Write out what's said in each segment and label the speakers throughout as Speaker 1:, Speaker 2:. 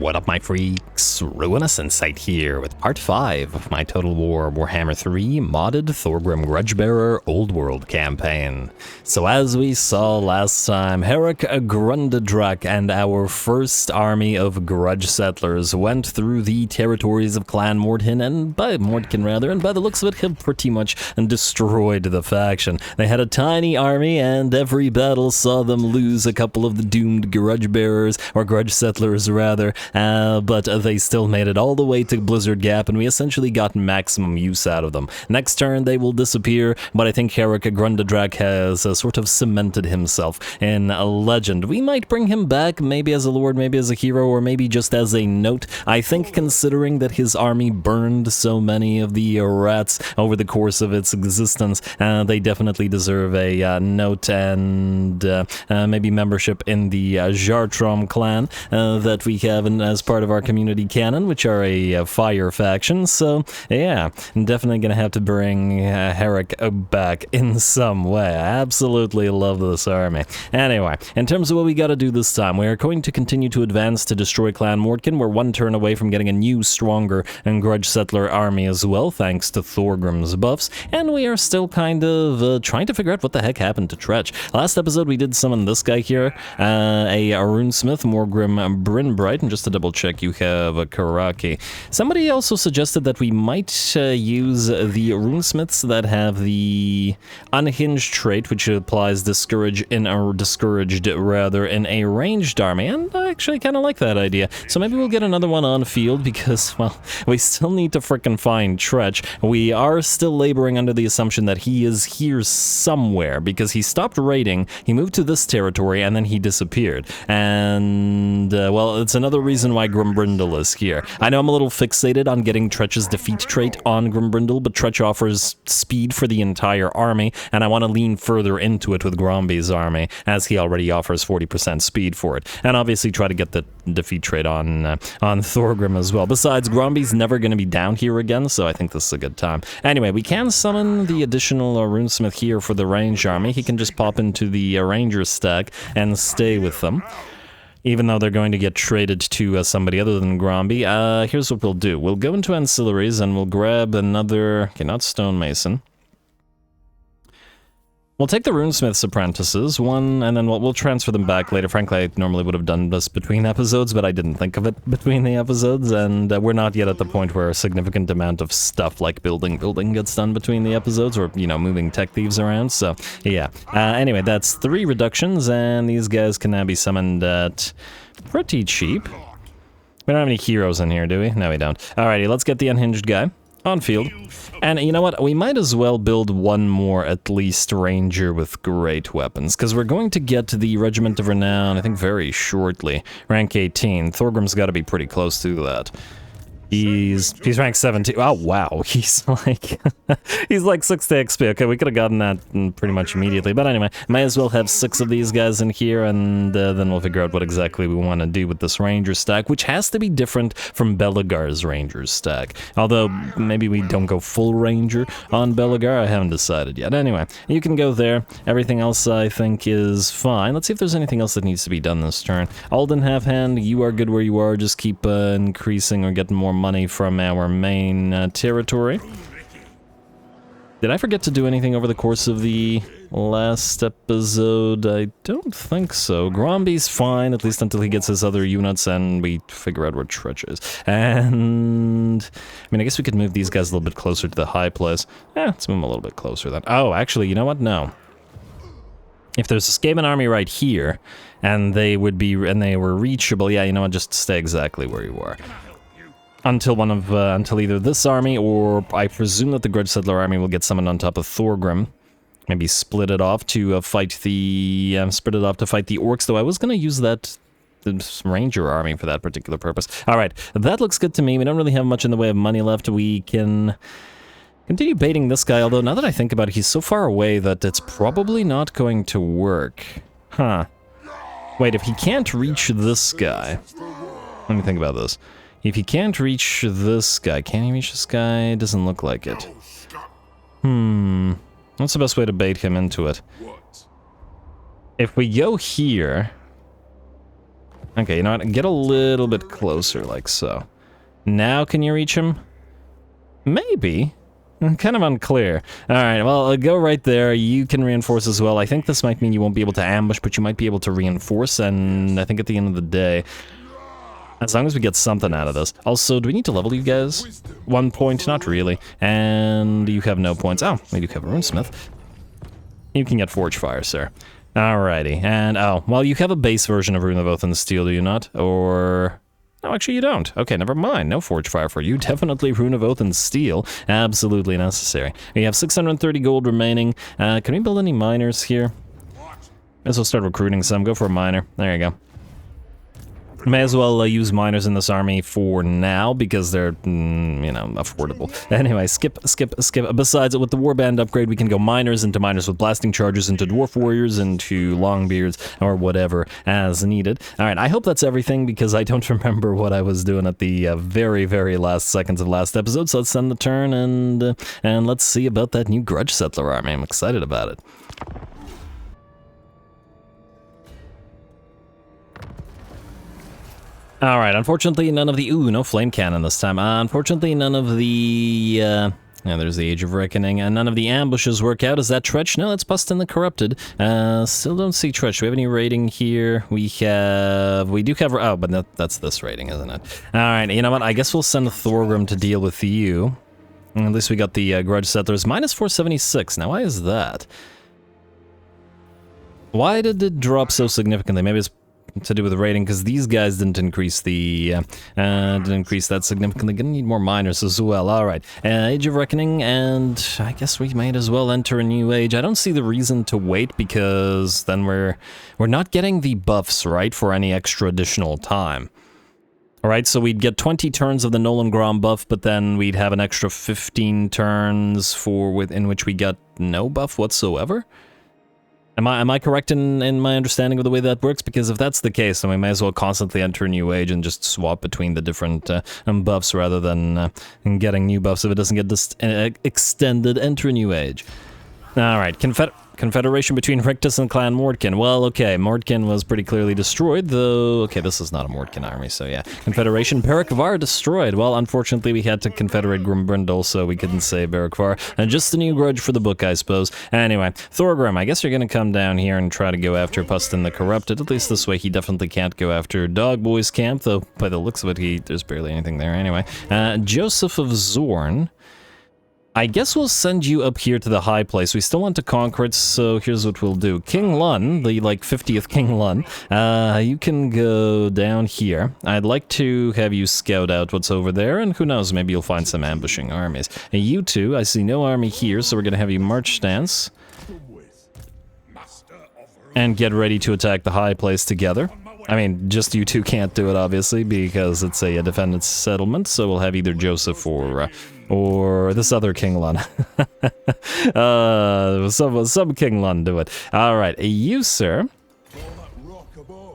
Speaker 1: What up, my freaks? RuinusInsight here with part 5 of my Total War Warhammer 3 modded Thorgrim Grudgebearer Old World campaign. So as we saw last time, Karaz-a-Karak and our first army of grudge settlers went through the territories of Clan Mordkin, and by the looks of it, have pretty much destroyed the faction. They had a tiny army, and every battle saw them lose a couple of the doomed grudge bearers, or grudge settlers rather, but they still made it all the way to Blizzard Gap, and we essentially got maximum use out of them. Next turn they will disappear, but I think Karaz-a-Karak has sort of cemented himself in a legend. We might bring him back, maybe as a lord, maybe as a hero, or maybe just as a note. I think considering that his army burned so many of the rats over the course of its existence, they definitely deserve a note and maybe membership in the Jartrom clan that we have as part of our community canon, which are a fire faction. So yeah, I'm definitely gonna have to bring Herrick back in some way. I absolutely love this army. Anyway, in terms of what we gotta do this time, we are going to continue to advance to destroy Clan Mordkin. We're one turn away from getting a new, stronger and grudge settler army as well, thanks to Thorgrim's buffs, and we are still kind of trying to figure out what the heck happened to Tretch. Last episode we did summon this guy here, a runesmith, Morgrim Brynbright, and just to double check, you have a Karaki. Somebody also suggested that we might use the runesmiths that have the unhinged trait, which applies discouraged in a ranged army, and I actually kind of like that idea. So maybe we'll get another one on field because, well, we still need to frickin' find Tretch. We are still laboring under the assumption that he is here somewhere because he stopped raiding, he moved to this territory, and then he disappeared. And, well, it's another reason why Grimbrindle is here. I know I'm a little fixated on getting Tretch's defeat trait on Grimbrindle, but Tretch offers speed for the entire army, and I want to lean further into it with Gromby's army, as he already offers 40% speed for it. And obviously try to get the defeat trait on Thorgrim as well. Besides, Gromby's never going to be down here again, so I think this is a good time. Anyway, we can summon the additional runesmith here for the range army. He can just pop into the ranger stack and stay with them, even though they're going to get traded to somebody other than Gromby. Here's what we'll do. We'll go into ancillaries and we'll grab another, okay, not stonemason. We'll take the runesmith's apprentices, one, and then we'll transfer them back later. Frankly, I normally would have done this between episodes, but I didn't think of it between the episodes, and we're not yet at the point where a significant amount of stuff like building gets done between the episodes, or, you know, moving tech thieves around, so, yeah. Anyway, that's 3 reductions, and these guys can now be summoned at pretty cheap. We don't have any heroes in here, do we? No, we don't. Alrighty, let's get the unhinged guy on field. And you know what? We might as well build one more, at least, ranger with great weapons, because we're going to get to the Regiment of Renown, I think, very shortly. Rank 18. Thorgrim's got to be pretty close to that. He's rank 17. Oh, wow. He's like 60 XP. Okay, we could have gotten that pretty much immediately. But anyway, might as well have 6 of these guys in here, and then we'll figure out what exactly we want to do with this ranger stack, which has to be different from Belegar's ranger stack. Although, maybe we don't go full ranger on Belegar. I haven't decided yet. Anyway, you can go there. Everything else, I think, is fine. Let's see if there's anything else that needs to be done this turn. Alden Halfhand, you are good where you are. Just keep increasing or getting more money from our main territory. Did I forget to do anything over the course of the last episode? I don't think so. Gromby's fine, at least until he gets his other units and we figure out where Tretch is. And I mean, I guess we could move these guys a little bit closer to the high place. Let's move them a little bit closer then. Oh, actually, you know what? No. If there's a Skaven army right here, and they were reachable, yeah, you know what? Just stay exactly where you are. Until until either this army, or I presume that the Grudge Settler army will get summoned on top of Thorgrim. Maybe split it off to fight the orcs, though I was going to use the ranger army for that particular purpose. Alright, that looks good to me. We don't really have much in the way of money left. We can continue baiting this guy, although now that I think about it, he's so far away that it's probably not going to work. Huh. Wait, if he can't reach this guy... Let me think about this. If he can't reach this guy, can he reach this guy? Doesn't look like it. What's the best way to bait him into it? If we go here, Okay, you know what? Get a little bit closer, like so. Now can you reach him? Maybe. Kind of unclear. Alright, well, go right there. You can reinforce as well. I think this might mean you won't be able to ambush, but you might be able to reinforce, and I think at the end of the day, as long as we get something out of this. Also, do we need to level you guys? 1 point? Not really. And you have no points. Oh, we do have a runesmith. You can get Forge Fire, sir. Alrighty, and oh, well, you have a base version of Rune of Oath and Steel, do you not? Or... no, actually you don't. Okay, never mind. No Forge Fire for you. Definitely Rune of Oath and Steel. Absolutely necessary. We have 630 gold remaining. Can we build any miners here? May as well start recruiting some. Go for a miner. There you go. May as well use miners in this army for now, because they're, you know, affordable. Anyway, skip. Besides, with the Warband upgrade, we can go miners into miners with blasting charges, into dwarf warriors, into longbeards, or whatever, as needed. Alright, I hope that's everything, because I don't remember what I was doing at the very, very last seconds of last episode, so let's send the turn, and let's see about that new Grudge Settler army. I'm excited about it. Alright, unfortunately none of the... ooh, no flame cannon this time. Unfortunately none of the... yeah, there's the Age of Reckoning, and none of the ambushes work out. Is that Tretch? No, that's Bustin the Corrupted. Still don't see Tretch. Do we have any rating here? We do have... oh, but that's this rating, isn't it? Alright, you know what? I guess we'll send Thorgrim to deal with you. At least we got the Grudge Settlers. Minus 476. Now, why is that? Why did it drop so significantly? Maybe it's to do with the rating, because these guys didn't increase that significantly. Gonna need more miners as well. Alright, Age of Reckoning, and I guess we might as well enter a new age. I don't see the reason to wait, because then we're not getting the buffs, right, for any extra additional time. Alright, so we'd get 20 turns of the Nolan Grom buff, but then we'd have an extra 15 turns in which we got no buff whatsoever? Am I correct in my understanding of the way that works? Because if that's the case, then we may as well constantly enter a new age and just swap between the different buffs rather than getting new buffs. If it doesn't get extended, enter a new age. Alright, Confederation between Rictus and Clan Mordkin. Well, okay, Mordkin was pretty clearly destroyed, though... okay, this is not a Mordkin army, so yeah. Confederation, Berikvar destroyed. Well, unfortunately, we had to confederate Grimbrindle, so we couldn't save Berikvar. And just a new grudge for the book, I suppose. Anyway, Thorgrim, I guess you're gonna come down here and try to go after Bustin the Corrupted. At least this way, he definitely can't go after Dogboy's camp, though by the looks of it, there's barely anything there anyway. Joseph of Zorn... I guess we'll send you up here to the high place. We still want to conquer it, so here's what we'll do. King Lun, the, 50th King Lun, you can go down here. I'd like to have you scout out what's over there, and who knows, maybe you'll find some ambushing armies. And you two, I see no army here, so we're gonna have you march stance. And get ready to attack the high place together. I mean, just you two can't do it, obviously, because it's a defendant settlement, so we'll have either Joseph or this other King Lun. Some King Lun do it. Alright, you, sir.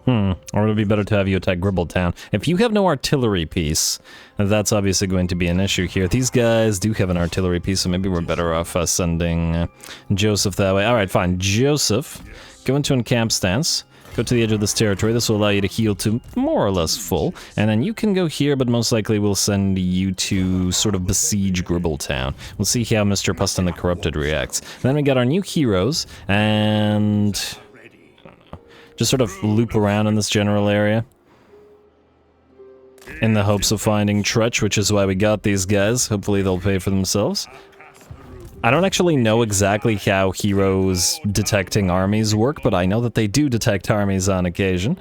Speaker 1: Or it would be better to have you attack Gribbletown. If you have no artillery piece, that's obviously going to be an issue here. These guys do have an artillery piece, so maybe we're better off sending Joseph that way. Alright, fine. Joseph, go into encamp stance. Go to the edge of this territory. This will allow you to heal to more or less full. And then you can go here, but most likely we'll send you to sort of besiege Gribbletown. We'll see how Mr. Bustin the Corrupted reacts. Then we got our new heroes, and... I don't know, just sort of loop around in this general area. In the hopes of finding Tretch, which is why we got these guys. Hopefully they'll pay for themselves. I don't actually know exactly how heroes detecting armies work, but I know that they do detect armies on occasion.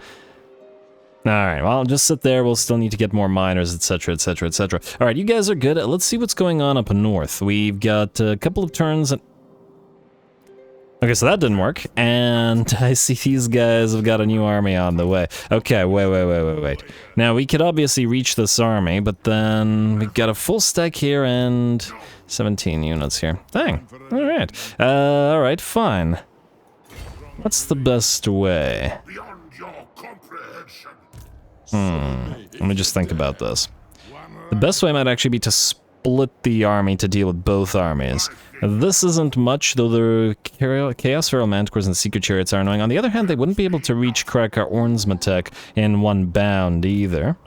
Speaker 1: Alright, well, just sit there. We'll still need to get more miners, etc., etc., etc. Alright, you guys are good. Let's see what's going on up north. We've got a couple of turns. Okay, so that didn't work. And I see these guys have got a new army on the way. Okay, wait. Now, we could obviously reach this army, but then we've got a full stack here and... 17 units here. Dang. Alright. Alright, fine. What's the best way? Let me just think about this. The best way might actually be to split the army to deal with both armies. This isn't much, though the Chaos Feral Manticores and Secret Chariots are annoying. On the other hand, they wouldn't be able to reach Karaz-a-Karak in one bound either.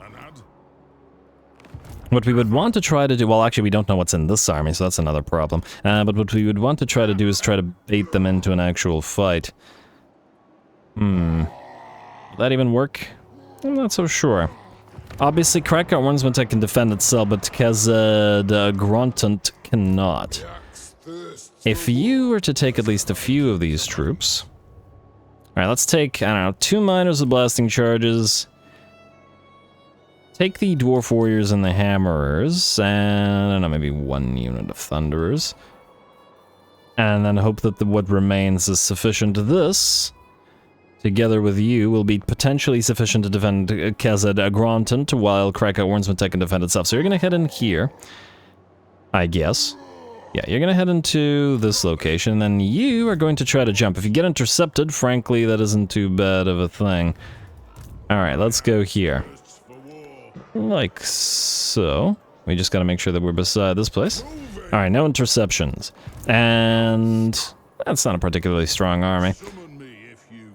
Speaker 1: What we would want to try to do, well actually we don't know what's in this army, so that's another problem. But what we would want to try to do is try to bait them into an actual fight. Will that even work? I'm not so sure. Obviously, Karaz-a-Karak can defend itself, but Karaz-a-Karak cannot. If you were to take at least a few of these troops... Alright, let's take, I don't know, 2 miners with blasting charges. Take the Dwarf Warriors and the Hammerers, and, I don't know, maybe 1 unit of Thunderers. And then hope that what remains is sufficient. This, together with you, will be potentially sufficient to defend Karaz-a-Karak while Karaz-a-Karak can defend itself. So you're gonna head in here, I guess. Yeah, you're gonna head into this location, and then you are going to try to jump. If you get intercepted, frankly, that isn't too bad of a thing. Alright, let's go here. Like so. We just gotta make sure that we're beside this place. Alright, no interceptions. And that's not a particularly strong army.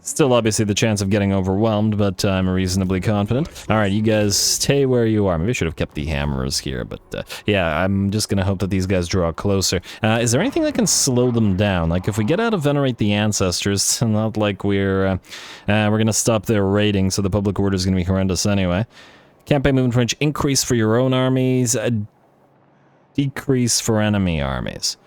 Speaker 1: Still, obviously, the chance of getting overwhelmed, but I'm reasonably confident. Alright, you guys stay where you are. Maybe I should have kept the hammers here, but yeah, I'm just gonna hope that these guys draw closer. Is there anything that can slow them down? Like, if we get out of Venerate the Ancestors, not like we're gonna stop their raiding, so the public order is gonna be horrendous anyway. Campaign movement range increase for your own armies, decrease for enemy armies.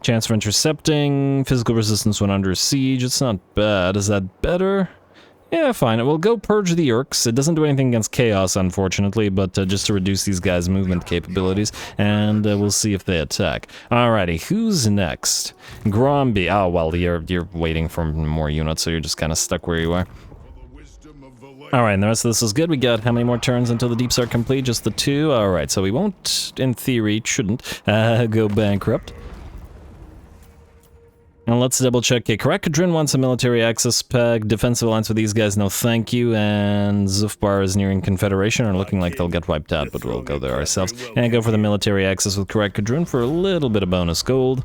Speaker 1: Chance for intercepting, physical resistance when under siege, it's not bad. Is that better? Yeah, fine. It will go purge the Orcs. It doesn't do anything against Chaos, unfortunately, but just to reduce these guys' movement capabilities, and we'll see if they attack. Alrighty, who's next? Gromby. Oh, well, you're waiting for more units, so you're just kind of stuck where you are. Alright, and the rest of this is good. We got how many more turns until the deeps are complete? Just the 2? Alright, so we won't, in theory, shouldn't, go bankrupt. And let's double check. Okay, Karak wants a military access pack. Defensive alliance with these guys, no thank you. And Zufbar is nearing Confederation, or looking like they'll get wiped out, but we'll go there ourselves. And go for the military access with Karak for a little bit of bonus gold.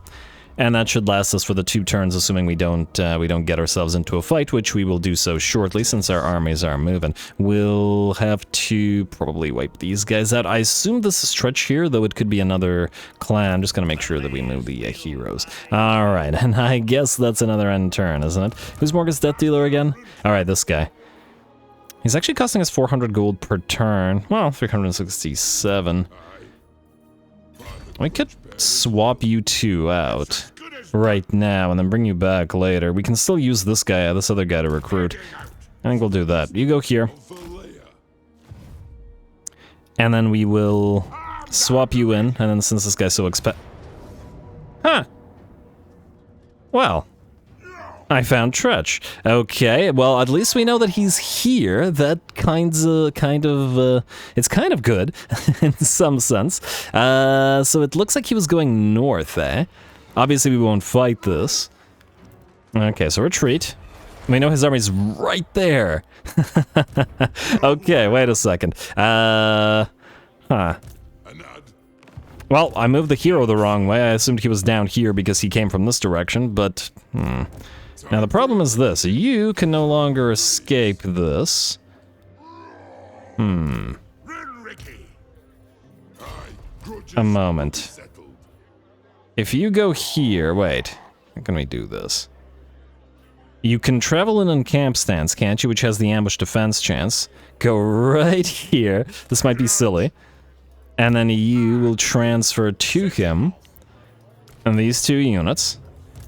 Speaker 1: And that should last us for the 2 turns, assuming we don't get ourselves into a fight, which we will do so shortly, since our armies are moving. We'll have to probably wipe these guys out. I assume this is Tretch here, though it could be another clan. I'm just gonna make sure that we move the heroes. Alright, and I guess that's another end turn, isn't it? Who's Morgan's Death Dealer again? Alright, this guy. He's actually costing us 400 gold per turn. Well, 367. We could swap you 2 out right now and then bring you back later. We can still use this guy, this other guy to recruit. I think we'll do that. You go here. And then we will swap you in, and then since this guy's so Huh! Well, I found Tretch. Okay, well, at least we know that he's here. That it's kind of good, in some sense. So it looks like he was going north, eh? Obviously, we won't fight this. Okay, so retreat. We know his army's right there. Okay, wait a second. Huh. Well, I moved the hero the wrong way. I assumed he was down here because he came from this direction, but... Now, the problem is this. You can no longer escape this. A moment. If you go here... Wait. How can we do this? You can travel in camp stance, can't you? Which has the ambush defense chance. Go right here. This might be silly. And then you will transfer to him. And these 2 units.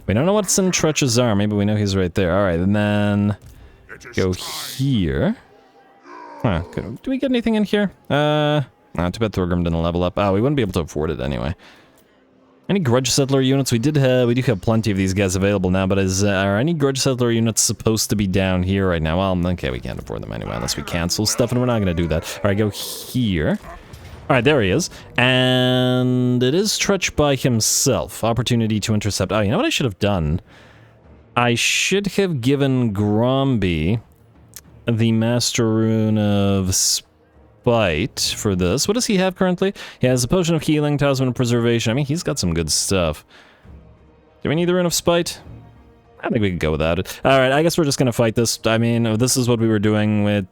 Speaker 1: We don't know what's in Tretch's army, but we know he's right there. Alright, and then... Go here. Huh, good. Do we get anything in here? Too bad Thorgrim didn't level up. We wouldn't be able to afford it anyway. Any Grudge Settler units? We do have plenty of these guys available now, but are any Grudge Settler units supposed to be down here right now? Well, okay, we can't afford them anyway, unless we cancel stuff, and we're not gonna do that. Alright, go here. Alright, there he is. And it is Tretch by himself. Opportunity to intercept. Oh, you know what I should have done? I should have given Gromby the Master Rune of spite for this. What does he have currently? He has a potion of healing, talisman of preservation. I mean, he's got some good stuff. Do we need the rune of spite? I think we could go without it. Alright, I guess we're just gonna fight this. I mean, this is what we were doing with,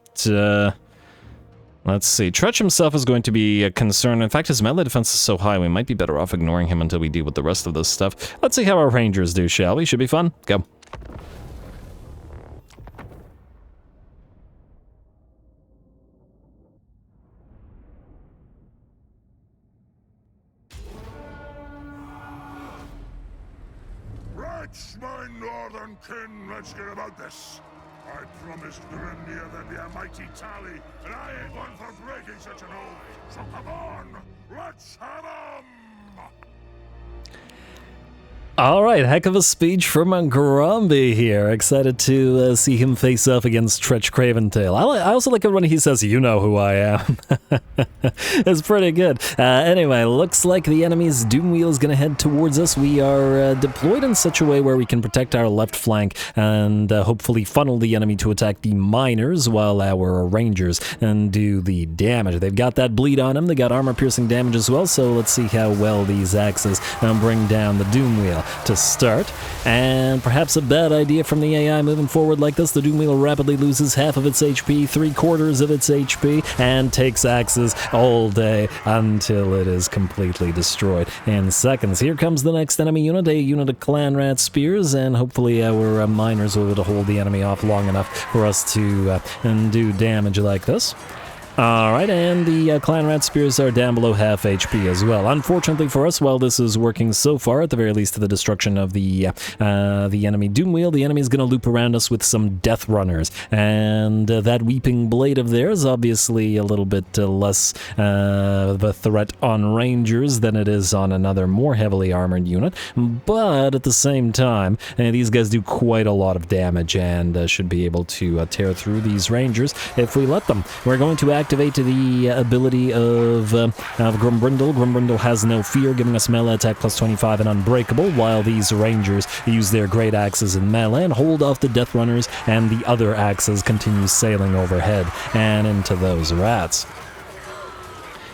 Speaker 1: let's see. Tretch himself is going to be a concern. In fact, his melee defense is so high, we might be better off ignoring him until we deal with the rest of this stuff. Let's see how our rangers do, shall we? Should be fun. Go.
Speaker 2: My northern kin, let's get about this. I promised Grimnir there'd be a mighty tally, and I ain't one for breaking such an oath. So come on, let's have 'em!
Speaker 1: Alright, heck of a speech from Gromby here. Excited to see him face off against Tretch Craventail. I also like it when he says, "You know who I am." It's pretty good. Anyway, looks like the enemy's Doom Wheel is going to head towards us. We are deployed in such a way where we can protect our left flank and hopefully funnel the enemy to attack the miners while our rangers and do the damage. They've got that bleed on them. They got armor-piercing damage as well, so let's see how well these axes bring down the Doom Wheel to start. And perhaps a bad idea from the AI moving forward like this. The Doom Wheel rapidly loses half of its HP, 3/4 of its HP, and takes axes all day until it is completely destroyed in seconds. Here comes the next enemy unit, a unit of Clan Rat Spears, and hopefully our miners will be able to hold the enemy off long enough for us to do damage like this. Alright, and the Clan Rat Spears are down below half HP as well. Unfortunately for us, while this is working so far, at the very least to the destruction of the enemy Doom Wheel, the enemy is going to loop around us with some Death Runners. And that Weeping Blade of theirs, obviously a little bit less of a threat on Rangers than it is on another more heavily armored unit. But at the same time, these guys do quite a lot of damage and should be able to tear through these Rangers if we let them. We're going to activate the ability of Grimbrindle. Grimbrindle has no fear, giving us melee attack plus 25 and unbreakable, while these rangers use their great axes in melee and hold off the Death Runners, and the other axes continue sailing overhead and into those rats.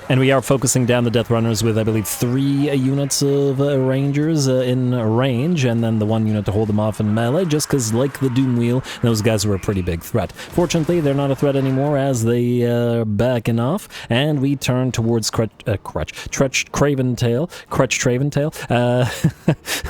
Speaker 1: And we are focusing down the Death Runners with, I believe, 3 units of Rangers in range, and then the 1 unit to hold them off in melee, just because, like the Doom Wheel, those guys were a pretty big threat. Fortunately, they're not a threat anymore as they are backing off, and we turn towards Tretch Craventail.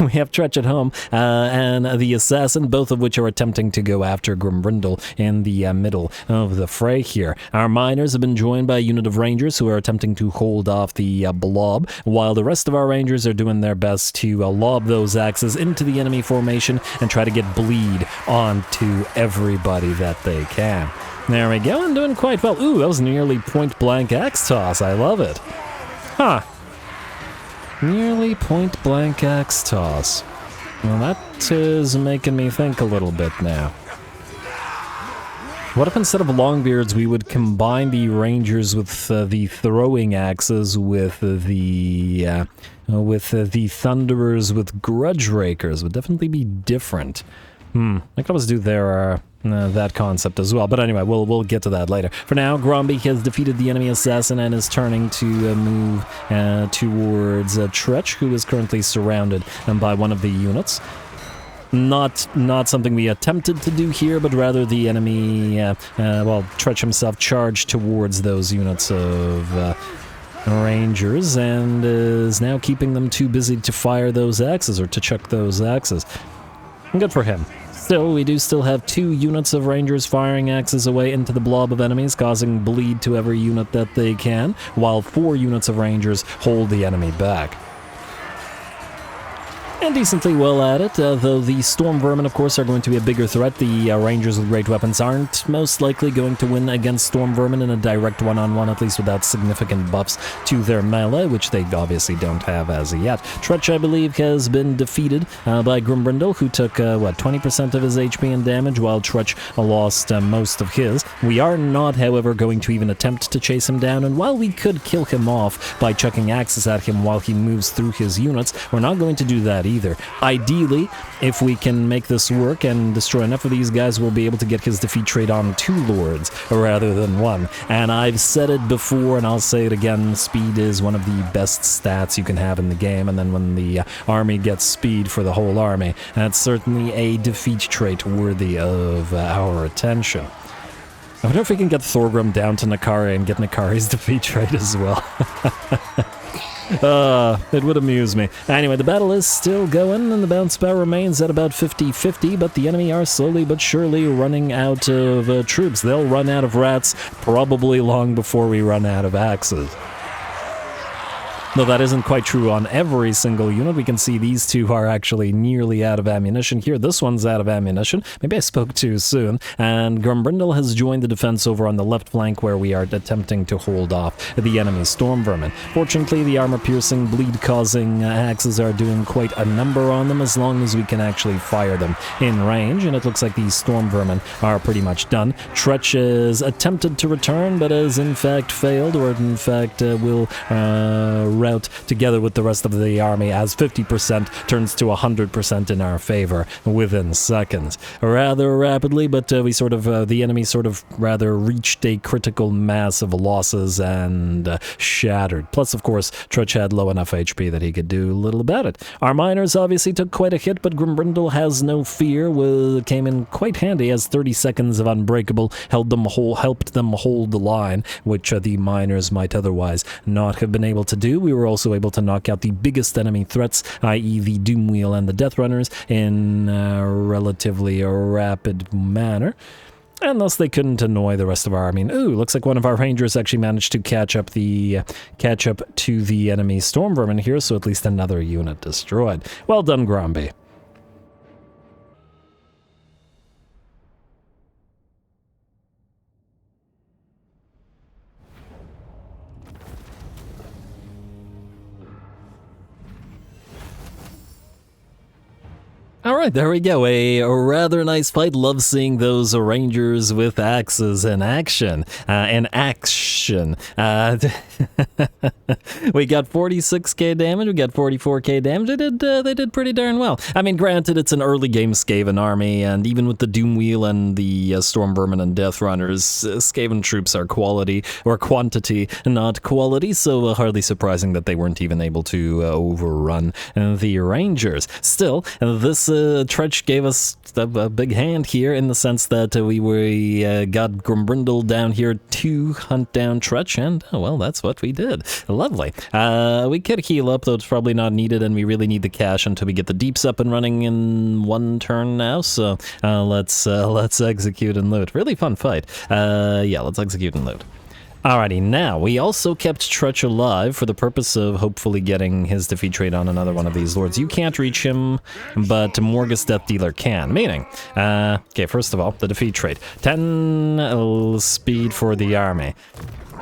Speaker 1: We have Tretch at home, and the Assassin, both of which are attempting to go after Grimbrindle in the middle of the fray here. Our miners have been joined by a unit of Rangers who are attempting to hold off the blob, while the rest of our Rangers are doing their best to lob those axes into the enemy formation and try to get bleed onto everybody that they can. There we go, and doing quite well. Ooh, that was nearly point-blank axe toss. I love it. Huh. Nearly point-blank axe toss. Well, that is making me think a little bit now. What if instead of Longbeards we would combine the Rangers with the throwing axes with the Thunderers with Grudge Rakers? Would definitely be different. I could always do that concept as well. But anyway, we'll get to that later. For now, Gromby has defeated the enemy assassin and is turning to move towards Tretch, who is currently surrounded by one of the units. Not something we attempted to do here, but rather the enemy, Tretch himself charged towards those units of Rangers and is now keeping them too busy to fire those axes or to chuck those axes. Good for him. Still, we do still have 2 units of Rangers firing axes away into the blob of enemies, causing bleed to every unit that they can, while 4 units of Rangers hold the enemy back. And decently well at it, though the Storm Vermin, of course, are going to be a bigger threat. The Rangers with great weapons aren't most likely going to win against Storm Vermin in a direct one-on-one, at least without significant buffs to their melee, which they obviously don't have as yet. Tretch, I believe, has been defeated by Grimbrindle, who took, 20% of his HP in damage, while Tretch lost most of his. We are not, however, going to even attempt to chase him down, and while we could kill him off by chucking axes at him while he moves through his units, we're not going to do that either. either. Ideally, if we can make this work and destroy enough of these guys, we'll be able to get his defeat trait on 2 lords rather than 1. And I've said it before and I'll say it again, speed is one of the best stats you can have in the game, and then when the army gets speed for the whole army, that's certainly a defeat trait worthy of our attention. I wonder if we can get Thorgrim down to Nakari and get Nakari's defeat trait as well. It would amuse me. Anyway, the battle is still going, and the bounce bar remains at about 50-50, but the enemy are slowly but surely running out of troops. They'll run out of rats probably long before we run out of axes. Though that isn't quite true on every single unit. We can see these two are actually nearly out of ammunition here. This one's out of ammunition. Maybe I spoke too soon. And Grumbrindle has joined the defense over on the left flank where we are attempting to hold off the enemy storm vermin. Fortunately, the armor-piercing, bleed-causing axes are doing quite a number on them as long as we can actually fire them in range. And it looks like these storm vermin are pretty much done. Tretch has attempted to return, but has in fact failed, or in fact will rout together with the rest of the army as 50% turns to 100% in our favor within seconds. Rather rapidly, but the enemy sort of rather reached a critical mass of losses and shattered. Plus, of course, Tretch had low enough HP that he could do little about it. Our miners obviously took quite a hit, but Grumbrindle has no fear. Came in quite handy as 30 seconds of Unbreakable helped them hold the line, which the miners might otherwise not have been able to do. We were also able to knock out the biggest enemy threats, i.e. the Doomwheel and the Death Runners, in a relatively rapid manner. And thus they couldn't annoy the rest of our army. Ooh, looks like one of our rangers actually managed to catch up to the enemy storm vermin here, so at least another unit destroyed. Well done, Gromby. Alright, there we go. A rather nice fight. Love seeing those rangers with axes in action. We got 46k damage, we got 44k damage. They did pretty darn well. I mean, granted, it's an early game Skaven army, and even with the Doomwheel and the Storm Vermin and Death Runners, Skaven troops are quality, or quantity, not quality, so hardly surprising that they weren't even able to overrun the Rangers. Still, this Tretch gave us a big hand here in the sense that we got Grumbrindle down here to hunt down Tretch, and, well, that's what we did. Lovely. We could heal up, though it's probably not needed, and we really need the cash until we get the deeps up and running in 1 turn now, so let's execute and loot. Really fun fight. Yeah, let's execute and loot. Alrighty, now, we also kept Tretch alive for the purpose of hopefully getting his defeat trait on another one of these lords. You can't reach him, but Morgus Death Dealer can, meaning, okay, first of all, the defeat trait. 10 speed for the army.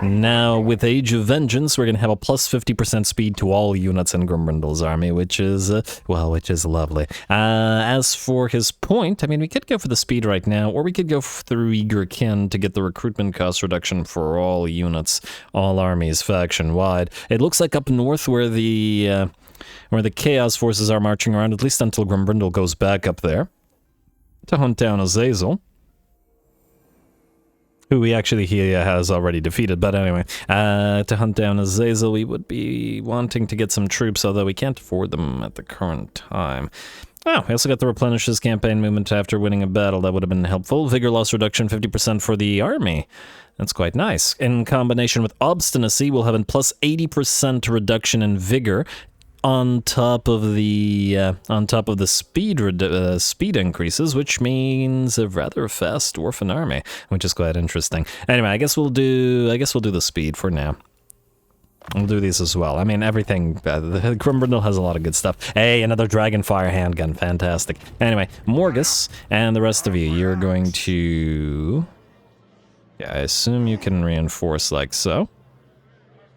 Speaker 1: Now, with Age of Vengeance, we're going to have a plus 50% speed to all units in Grumbrindle's army, which is lovely. As for his point, I mean, we could go for the speed right now, or we could go through Eager Kin to get the recruitment cost reduction for all units, all armies, faction-wide. It looks like up north where the Chaos forces are marching around, at least until Grumbrindle goes back up there to hunt down Azazel, who he has already defeated, but anyway, to hunt down Azazel, we would be wanting to get some troops, although we can't afford them at the current time. Oh, we also got the Replenish his campaign movement after winning a battle. That would have been helpful. Vigor loss reduction 50% for the army. That's quite nice. In combination with Obstinacy, we'll have a plus 80% reduction in Vigor, on top of the speed increases, which means a rather fast Dwarfen army, which is quite interesting. Anyway, I guess we'll do the speed for now. We'll do these as well. I mean, everything. Grumbrindle has a lot of good stuff. Hey, another Dragonfire handgun, fantastic. Anyway, Morgus and the rest of you, you're going to. Yeah, I assume you can reinforce like so.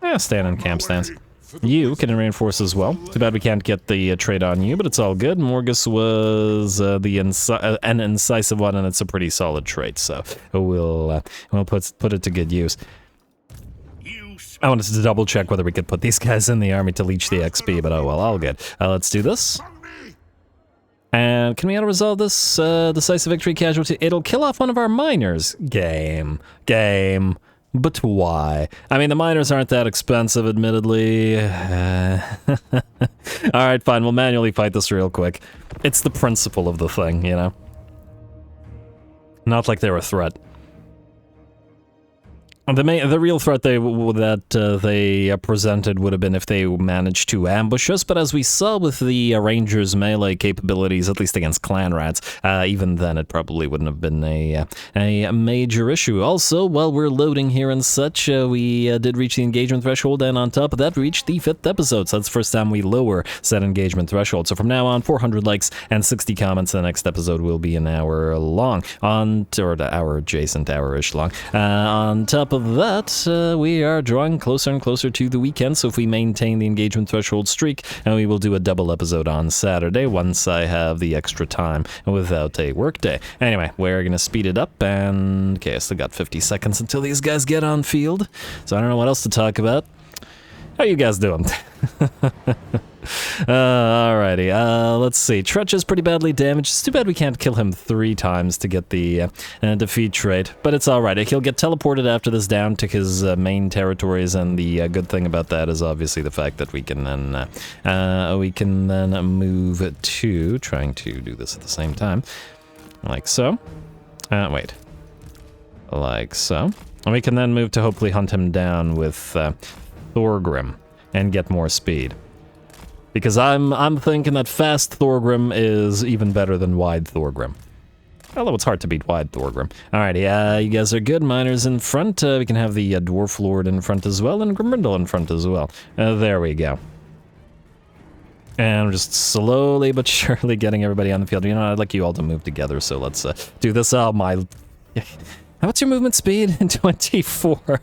Speaker 1: Yeah, stand in camp stance. You can reinforce as well. Too bad we can't get the trait on you, but it's all good. Morgus was an incisive one, and it's a pretty solid trait, so we'll put it to good use. I wanted to double check whether we could put these guys in the army to leech the XP, but oh well, all good. Let's do this. And can we auto-resolve this decisive victory casualty? It'll kill off one of our miners. Game. But why? I mean, the miners aren't that expensive, admittedly. Alright, fine, we'll manually fight this real quick. It's the principle of the thing, you know? Not like they're a threat. The real threat they presented would have been if they managed to ambush us, but as we saw with the Rangers' melee capabilities, at least against clan rats, even then it probably wouldn't have been a major issue. Also, while we're loading here and such, we did reach the engagement threshold, and on top of that, reached the 5th episode, so that's the first time we lower said engagement threshold. So from now on, 400 likes and 60 comments. The next episode will be an hour long, or the hour adjacent, hour-ish long. On top of that, we are drawing closer and closer to the weekend, so if we maintain the engagement threshold streak, and we will do a double episode on Saturday once I have the extra time without a work day. Anyway, we're gonna speed it up, and okay, I still got 50 seconds until these guys get on field, so I don't know what else to talk about. How you guys doing? Alrighty, let's see. Tretch is pretty badly damaged. It's too bad we can't kill him 3 times to get the defeat trait, but it's alright. He'll get teleported after this down to his main territories, and the good thing about that is obviously the fact that we can then move to trying to do this at the same time, like so. Wait, like so, and we can then move to hopefully hunt him down with Thorgrim and get more speed. Because I'm thinking that fast Thorgrim is even better than wide Thorgrim. Although it's hard to beat wide Thorgrim. Alrighty, you guys are good. Miners in front. We can have the Dwarf Lord in front as well, and Grimrindle in front as well. There we go. And we're just slowly but surely getting everybody on the field. You know, I'd like you all to move together, so let's do this. Oh my... What's your movement speed? 24.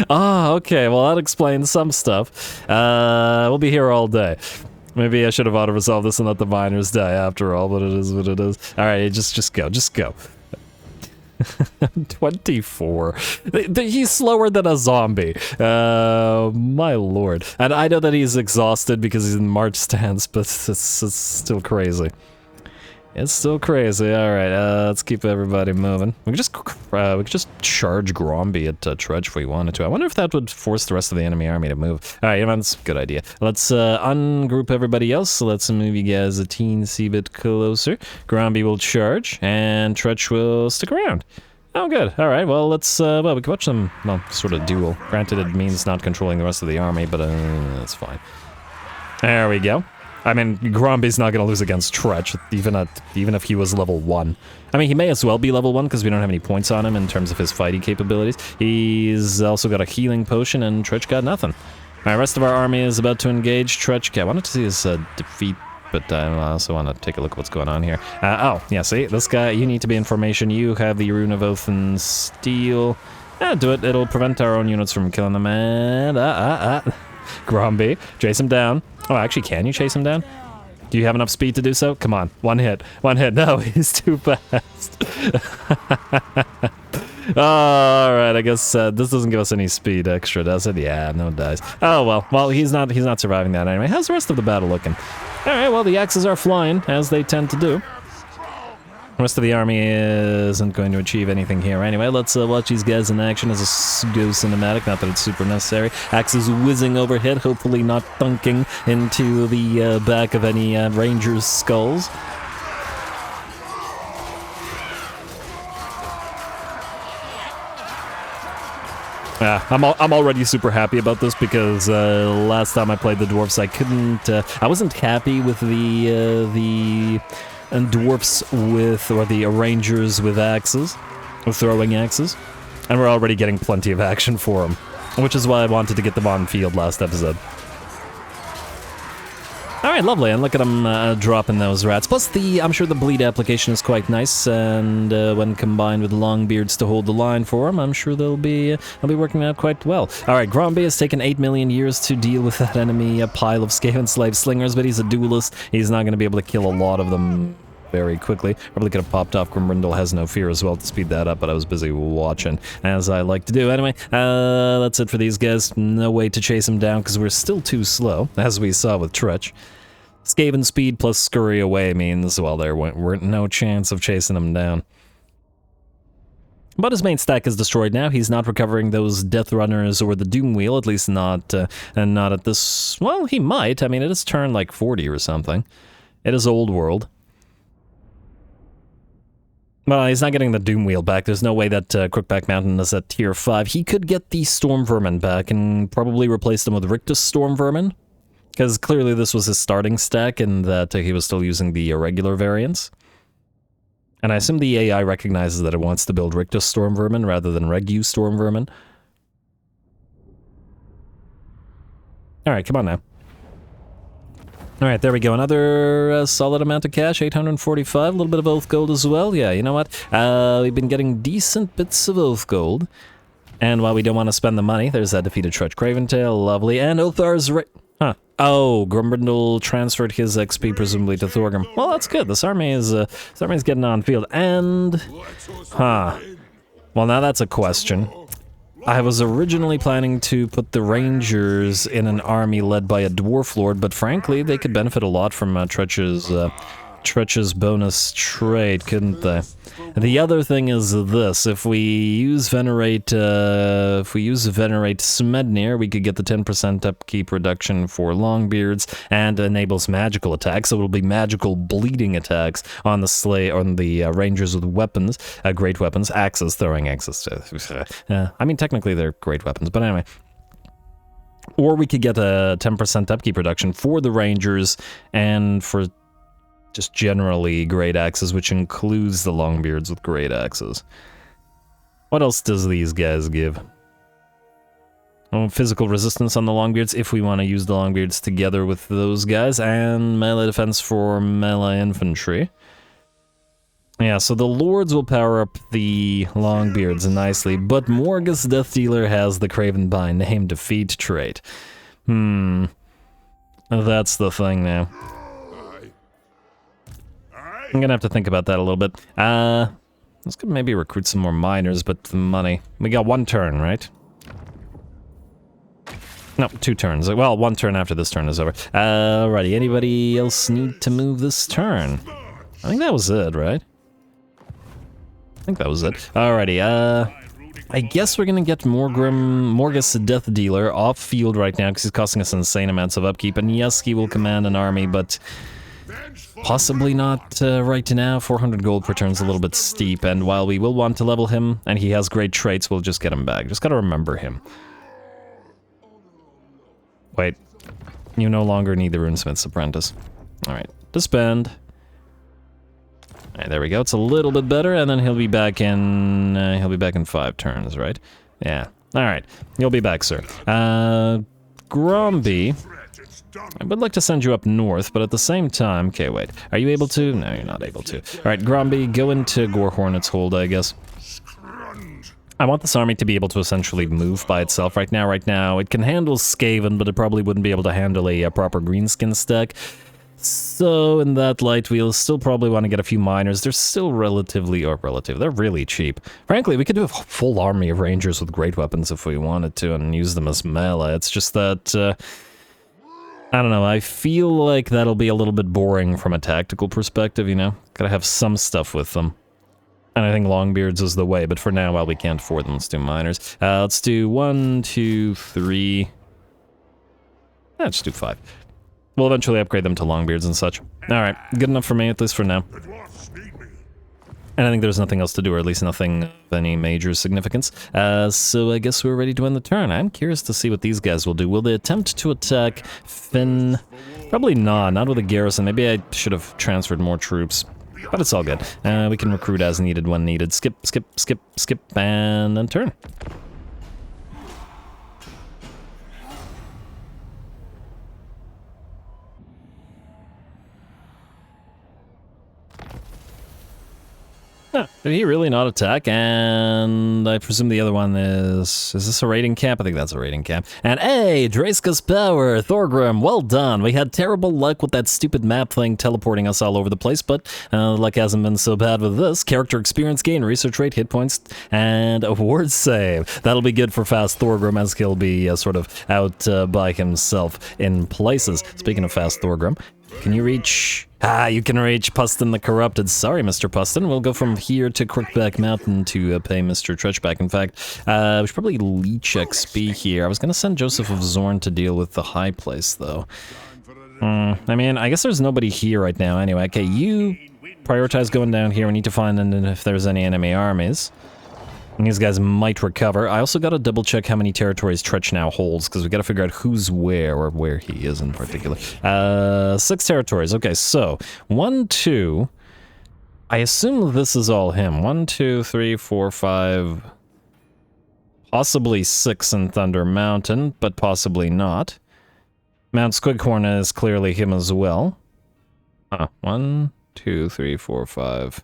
Speaker 1: Ah, okay, well that explains some stuff. We'll be here all day. Maybe I should have auto-resolved this and let the miners die after all, but it is what it is. Alright, just go. 24. He's slower than a zombie. My lord. And I know that he's exhausted because he's in march stance, but it's still crazy. It's still crazy. Alright, let's keep everybody moving. We could just charge Gromby at Tretch if we wanted to. I wonder if that would force the rest of the enemy army to move. Alright, yeah, that's a good idea. Let's ungroup everybody else. So let's move you guys a teensy bit closer. Gromby will charge, and Tretch will stick around. Oh, good. Alright, well, let's, well, we can watch them, well, sort of duel. Granted, it means not controlling the rest of the army, but that's fine. There we go. I mean, Gromby's not gonna lose against Tretch, even if he was level 1. I mean, he may as well be level 1 because we don't have any points on him in terms of his fighting capabilities. He's also got a healing potion, and Tretch got nothing. Alright, rest of our army is about to engage Tretch. Okay, I wanted to see his defeat, but I also want to take a look at what's going on here. Oh, yeah, see, this guy, you need to be in formation. You have the Rune of Oath and Steel. Do it. It'll prevent our own units from killing them, and Gromby, chase him down. Oh, actually, can you chase him down? Do you have enough speed to do so? Come on, one hit. No, he's too fast. Alright, I guess this doesn't give us any speed extra, does it? Yeah, no dice. Oh, well, he's not surviving that anyway. How's the rest of the battle looking? Alright, well, the axes are flying, as they tend to do. The rest of the army isn't going to achieve anything here anyway. Let's watch these guys in action as a go cinematic, not that it's super necessary. Axes whizzing overhead, hopefully not thunking into the back of any rangers' skulls. I'm already super happy about this because last time I played the Dwarfs, I wasn't happy with the Dwarfs or the Rangers with axes, with throwing axes, and we're already getting plenty of action for them, which is why I wanted to get them on field last episode. Alright, lovely, and look at them dropping those rats. Plus, I'm sure the bleed application is quite nice, and when combined with Longbeards to hold the line for them, I'm sure they'll be working out quite well. Alright, Gromby has taken 8 million years to deal with that enemy, a pile of Skaven slave slingers, but he's a duelist. He's not going to be able to kill a lot of them very quickly. Probably could have popped off Grimrindle Has No Fear as well to speed that up, but I was busy watching, as I like to do. Anyway, that's it for these guys. No way to chase them down because we're still too slow, as we saw with Tretch. Skaven speed plus scurry away means, well, there weren't no chance of chasing him down. But his main stack is destroyed now. He's not recovering those Death Runners or the Doom Wheel, at least not at this... Well, he might. I mean, it is turned like 40 or something. It is old world. Well, he's not getting the Doom Wheel back. There's no way that Crookback Mountain is at tier 5. He could get the Storm Vermin back and probably replace them with Rictus Storm Vermin. Because clearly this was his starting stack and that he was still using the irregular variants. And I assume the AI recognizes that it wants to build Rictus Storm Vermin rather than Regu Storm Vermin. Alright, come on now. Alright, there we go. Another solid amount of cash, 845, a little bit of Oath Gold as well. Yeah, you know what? We've been getting decent bits of Oath Gold. And while we don't want to spend the money, there's that defeated Tretch Craventail, lovely. And Othar's... Huh. Oh, Grumbrindle transferred his XP presumably to Thorgrim. Well, that's good. This army is getting on field. And... Huh. Well, now that's a question. I was originally planning to put the Rangers in an army led by a Dwarf Lord, but frankly, they could benefit a lot from Tretch's bonus trait, couldn't they? The other thing is this: if we use Venerate Smednir, we could get the 10% upkeep reduction for Longbeards, and enables magical attacks. So it'll be magical bleeding attacks on the Rangers with weapons, great weapons, axes, throwing axes. I mean, technically they're great weapons, but anyway. Or we could get a 10% upkeep reduction for the Rangers and for just generally great axes, which includes the Longbeards with great axes. What else does these guys give? Oh, physical resistance on the Longbeards if we want to use the Longbeards together with those guys, and melee defense for melee infantry. Yeah, so the Lords will power up the Longbeards nicely, but Morgus Death Dealer has the Craven by Name Defeat trait. That's the thing now. I'm gonna have to think about that a little bit. Let's maybe recruit some more miners, but the money. We got one turn, right? No, 2 turns. Well, 1 turn after this turn is over. Alrighty, anybody else need to move this turn? I think that was it, right? I think that was it. Alrighty, I guess we're gonna get Morgus Death Dealer off field right now because he's costing us insane amounts of upkeep, and yes, he will command an army, but possibly not right now. 400 gold per turn's a little bit steep, and while we will want to level him, and he has great traits, we'll just get him back. Just gotta remember him. Wait, you no longer need the Runesmith's Apprentice. Alright, disband. Alright, there we go. It's a little bit better, and then he'll be back in 5 turns, right? Yeah. Alright, you'll be back, sir. Gromby, I would like to send you up north, but at the same time... Okay, wait. Are you able to? No, you're not able to. Alright, Gromby, go into Gore Hornet's Hold, I guess. I want this army to be able to essentially move by itself right now. Right now, it can handle Skaven, but it probably wouldn't be able to handle a proper greenskin stack. So, in that light, we'll still probably want to get a few miners. They're still they're really cheap. Frankly, we could do a full army of Rangers with great weapons if we wanted to, and use them as melee. It's just that... I don't know, I feel like that'll be a little bit boring from a tactical perspective, you know? Gotta have some stuff with them. And I think Longbeards is the way, but for now, while we can't afford them, let's do miners. Let's do 1, 2, 3... Let's do 5. We'll eventually upgrade them to Longbeards and such. Alright, good enough for me, at least for now. And I think there's nothing else to do, or at least nothing of any major significance. So I guess we're ready to end the turn. I'm curious to see what these guys will do. Will they attempt to attack Finn? Probably not with a garrison. Maybe I should have transferred more troops. But it's all good. We can recruit as needed when needed. Skip, and then turn. Huh, did he really not attack? And I presume the other one is this a raiding camp? I think that's a raiding camp. And hey, Draska's power, Thorgrim, well done. We had terrible luck with that stupid map thing teleporting us all over the place, but luck hasn't been so bad with this. Character experience gain, research rate, hit points, and a ward save. That'll be good for fast Thorgrim, as he'll be sort of out by himself in places. Speaking of fast Thorgrim, Can you reach? Ah, you can reach Pustin the Corrupted. Sorry, Mr. Pustin. We'll go from here to Crookback Mountain to pay Mr. Tretch back. In fact, we should probably leech XP here. I was going to send Joseph of Zorn to deal with the high place, though. I mean, I guess there's nobody here right now anyway. Okay, you prioritize going down here. We need to find if there's any enemy armies. And these guys might recover. I also gotta double check how many territories Tretch now holds, because we gotta figure out who's where, or where he is in particular. 6 territories. Okay, so 1, 2. I assume this is all him. 1, 2, 3, 4, 5. Possibly 6 in Thunder Mountain, but possibly not. Mount Squighorn is clearly him as well. 1, 2, 3, 4, 5.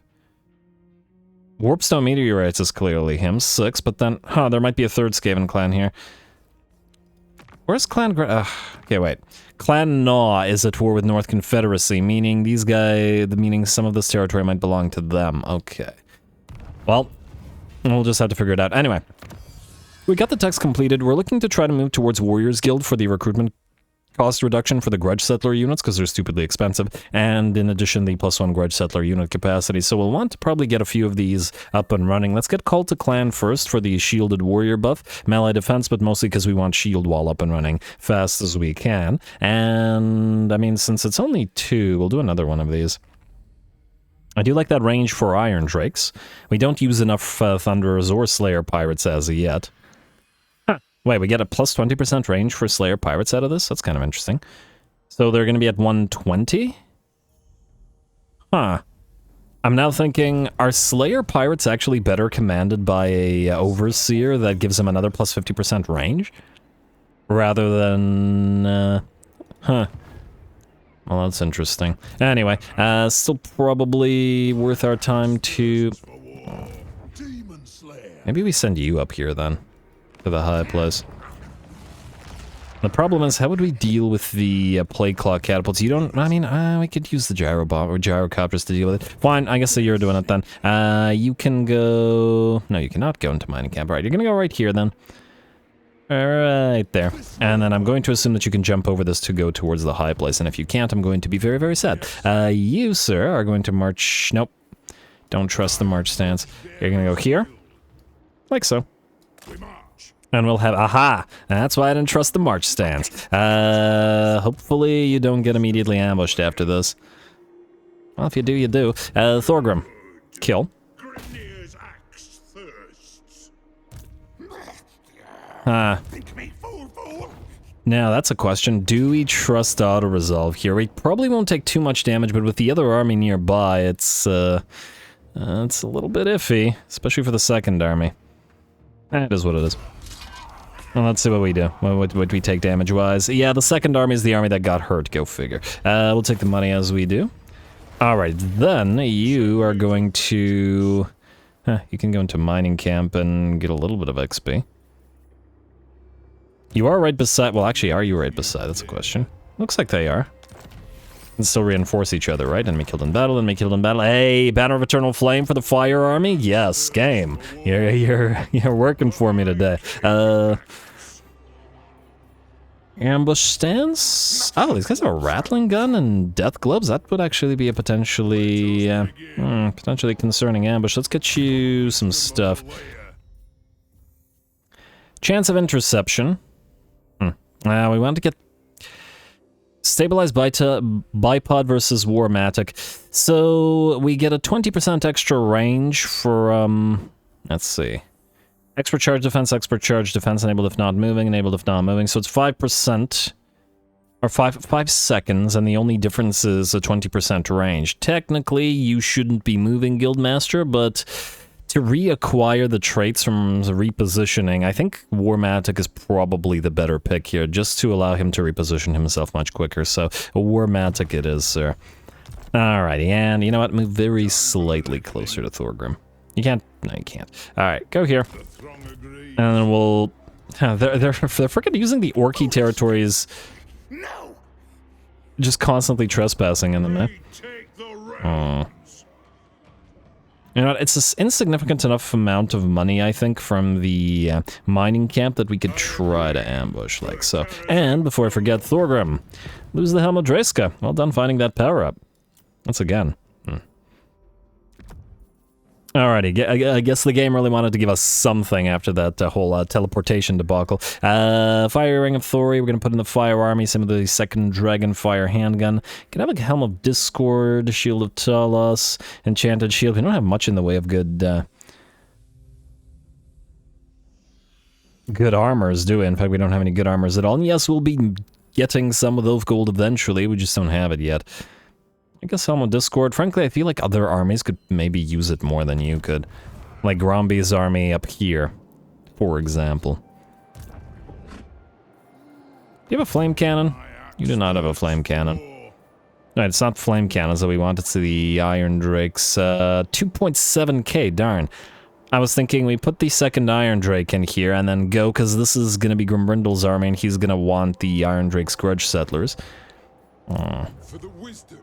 Speaker 1: Warpstone Meteorites is clearly him, 6, but then, there might be a 3rd Skaven clan here. Where's Clan okay, wait. Clan Gnaw is at war with North Confederacy, meaning these guys, meaning some of this territory might belong to them. Okay. Well, we'll just have to figure it out. Anyway, we got the text completed. We're looking to try to move towards Warriors Guild for the recruitment cost reduction for the Grudge Settler units, because they're stupidly expensive, and in addition the +1 Grudge Settler unit capacity, so we'll want to probably get a few of these up and running. Let's get Call to Clan first for the Shielded Warrior buff, melee defense, but mostly because we want Shield Wall up and running fast as we can, and I mean, since it's only 2, we'll do another one of these. I do like that range for Iron Drakes. We don't use enough Thunderers or Slayer Pirates as yet. Wait, we get a plus 20% range for Slayer Pirates out of this? That's kind of interesting. So they're going to be at 120? Huh. I'm now thinking, are Slayer Pirates actually better commanded by a Overseer that gives them another plus 50% range? Rather than... Well, that's interesting. Anyway, still probably worth our time to... Maybe we send you up here then. To the high place. The problem is, how would we deal with the Plague Claw catapults? You don't, I mean, we could use the gyro bomb or gyrocopters to deal with it. Fine, I guess that you're doing it then. You can go, no, you cannot go into mining camp. All right, you're gonna go right here then. Right there. And then I'm going to assume that you can jump over this to go towards the high place, and if you can't, I'm going to be very, very sad. You, sir, are going to march, nope. Don't trust the march stance. You're gonna go here. Like so. And we'll have, aha! That's why I didn't trust the march stance. Hopefully you don't get immediately ambushed after this. Well, if you do, you do. Thorgrim. Kill. Now, that's a question. Do we trust auto-resolve here? We probably won't take too much damage, but with the other army nearby, it's a little bit iffy. Especially for the second army. It is what it is. Well, let's see what we do. What we take damage-wise. Yeah, the second army is the army that got hurt. Go figure. We'll take the money as we do. Alright, then you are going to... you can go into mining camp and get a little bit of XP. You are right beside... Well, actually, are you right beside? That's a question. Looks like they are. And still reinforce each other, right? Enemy killed in battle, enemy killed in battle. Hey, Banner of Eternal Flame for the Fire Army? Yes, game. You're working for me today. Ambush stance? Oh, these guys have a rattling gun and death gloves? That would actually be a potentially concerning ambush. Let's get you some stuff. Chance of interception. We want to get stabilized bipod versus Warmatic. So we get a 20% extra range for, let's see. Expert charge defense, enabled if not moving, enabled if not moving. So it's 5%, or 5 seconds, and the only difference is a 20% range. Technically, you shouldn't be moving, Guildmaster, but to reacquire the traits from repositioning, I think Warmatic is probably the better pick here, just to allow him to reposition himself much quicker. So, Warmatic it is, sir. Alrighty, and you know what? Move very slightly closer to Thorgrim. You can't? No, you can't. Alright, go here. And then we'll... They're freaking using the Orky territories. Just constantly trespassing in the map. You know, it's an insignificant enough amount of money, I think, from the mining camp that we could try to ambush, like so. And, before I forget, Thorgrim. Lose the Helm of Dreska. Well done finding that power-up. Once again. Alrighty, I guess the game really wanted to give us something after that whole teleportation debacle. Fire Ring of Thori, we're going to put in the Fire Army, some of the second Dragonfire handgun. Can have a Helm of Discord, Shield of Talos, Enchanted Shield. We don't have much in the way of good armors, do we? In fact, we don't have any good armors at all. And yes, we'll be getting some of those gold eventually, we just don't have it yet. I guess Helm of Discord. Frankly, I feel like other armies could maybe use it more than you could. Like Gromby's army up here, for example. Do you have a flame cannon? You do not have a flame cannon. No, it's not flame cannons that we want, it's the Iron Drakes. 2.7k, darn. I was thinking we put the second Iron Drake in here and then go, because this is going to be Grimbrindle's army and he's going to want the Iron Drake's Grudge Settlers.
Speaker 2: For the wisdom.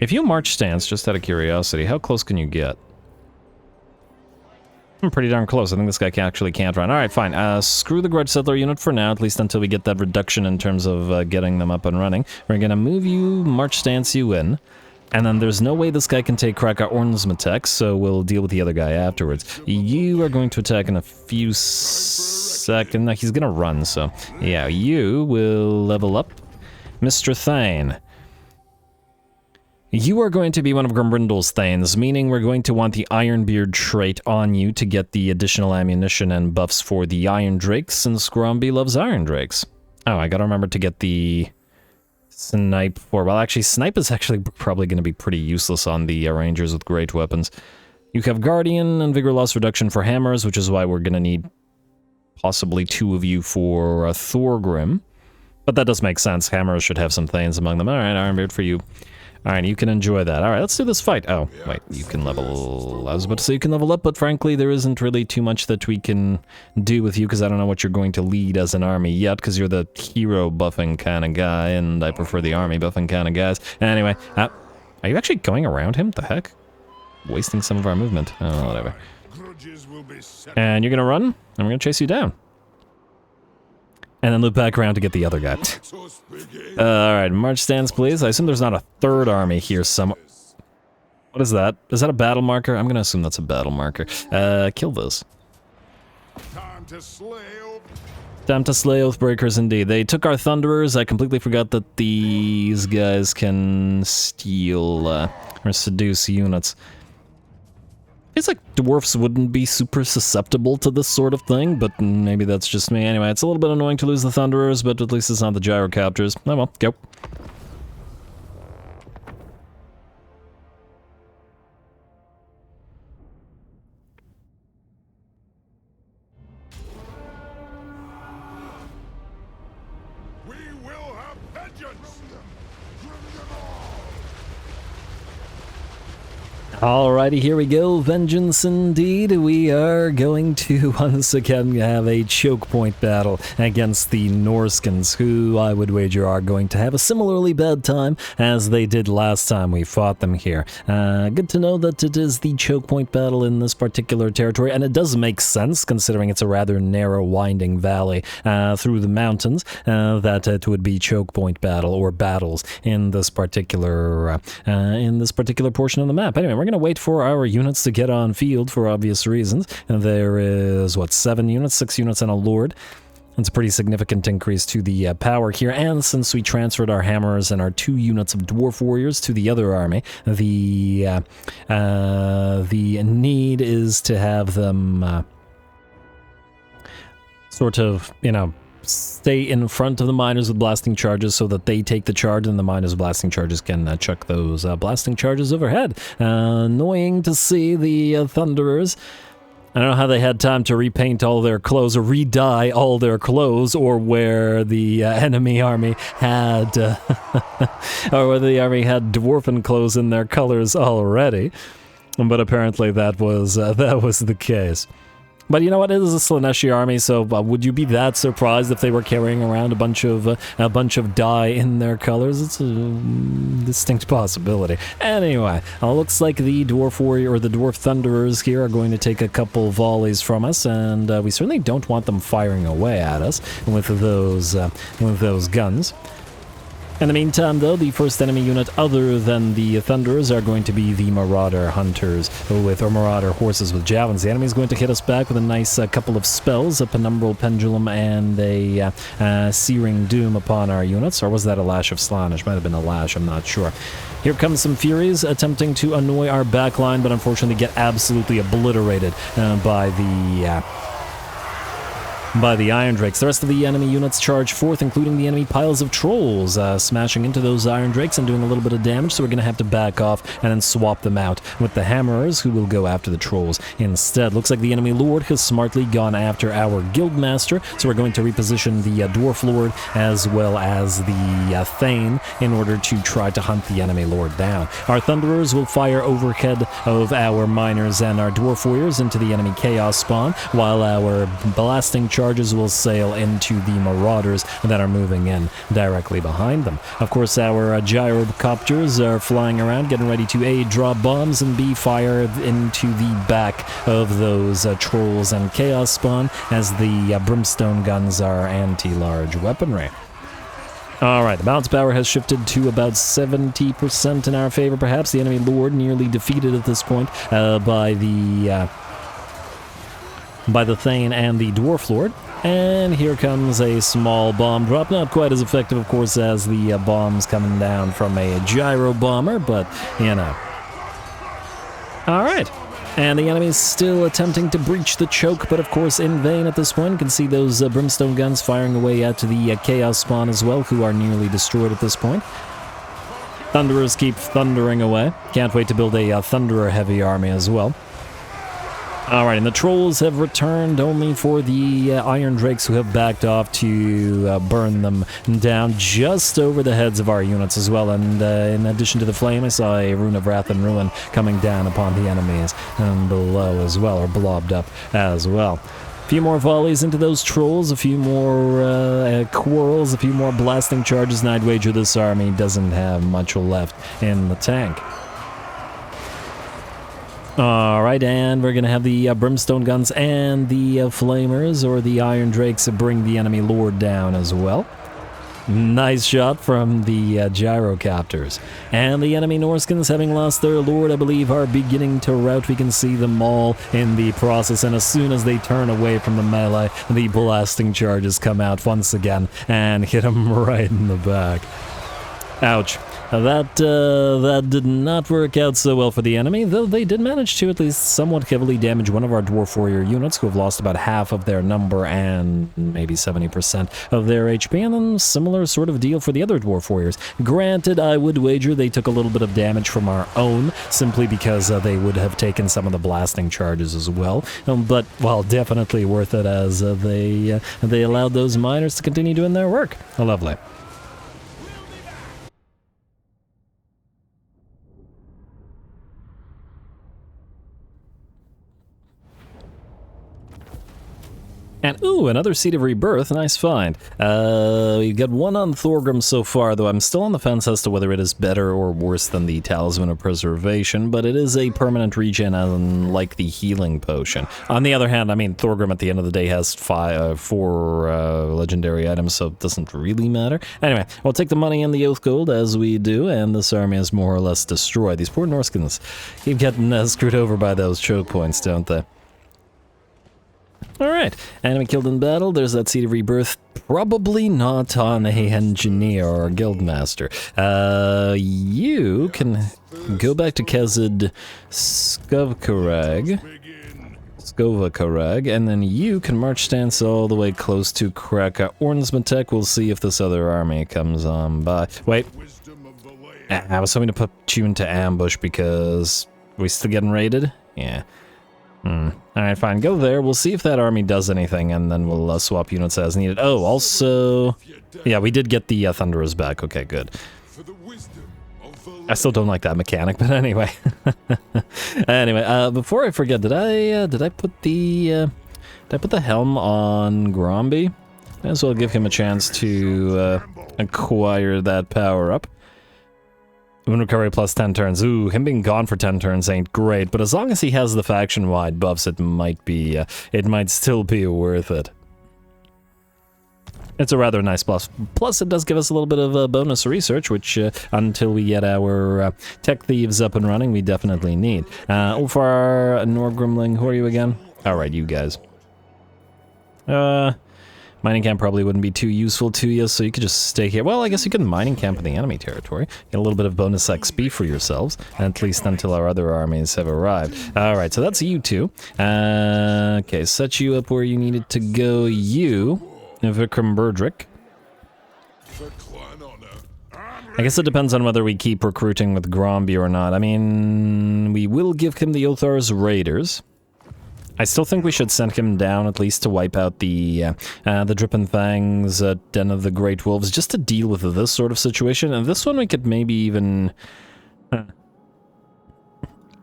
Speaker 1: If you march stance, just out of curiosity, how close can you get? Pretty darn close. I think this guy actually can't run. Alright, fine. Screw the Grudge Settler unit for now, at least until we get that reduction in terms of getting them up and running. We're gonna move you, march stance you in, and then there's no way this guy can take Kraka-Orn's attacks, so we'll deal with the other guy afterwards. You are going to attack in a few seconds. No, he's gonna run, so yeah, you will level up. Mr. Thane. You are going to be one of Grimbrindle's Thanes, meaning we're going to want the Ironbeard trait on you to get the additional ammunition and buffs for the Iron Drakes, since Gromby loves Iron Drakes. Oh, I gotta remember to get the Snipe for... Well, actually, Snipe is actually probably going to be pretty useless on the Rangers with great weapons. You have Guardian and Vigor Loss Reduction for hammers, which is why we're going to need possibly 2 of you for Thorgrim. But that does make sense. Hammers should have some Thanes among them. Alright, Ironbeard for you. Alright, you can enjoy that. Alright, let's do this fight. Oh, wait, you can level... I was about to say you can level up, but frankly, there isn't really too much that we can do with you, because I don't know what you're going to lead as an army yet, because you're the hero buffing kind of guy, and I prefer the army buffing kind of guys. Anyway, are you actually going around him? The heck? Wasting some of our movement. Oh, whatever. And you're gonna run, and we're gonna chase you down. And then loop back around to get the other guy. Alright, march stance, please. I assume there's not a third army here somewhere. What is that? Is that a battle marker? I'm gonna assume that's a battle marker. Kill this. Time to slay Oathbreakers, indeed. They took our Thunderers. I completely forgot that these guys can steal, or seduce units. It's like dwarfs wouldn't be super susceptible to this sort of thing, but maybe that's just me. Anyway, it's a little bit annoying to lose the Thunderers, but at least it's not the Gyrocopters. Oh well, go.
Speaker 2: We will have vengeance!
Speaker 1: Alrighty, here we go. Vengeance indeed. We are going to once again have a choke point battle against the Norskins, who I would wager are going to have a similarly bad time as they did last time we fought them here. Good to know that it is the choke point battle in this particular territory, and it does make sense considering it's a rather narrow, winding valley through the mountains, that it would be choke point battle or battles in this particular portion of the map. Anyway, we're going to wait for our units to get on field for obvious reasons. And there is, what, 7 units, 6 units and a Lord. It's a pretty significant increase to the power here, and since we transferred our hammers and our 2 units of dwarf warriors to the other army, the need is to have them sort of, you know, stay in front of the miners with blasting charges so that they take the charge and the miners with blasting charges can chuck those blasting charges overhead. Annoying to see the Thunderers. I don't know how they had time to repaint all their clothes or re-dye all their clothes, or where the enemy army had or whether the army had dwarven clothes in their colors already, but apparently that was the case. But you know what? It is a Slaneshi army, so would you be that surprised if they were carrying around a bunch of dye in their colors? It's a distinct possibility. Anyway, looks like the Dwarf Warrior or the Dwarf Thunderers here are going to take a couple volleys from us, and we certainly don't want them firing away at us with those guns. In the meantime, though, the first enemy unit other than the Thunderers are going to be the Marauder Hunters or Marauder Horses with Javelins. The enemy is going to hit us back with a nice couple of spells, a Penumbral Pendulum and a Searing Doom upon our units. Or was that a Lash of Slaanesh? Might have been a Lash, I'm not sure. Here comes some Furies attempting to annoy our backline, but unfortunately get absolutely obliterated by the Iron Drakes. The rest of the enemy units charge forth, including the enemy piles of trolls, smashing into those Iron Drakes and doing a little bit of damage, so we're going to have to back off and then swap them out with the Hammerers, who will go after the trolls instead. Looks like the enemy Lord has smartly gone after our Guildmaster, so we're going to reposition the Dwarf Lord as well as the Thane in order to try to hunt the enemy Lord down. Our Thunderers will fire overhead of our Miners and our Dwarf Warriors into the enemy Chaos Spawn, while our Blasting Charges will sail into the Marauders that are moving in directly behind them. Of course, our Gyrocopters are flying around, getting ready to A, drop bombs, and B, fire into the back of those Trolls and Chaos Spawn, as the Brimstone guns are anti-large weaponry. Alright, the bounce power has shifted to about 70% in our favor, perhaps. The enemy Lord nearly defeated at this point by the Thane and the Dwarf Lord. And here comes a small bomb drop. Not quite as effective, of course, as the bombs coming down from a gyro bomber, but, you know. Alright. And the enemy's still attempting to breach the choke, but of course in vain at this point. You can see those Brimstone guns firing away out to the Chaos Spawn as well, who are nearly destroyed at this point. Thunderers keep thundering away. Can't wait to build a Thunderer-heavy army as well. Alright, and the Trolls have returned only for the Iron Drakes, who have backed off to burn them down just over the heads of our units as well. And in addition to the flame, I saw a Rune of Wrath and Ruin coming down upon the enemies below as well, or blobbed up as well. A few more volleys into those Trolls, a few more quarrels, a few more blasting charges, and I'd wager this army doesn't have much left in the tank. Alright, and we're going to have the Brimstone guns and the Flamers, or the Iron Drakes, bring the enemy Lord down as well. Nice shot from the Gyrocopters. And the enemy Norskins, having lost their Lord, I believe, are beginning to rout. We can see them all in the process, and as soon as they turn away from the melee, the blasting charges come out once again and hit them right in the back. Ouch. That did not work out so well for the enemy, though they did manage to at least somewhat heavily damage one of our Dwarf Warrior units, who have lost about half of their number and maybe 70% of their HP, and then similar sort of deal for the other Dwarf Warriors. Granted, I would wager they took a little bit of damage from our own, simply because they would have taken some of the blasting charges as well, but, well, definitely worth it, as they allowed those miners to continue doing their work. Lovely. And, ooh, another Seed of Rebirth, nice find. We've got one on Thorgrim so far, though I'm still on the fence as to whether it is better or worse than the Talisman of Preservation, but it is a permanent regen, unlike the Healing Potion. On the other hand, I mean, Thorgrim at the end of the day has four legendary items, so it doesn't really matter. Anyway, we'll take the money and the Oath Gold, as we do, and this army is more or less destroyed. These poor Norskins keep getting screwed over by those choke points, don't they? Alright, enemy killed in battle. There's that Seed of Rebirth. Probably not on a Engineer or a Guildmaster. You can go back to Karaz-a-Karak, and then you can march stance all the way close to Kraka-Ornsmatek. We'll see if this other army comes on by. Wait, I was hoping to put you into ambush because we still getting raided? Yeah. Alright, fine. Go there. We'll see if that army does anything, and then we'll swap units as needed. Oh, also... Yeah, we did get the Thunderers back. Okay, good. I still don't like that mechanic, but anyway. Anyway, before I forget, did I put the Did I put the helm on Gromby? Might as well give him a chance to acquire that power up. Wound recovery plus 10 turns. Ooh, him being gone for 10 turns ain't great, but as long as he has the faction-wide buffs, it might still be worth it. It's a rather nice buff. Plus, it does give us a little bit of bonus research, which, until we get our tech thieves up and running, we definitely need. Ulfar, Norgrimling, who are you again? Alright, you guys. Mining camp probably wouldn't be too useful to you, so you could just stay here. Well, I guess you can mining camp in the enemy territory. Get a little bit of bonus XP for yourselves, at least until our other armies have arrived. Alright, so that's you two. Okay, set you up where you needed to go. You... Vikram Burdrick. I guess it depends on whether we keep recruiting with Gromby or not. I mean, we will give him the Othar's Raiders. I still think we should send him down at least to wipe out the Drippin' Fangs, Den of the Great Wolves, just to deal with this sort of situation. And this one we could maybe even...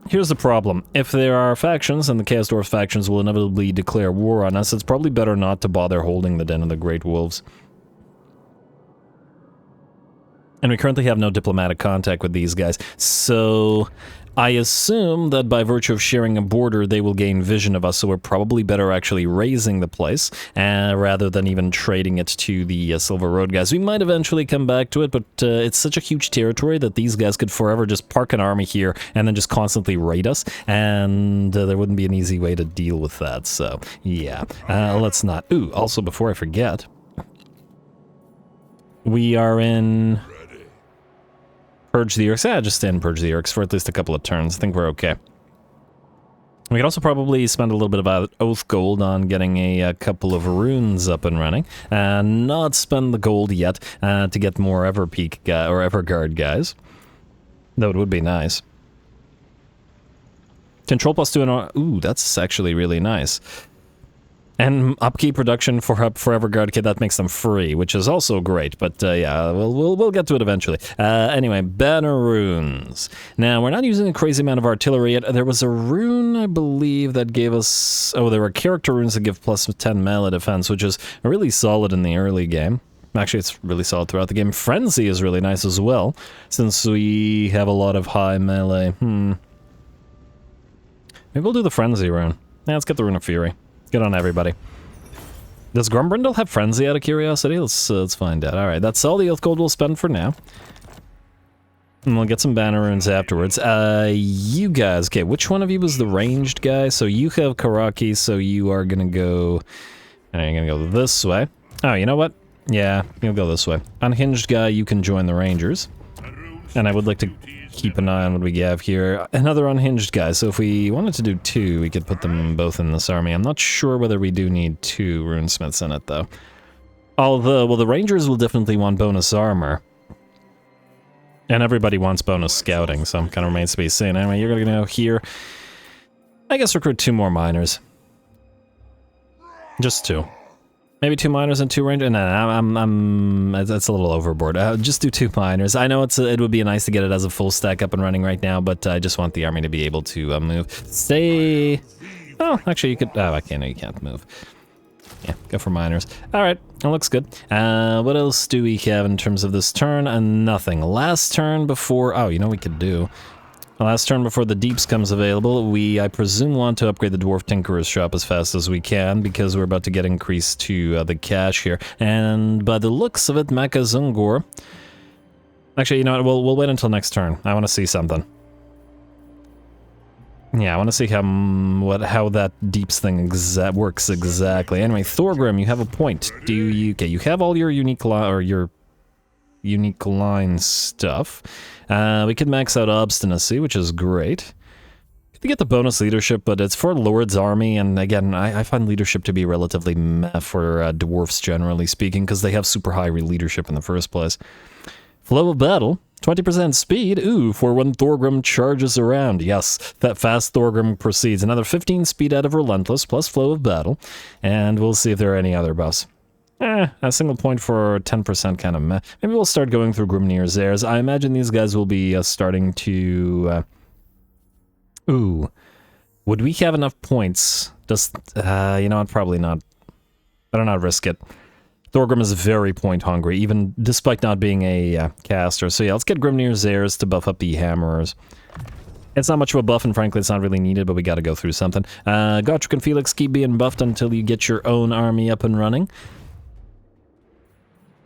Speaker 1: Here's the problem. If there are factions, and the Chaos Dwarf factions will inevitably declare war on us, it's probably better not to bother holding the Den of the Great Wolves. And we currently have no diplomatic contact with these guys, so I assume that by virtue of sharing a border, they will gain vision of us, so we're probably better actually raising the place, rather than even trading it to the Silver Road guys. We might eventually come back to it, but it's such a huge territory that these guys could forever just park an army here and then just constantly raid us, and there wouldn't be an easy way to deal with that, so yeah. Let's not... Ooh, also before I forget, we are in... Purge the Orcs. Just stay and Purge the Orcs for at least a couple of turns. I think we're okay. We could also probably spend a little bit of Oath Gold on getting a couple of runes up and running. Not spend the gold yet to get more Everpeak or Everguard guys. Though it would be nice. Control plus 2 and... Ooh, that's actually really nice. And upkeep production for Everguard kit, that makes them free, which is also great. But yeah, we'll get to it eventually. Anyway, banner runes. Now, we're not using a crazy amount of artillery yet. There was a rune, I believe, that gave us... Oh, there were character runes that give plus 10 melee defense, which is really solid in the early game. Actually, it's really solid throughout the game. Frenzy is really nice as well, since we have a lot of high melee. Maybe we'll do the Frenzy rune. Yeah, let's get the Rune of Fury. Good on everybody. Does Grumbrindle have Frenzy out of curiosity? Let's find out. Alright, that's all the Oath Gold we'll spend for now. And we'll get some banner runes afterwards. You guys, okay, which one of you was the ranged guy? So you have Karaki, so you are gonna go... You're gonna go this way. Oh, you know what? Yeah, you'll go this way. Unhinged guy, you can join the Rangers. And I would like to keep an eye on what we have here. Another unhinged guy, so if we wanted to do 2, we could put them both in this army. I'm not sure whether we do need 2 runesmiths in it, though. Although, well, the Rangers will definitely want bonus armor. And everybody wants bonus scouting, so kind of remains to be seen. Anyway, you're gonna go here. I guess recruit 2 more miners. Just 2. Maybe 2 miners and 2 rangers. No, that's a little overboard. Just do 2 miners. I know it would be nice to get it as a full stack up and running right now, but I just want the army to be able to move. Stay... Oh, actually you could... Oh, okay, no, you can't move. Yeah, go for miners. Alright, that looks good. What else do we have in terms of this turn? Nothing. Last turn before... Oh, you know what we could do? Last turn before the Deeps comes available, we, I presume, want to upgrade the Dwarf Tinkerer's shop as fast as we can, because we're about to get increased to the cash here. And by the looks of it, Mecha Zungor... Actually, you know what, we'll wait until next turn. I want to see something. Yeah, I want to see how that Deeps thing works exactly. Anyway, Thorgrim, you have a point. Do you... Okay, you have all your unique line stuff. We could max out Obstinacy, which is great. You get the bonus leadership, but it's for Lord's army, and again, I find leadership to be relatively meh for dwarfs, generally speaking, because they have super high leadership in the first place. Flow of Battle, 20% speed, ooh, for when Thorgrim charges around. Yes, that fast Thorgrim proceeds. Another 15 speed out of Relentless, plus Flow of Battle, and we'll see if there are any other buffs. A single point for 10% kind of meh. Maybe we'll start going through Grimnir's heirs. I imagine these guys will be starting to... Ooh. Would we have enough points? Just, you know what, probably not. Better not risk it. Thorgrim is very point hungry, even despite not being a caster. So yeah, let's get Grimnir's Heirs to buff up the Hammerers. It's not much of a buff, and frankly, it's not really needed, but we gotta go through something. Gotrek and Felix, keep being buffed until you get your own army up and running.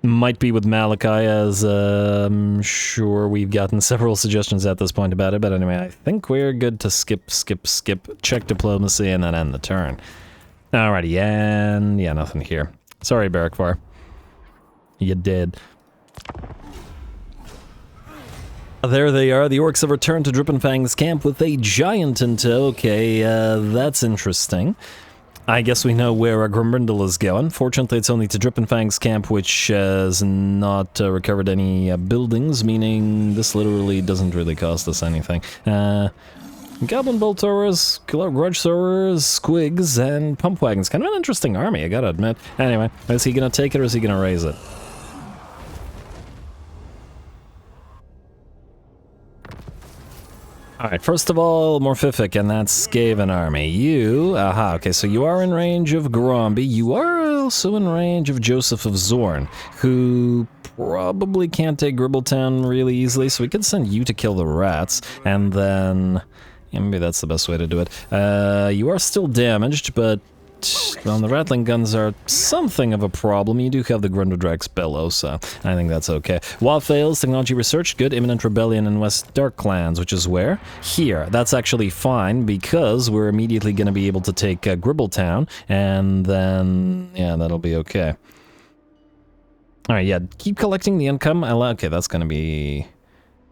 Speaker 1: Might be with Malachi, as I'm sure we've gotten several suggestions at this point about it, but anyway, I think we're good to skip, check diplomacy, and then end the turn. Alrighty, and yeah, nothing here. Sorry, Barakvar. You did. There they are. The orcs have returned to Drippenfang's camp with a giant in tow. Okay, that's interesting. I guess we know where Grimbrindle is going. Fortunately, it's only to Drippenfang's camp, which has not recovered any buildings, meaning this literally doesn't really cost us anything. Goblin Bolt Throwers, Grudge Throwers, Squigs, and Pump Wagons. Kind of an interesting army, I gotta admit. Anyway, is he gonna take it or is he gonna raise it? Alright, first of all, Morphific, and that's Skaven army. You, okay, so you are in range of Gromby. You are also in range of Joseph of Zorn, who probably can't take Gribbletown really easily, so we could send you to kill the rats, and then... yeah, maybe that's the best way to do it. You are still damaged, but... well, the Rattling Guns are something of a problem. You do have the Grundodrax Bellow, so I think that's okay. Wa fails, Technology Research, good. Imminent Rebellion in West Dark Clans, which is where? Here. That's actually fine, because we're immediately going to be able to take Gribbletown, and then... yeah, that'll be okay. Alright, yeah, keep collecting the income. Okay, that's going to be...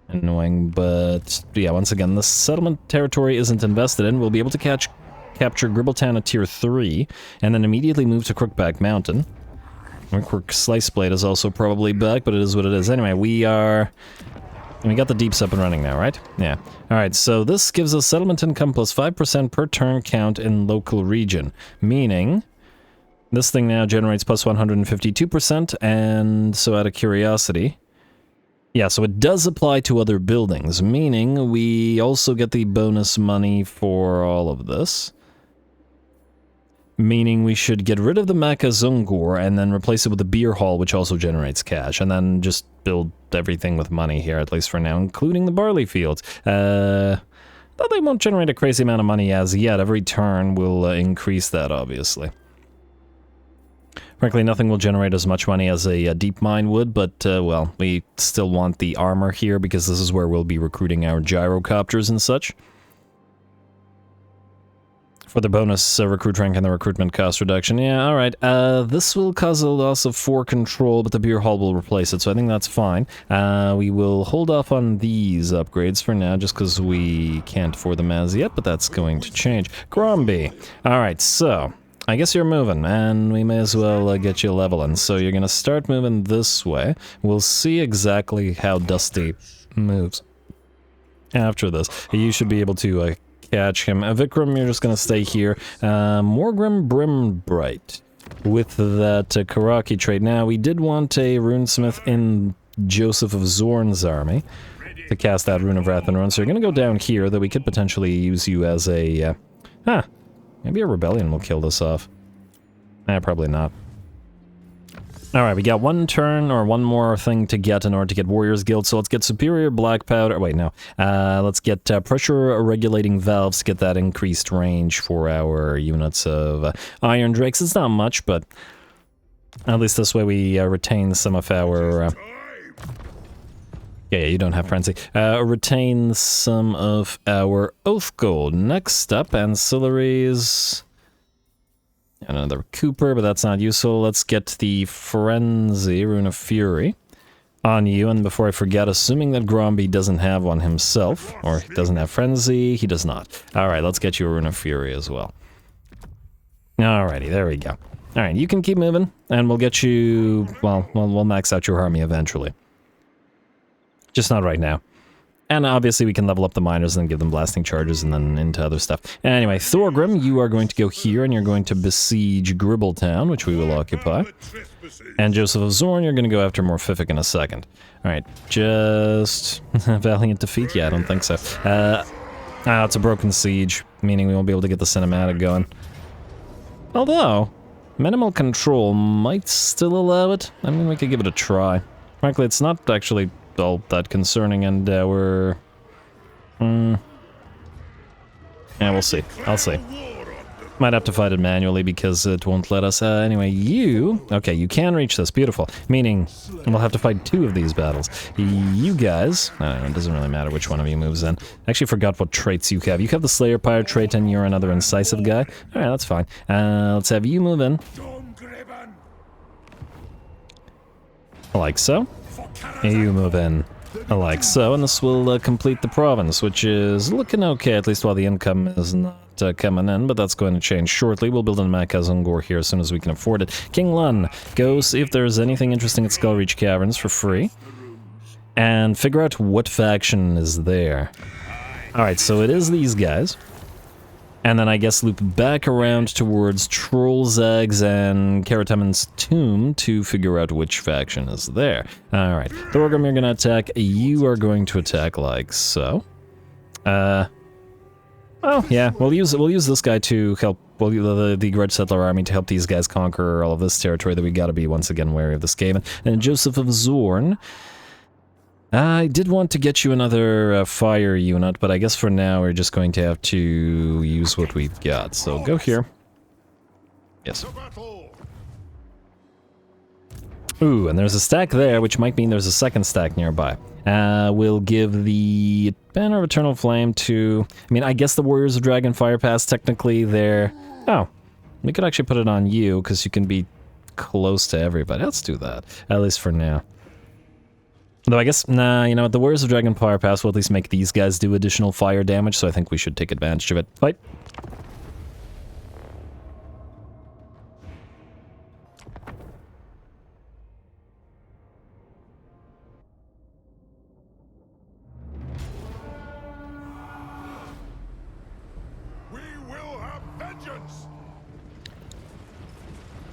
Speaker 1: annoying, but yeah, once again, the settlement territory isn't invested in. We'll be able to capture Gribbletown at tier 3, and then immediately move to Crookback Mountain. Crook Slice Blade is also probably back, but it is what it is. Anyway, we got the deeps up and running now, right? Yeah. Alright, so this gives us settlement income plus 5% per turn count in local region, meaning this thing now generates plus 152%, and so out of curiosity... yeah, so it does apply to other buildings, meaning we also get the bonus money for all of this. Meaning we should get rid of the Makazungor and then replace it with the Beer Hall, which also generates cash, and then just build everything with money here, at least for now, including the barley fields. Though they won't generate a crazy amount of money as yet, every turn will increase that, obviously. Frankly, nothing will generate as much money as a deep mine would, but, well, we still want the armor here because this is where we'll be recruiting our gyrocopters and such. For the bonus recruit rank and the recruitment cost reduction. Yeah, alright. This will cause a loss of 4 control, but the beer hall will replace it, so I think that's fine. We will hold off on these upgrades for now, just because we can't afford them as yet, but that's going to change. Gromby. Alright, so... I guess you're moving, and we may as well get you leveling. So you're gonna start moving this way. We'll see exactly how Dusty moves after this. You should be able to catch him. Vikram, you're just gonna stay here. Morgrim Brimbright with that Karaki trait. Now, we did want a runesmith in Joseph of Zorn's army to cast that Rune of Wrath and Ruin. So you're gonna go down here, though we could potentially use you as a... maybe a rebellion will kill this off. Probably not. Alright, we got one turn, or one more thing to get in order to get Warriors Guild, so let's get Superior Black Powder... wait, no. Let's get Pressure Regulating Valves to get that increased range for our units of Iron Drakes. It's not much, but at least this way we retain some of our... yeah, you don't have Frenzy. Retain some of our Oath Gold. Next up, ancillaries... another Cooper, but that's not useful. Let's get the Frenzy, Rune of Fury, on you. And before I forget, assuming that Gromby doesn't have one himself, or he doesn't have Frenzy, he does not. Alright, let's get you a Rune of Fury as well. Alrighty, there we go. Alright, you can keep moving, and we'll get you... well, we'll max out your army eventually. Just not right now. And obviously we can level up the miners and then give them blasting charges and then into other stuff. Anyway, Thorgrim, you are going to go here and you're going to besiege Gribbletown, which we will occupy. And Joseph of Zorn, you're going to go after Morphific in a second. Alright, just... Valiant defeat? Yeah, I don't think so. It's a broken siege. meaning we won't be able to get the cinematic going. Although, minimal control might still allow it. I mean, we could give it a try. Frankly, it's not actually all that concerning, and we're... yeah, we'll see. I'll see. Might have to fight it manually because it won't let us. Anyway, you... Okay, you can reach this. Beautiful. Meaning, we'll have to fight 2 of these battles. You guys... I don't know, it doesn't really matter which one of you moves in. I actually forgot what traits you have. You have the Slayer Pyre trait and you're another incisive guy. Alright, that's fine. Let's have you move in. Like so. You move in. Like so, and this will complete the province, which is looking okay, at least while the income is not coming in, but that's going to change shortly. We'll build in Karaz Ankor here as soon as we can afford it. King Lun, go see if there's anything interesting at Skullreach Caverns for free, and figure out what faction is there. Alright, so it is these guys. And then I guess loop back around towards Trollzag's and Karataman's tomb to figure out which faction is there. Alright, Thorgrim, you're gonna attack. You are going to attack like so. Well, yeah, we'll use this guy to help, the Grudge Settler army to help these guys conquer all of this territory that we gotta be once again wary of the Skaven. And Joseph of Zorn. I did want to get you another fire unit, but I guess for now we're just going to have to use what we've got. So go here. Yes. Ooh, and there's a stack there, which might mean there's a second stack nearby. We'll give the Banner of Eternal Flame to... I mean, I guess the Warriors of Dragonfire Pass, technically they're... Oh, we could actually put it on you, because you can be close to everybody. Let's do that, at least for now. Though I guess, nah, you know what, the Warriors of Dragonfire Pass will at least make these guys do additional fire damage, so I think we should take advantage of it. Fight!
Speaker 2: We will have vengeance!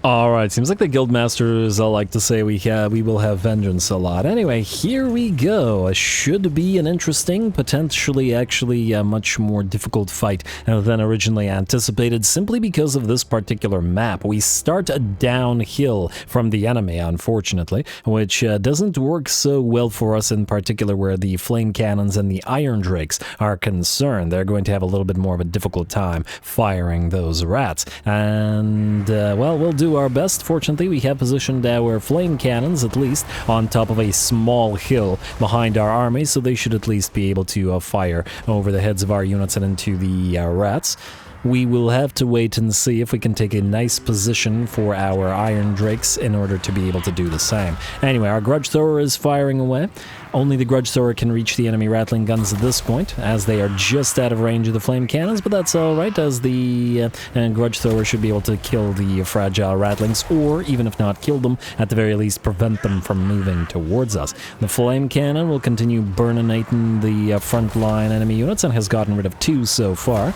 Speaker 1: Alright, seems like the guildmasters all like to say we will have vengeance a lot. Anyway, here we go. It should be an interesting, potentially actually a much more difficult fight than originally anticipated, simply because of this particular map. We start downhill from the enemy, unfortunately, which doesn't work so well for us in particular where the flame cannons and the iron drakes are concerned. They're going to have a little bit more of a difficult time firing those rats. And, well, we'll do our best. Fortunately, we have positioned our flame cannons, at least, on top of a small hill behind our army, so they should at least be able to fire over the heads of our units and into the rats. We will have to wait and see if we can take a nice position for our iron drakes in order to be able to do the same. Anyway, our grudge thrower is firing away. Only the grudge thrower can reach the enemy rattling guns at this point, as they are just out of range of the flame cannons, but that's alright, as the grudge thrower should be able to kill the fragile rattlings, or even if not kill them, at the very least prevent them from moving towards us. The flame cannon will continue burninating the frontline enemy units, and has gotten rid of 2 so far.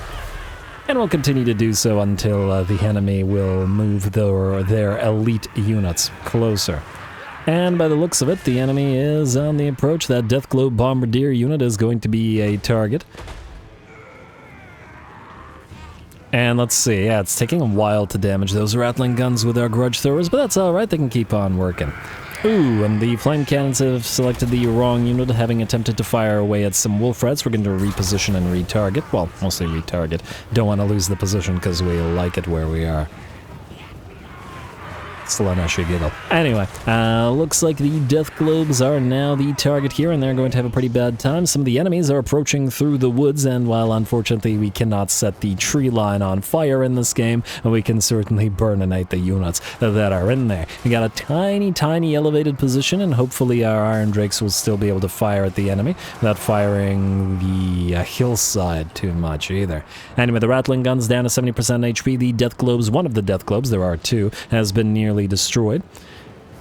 Speaker 1: And will continue to do so until the enemy will move their elite units closer. And by the looks of it, the enemy is on the approach. That Deathglobe Bombardier unit is going to be a target. And let's see, yeah, it's taking a while to damage those rattling guns with our grudge throwers, but that's alright, they can keep on working. Ooh, and the flame cannons have selected the wrong unit, having attempted to fire away at some wolf rats. We're going to reposition and retarget. Well, mostly retarget. Don't want to lose the position because we like it where we are. Slanesh giggle. Anyway, looks like the Death Globes are now the target here, and they're going to have a pretty bad time. Some of the enemies are approaching through the woods, and while unfortunately we cannot set the tree line on fire in this game, we can certainly burninate the units that are in there. We got a tiny, tiny elevated position, and hopefully our Iron Drakes will still be able to fire at the enemy without firing the hillside too much either. Anyway, the Rattling Gun's down to 70% HP. The Death Globes, one of the Death Globes, there are 2, has been nearly destroyed,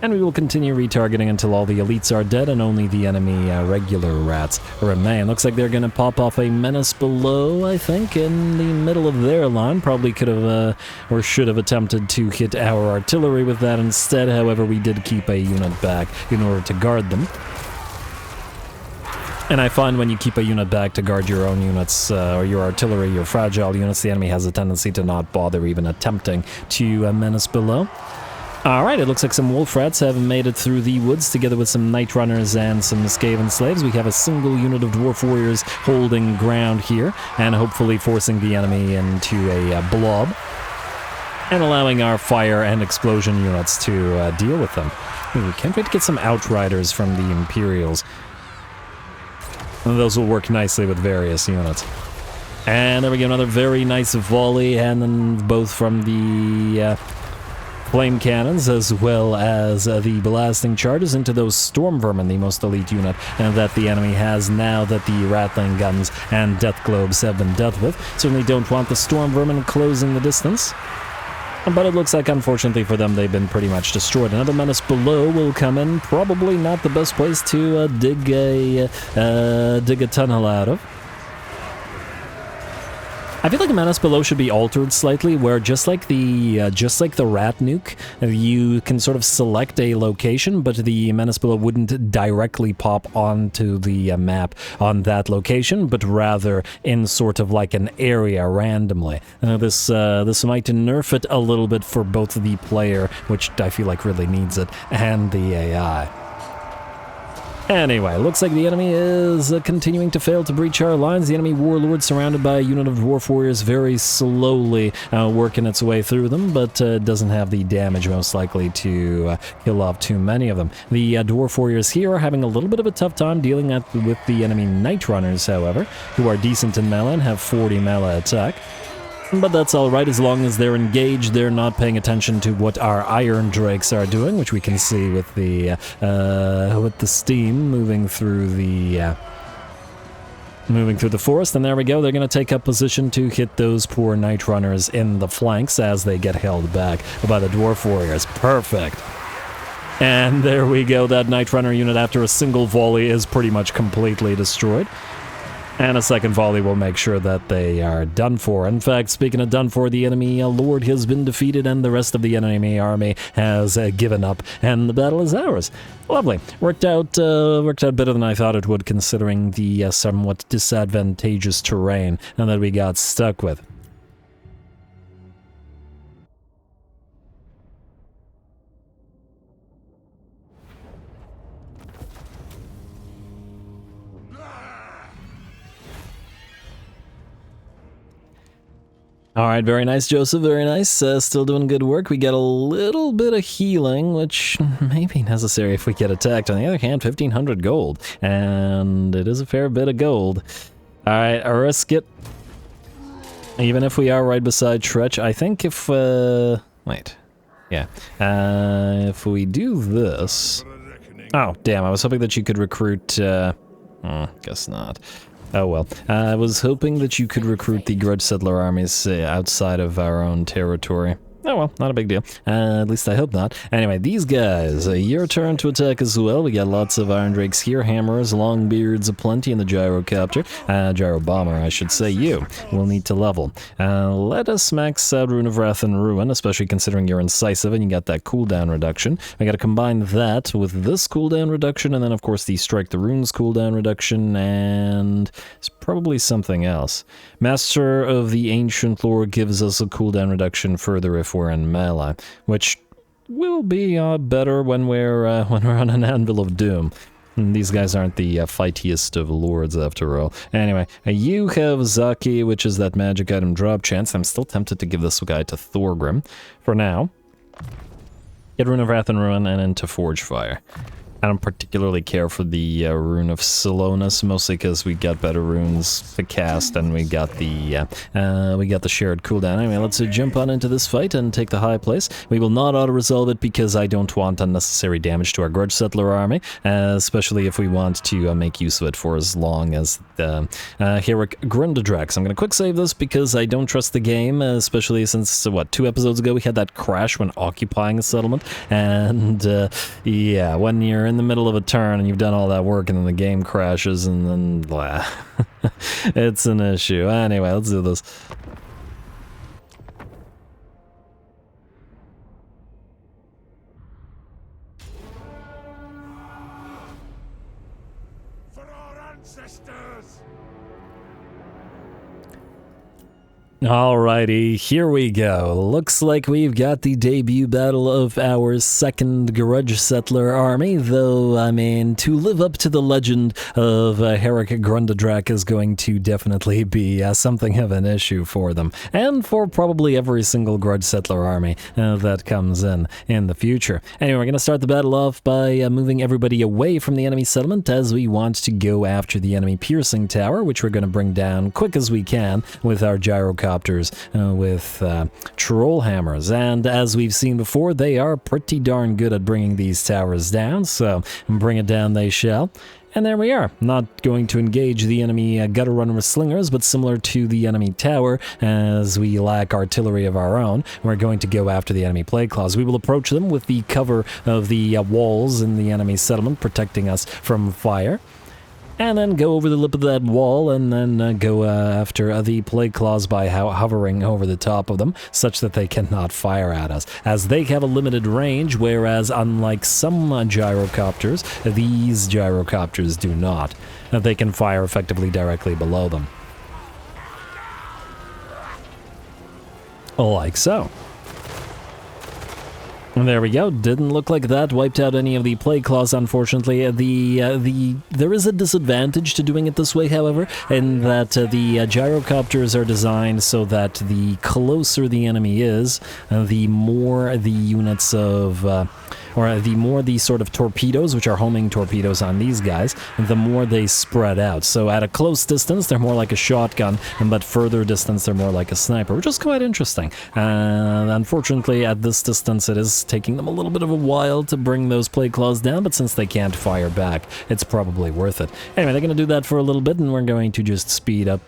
Speaker 1: and we will continue retargeting until all the elites are dead and only the enemy regular rats remain. Looks like they're going to pop off a menace below, I think, in the middle of their line. Probably could have or should have attempted to hit our artillery with that instead. However, we did keep a unit back in order to guard them. And I find when you keep a unit back to guard your own units, or your artillery, your fragile units, the enemy has a tendency to not bother even attempting to menace below. Alright, it looks like some wolf rats have made it through the woods together with some night runners and some Skaven slaves. We have a single unit of dwarf warriors holding ground here and hopefully forcing the enemy into a blob and allowing our fire and explosion units to deal with them. Ooh, can't wait to get some outriders from the Imperials. Those will work nicely with various units. And there we go, another very nice volley, and then both from the flame cannons as well as the blasting charges into those storm vermin, the most elite unit that the enemy has now that the rattling guns and death globes have been dealt with. Certainly don't want the storm vermin closing the distance. But it looks like, unfortunately for them, they've been pretty much destroyed. Another menace below will come in. Probably not the best place to dig a tunnel out of. I feel like a menace below should be altered slightly, where just like the rat nuke, you can sort of select a location, but the menace below wouldn't directly pop onto the map on that location, but rather in sort of like an area randomly. This might nerf it a little bit for both the player, which I feel like really needs it, and the AI. Anyway, looks like the enemy is continuing to fail to breach our lines. The enemy warlord surrounded by a unit of dwarf warriors very slowly working its way through them, but doesn't have the damage most likely to kill off too many of them. The dwarf warriors here are having a little bit of a tough time dealing with the enemy night runners, however, who are decent in melee and have 40 melee attack. But that's alright, as long as they're engaged, they're not paying attention to what our iron drakes are doing, which we can see with the steam moving through the forest. And there we go, they're going to take up position to hit those poor night runners in the flanks as they get held back by the dwarf warriors. Perfect. And there we go, that night runner unit after a single volley is pretty much completely destroyed. And a second volley will make sure that they are done for. In fact, speaking of done for, the enemy lord has been defeated and the rest of the enemy army has given up, and the battle is ours. Lovely. Worked out better than I thought it would, considering the somewhat disadvantageous terrain that we got stuck with. Alright, very nice, Joseph, very nice. Still doing good work. We get a little bit of healing, which may be necessary if we get attacked. On the other hand, 1,500 gold, and it is a fair bit of gold. Alright, I'll risk it. Even if we are right beside Tretch, I think if, wait. Yeah. If we do this... Oh, damn, I was hoping that you could recruit, guess not. Oh well. I was hoping that you could recruit the Grudge Settler armies outside of our own territory. Oh well, not a big deal. At least I hope not. Anyway, these guys, your turn to attack as well. We got lots of Iron Drakes here, Hammerers, Longbeards aplenty, and the Gyrocopter. Gyro Bomber, I should say. You will need to level. Let us max out Rune of Wrath and Ruin, especially considering you're incisive and you got that cooldown reduction. I gotta combine that with this cooldown reduction, and then of course the Strike the Runes cooldown reduction, and it's probably something else. Master of the Ancient Lore gives us a cooldown reduction further if we're in melee, which will be better when we're on an Anvil of Doom. These guys aren't the fightiest of lords after all. Anyway, you have Zaki, which is that magic item drop chance. I'm still tempted to give this guy to Thorgrim for now. Get Rune of Wrath and Ruin and into Forge Fire. I don't particularly care for the Rune of Slowness, mostly because we got better runes to cast and we got the shared cooldown. Anyway, let's jump on into this fight and take the high place. We will not auto-resolve it because I don't want unnecessary damage to our Grudge Settler army, especially if we want to make use of it for as long as Heroic Grundadrax. I'm going to quick save this because I don't trust the game, especially since, what, 2 episodes ago we had that crash when occupying a settlement, and yeah, when you're in the middle of a turn and you've done all that work and then the game crashes and then blah. It's an issue. Anyway, let's do this.
Speaker 2: For our ancestors!
Speaker 1: Alrighty, here we go. Looks like we've got the debut battle of our second Grudge Settler army, though, I mean, to live up to the legend of Herrick Grundadrak is going to definitely be something of an issue for them, and for probably every single Grudge Settler army that comes in the future. Anyway, we're going to start the battle off by moving everybody away from the enemy settlement, as we want to go after the enemy piercing tower, which we're going to bring down quick as we can with our gyrocopters with troll hammers. And as we've seen before, they are pretty darn good at bringing these towers down, so bring it down they shall. And there we are. Not going to engage the enemy gutter runner slingers, but similar to the enemy tower, as we lack artillery of our own, we're going to go after the enemy plague claws. We will approach them with the cover of the walls in the enemy settlement, protecting us from fire. And then go over the lip of that wall, and then go after the plague claws by hovering over the top of them, such that they cannot fire at us, as they have a limited range, whereas unlike some gyrocopters, these gyrocopters do not. They can fire effectively directly below them. Like so. And there we go. Didn't look like that wiped out any of the plague claws, unfortunately. There is a disadvantage to doing it this way, however, in that the gyrocopters are designed so that the closer the enemy is, the more the units of... or the more the sort of torpedoes, which are homing torpedoes on these guys, the more they spread out. So at a close distance, they're more like a shotgun, but further distance, they're more like a sniper, which is quite interesting. Unfortunately, at this distance, it is taking them a little bit of a while to bring those plague claws down, but since they can't fire back, it's probably worth it. Anyway, they're going to do that for a little bit, and we're going to just speed up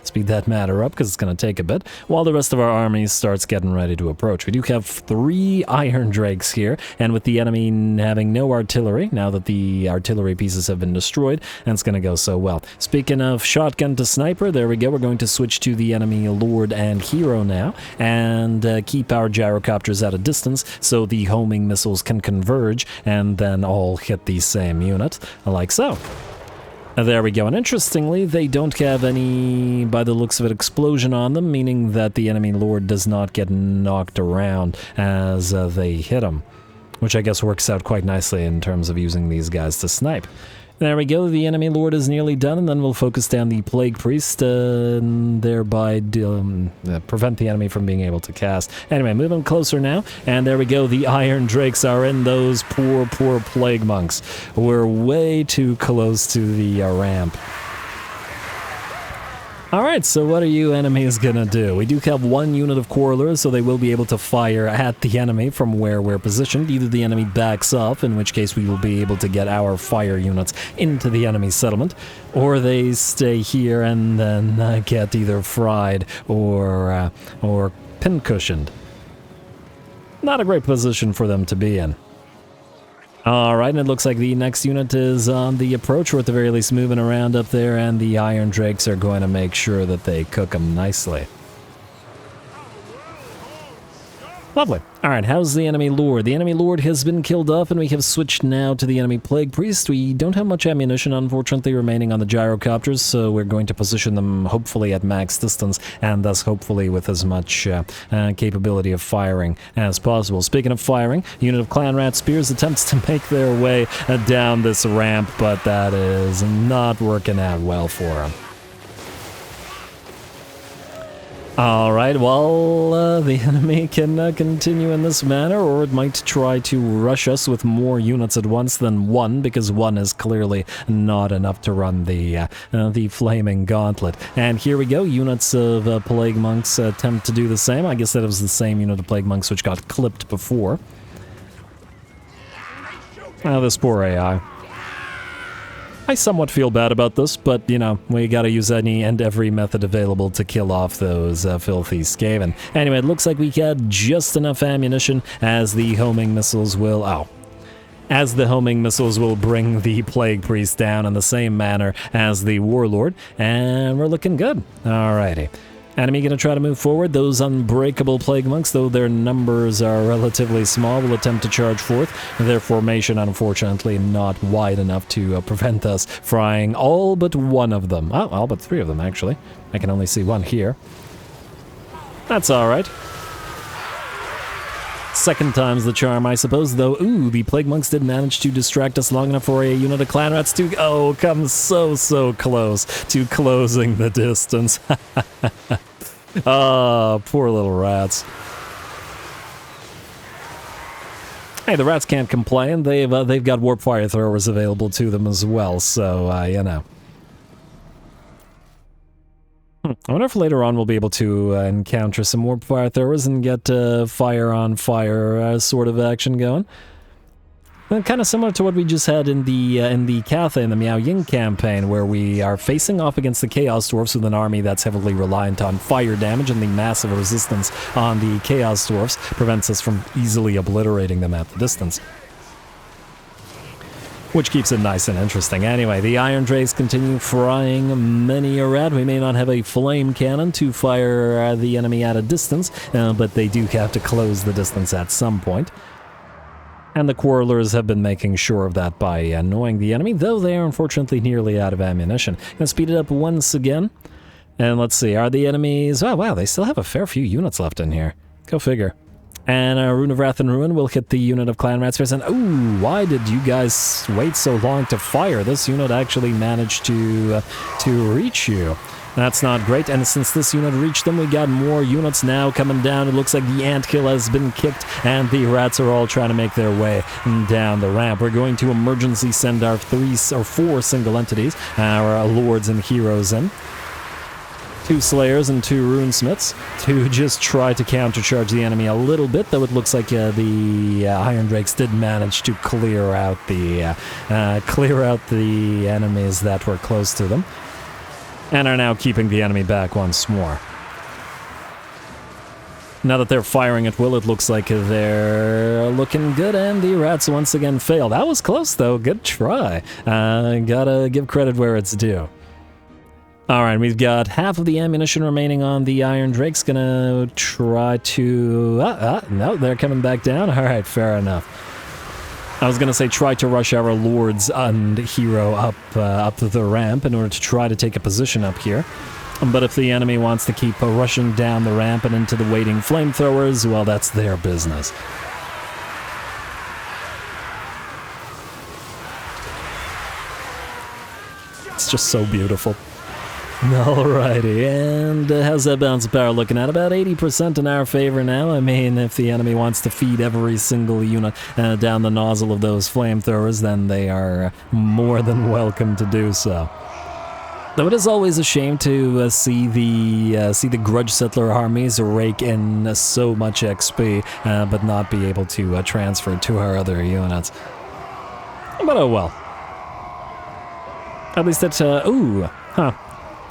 Speaker 1: speed that matter up, because it's going to take a bit, while the rest of our army starts getting ready to approach. We do have 3 Iron Drakes here, and with the enemy having no artillery, now that the artillery pieces have been destroyed, and it's going to go so well. Speaking of shotgun to sniper, there we go. We're going to switch to the enemy Lord and Hero now, and keep our gyrocopters at a distance so the homing missiles can converge and then all hit the same unit, like so. There we go, and interestingly, they don't have any, by the looks of it, explosion on them, meaning that the enemy Lord does not get knocked around as they hit him, which I guess works out quite nicely in terms of using these guys to snipe. There we go, the enemy Lord is nearly done, and then we'll focus down the Plague Priest, and thereby prevent the enemy from being able to cast. Anyway, moving closer now, and there we go, the Iron Drakes are in. Those poor Plague Monks. We're way too close to the ramp. Alright, so what are you enemies gonna do? We do have 1 unit of Quarrelers, so they will be able to fire at the enemy from where we're positioned. Either the enemy backs off, in which case we will be able to get our fire units into the enemy settlement, or they stay here and then get either fried or pincushioned. Not a great position for them to be in. Alright, and it looks like the next unit is on the approach, or at the very least moving around up there, and the Iron Drakes are going to make sure that they cook them nicely. Lovely. Alright, how's the enemy Lord? The enemy Lord has been killed off, and we have switched now to the enemy Plague Priest. We don't have much ammunition, unfortunately, remaining on the gyrocopters, so we're going to position them hopefully at max distance, and thus hopefully with as much capability of firing as possible. Speaking of firing, a unit of Clan Rat Spears attempts to make their way down this ramp, but that is not working out well for them. Alright, well, the enemy can continue in this manner, or it might try to rush us with more units at once than 1, because 1 is clearly not enough to run the Flaming Gauntlet. And here we go, units of Plague Monks attempt to do the same. I guess that was the same unit of Plague Monks which got clipped before. Oh, this poor AI. I somewhat feel bad about this, but, you know, we gotta use any and every method available to kill off those filthy Skaven. Anyway, it looks like we had just enough ammunition as the homing missiles will... as the homing missiles will bring the Plague Priest down in the same manner as the Warlord, and we're looking good. Alrighty. Enemy gonna try to move forward. Those unbreakable plague monks, though their numbers are relatively small, will attempt to charge forth. Their formation, unfortunately, not wide enough to prevent us frying all but one of them. Oh, all but three of them, actually. I can only see one here. That's alright. Second time's the charm, I suppose, though. Ooh, the plague monks did manage to distract us long enough for a unit of clan rats to, come so close to closing the distance. Ah, poor little rats. Hey, the rats can't complain. They've got warp fire throwers available to them as well, so you know. I wonder if later on we'll be able to encounter some warp fire throwers and get fire on fire sort of action going. Kind of similar to what we just had in the Cathay and the Miao Ying campaign, where we are facing off against the Chaos Dwarfs with an army that's heavily reliant on fire damage, and the massive resistance on the Chaos Dwarfs prevents us from easily obliterating them at the distance. Which keeps it nice and interesting. Anyway, the Iron Drakes continue frying many a rat. We may not have a flame cannon to fire the enemy at a distance, but they do have to close the distance at some point. And the Quarrelers have been making sure of that by annoying the enemy, though they are unfortunately nearly out of ammunition. Gonna speed it up once again. And let's see, are the enemies... Oh, wow, they still have a fair few units left in here. Go figure. And Rune of Wrath and Ruin will hit the unit of Clan Rats first. And ooh, why did you guys wait so long to fire? This unit actually managed to reach you. That's not great, and since this unit reached them, we got more units now coming down. It looks like the antkill has been kicked, and the rats are all trying to make their way down the ramp. We're going to emergency send our 3 or 4 single entities, our lords and heroes in. 2 Slayers and 2 Runesmiths to just try to countercharge the enemy a little bit, though it looks like the Iron Drakes did manage to clear out the enemies that were close to them, and are now keeping the enemy back once more. Now that they're firing at will, it looks like they're looking good, and the rats once again failed. That was close, though. Good try. Gotta give credit where it's due. Alright, we've got half of the ammunition remaining on the Iron Drakes. Gonna try to... no, they're coming back down. Alright, fair enough. I was gonna say try to rush our lords and hero up the ramp in order to try to take a position up here. But if the enemy wants to keep rushing down the ramp and into the waiting flamethrowers, well, that's their business. It's just so beautiful. Alrighty, and how's that balance of power looking at? About 80% in our favor now. I mean, if the enemy wants to feed every single unit down the nozzle of those flamethrowers, then they are more than welcome to do so. Though it is always a shame to see the Grudge Settler armies rake in so much XP, but not be able to transfer to our other units. But oh well. At least it's,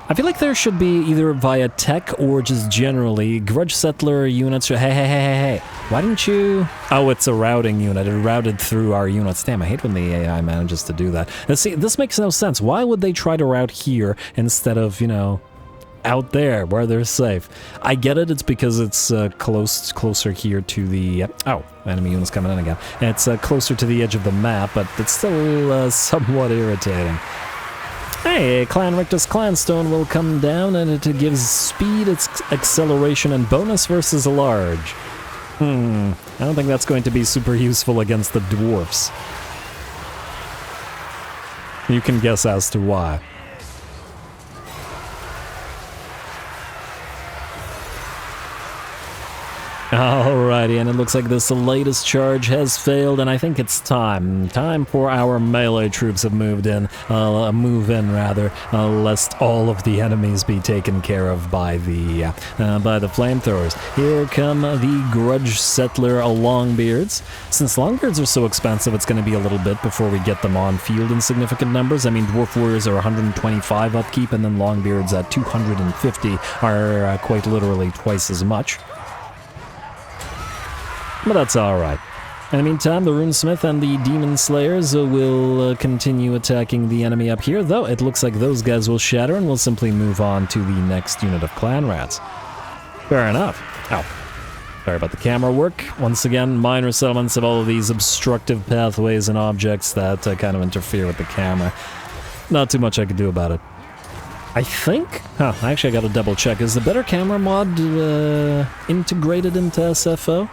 Speaker 1: I feel like there should be either via tech or just generally Grudge Settler units. Hey. Why didn't you... Oh, it's a routing unit. It routed through our units. Damn, I hate when the AI manages to do that. And see, this makes no sense. Why would they try to route here instead of, you know, out there where they're safe? I get it. It's because it's closer here to the... oh, enemy units coming in again. It's closer to the edge of the map, but it's still somewhat irritating. Hey, Clan Rictus Clanstone will come down, and it gives speed, its acceleration, and bonus versus a large. I don't think that's going to be super useful against the Dwarfs. You can guess as to why. Alrighty, and it looks like this latest charge has failed, and I think it's time. Time for our melee troops have moved in, lest all of the enemies be taken care of by the flamethrowers. Here come the Grudge Settler Longbeards. Since Longbeards are so expensive, it's going to be a little bit before we get them on field in significant numbers. I mean, Dwarf Warriors are 125 upkeep, and then Longbeards at 250 are quite literally twice as much. But that's alright. In the meantime, the Runesmith and the Demon Slayers will continue attacking the enemy up here, though it looks like those guys will shatter and we'll simply move on to the next unit of Clan Rats. Fair enough. Oh, sorry about the camera work. Once again, minor settlements have all of these obstructive pathways and objects that kind of interfere with the camera. Not too much I could do about it. I think... actually I gotta double check. Is the Better Camera mod integrated into SFO?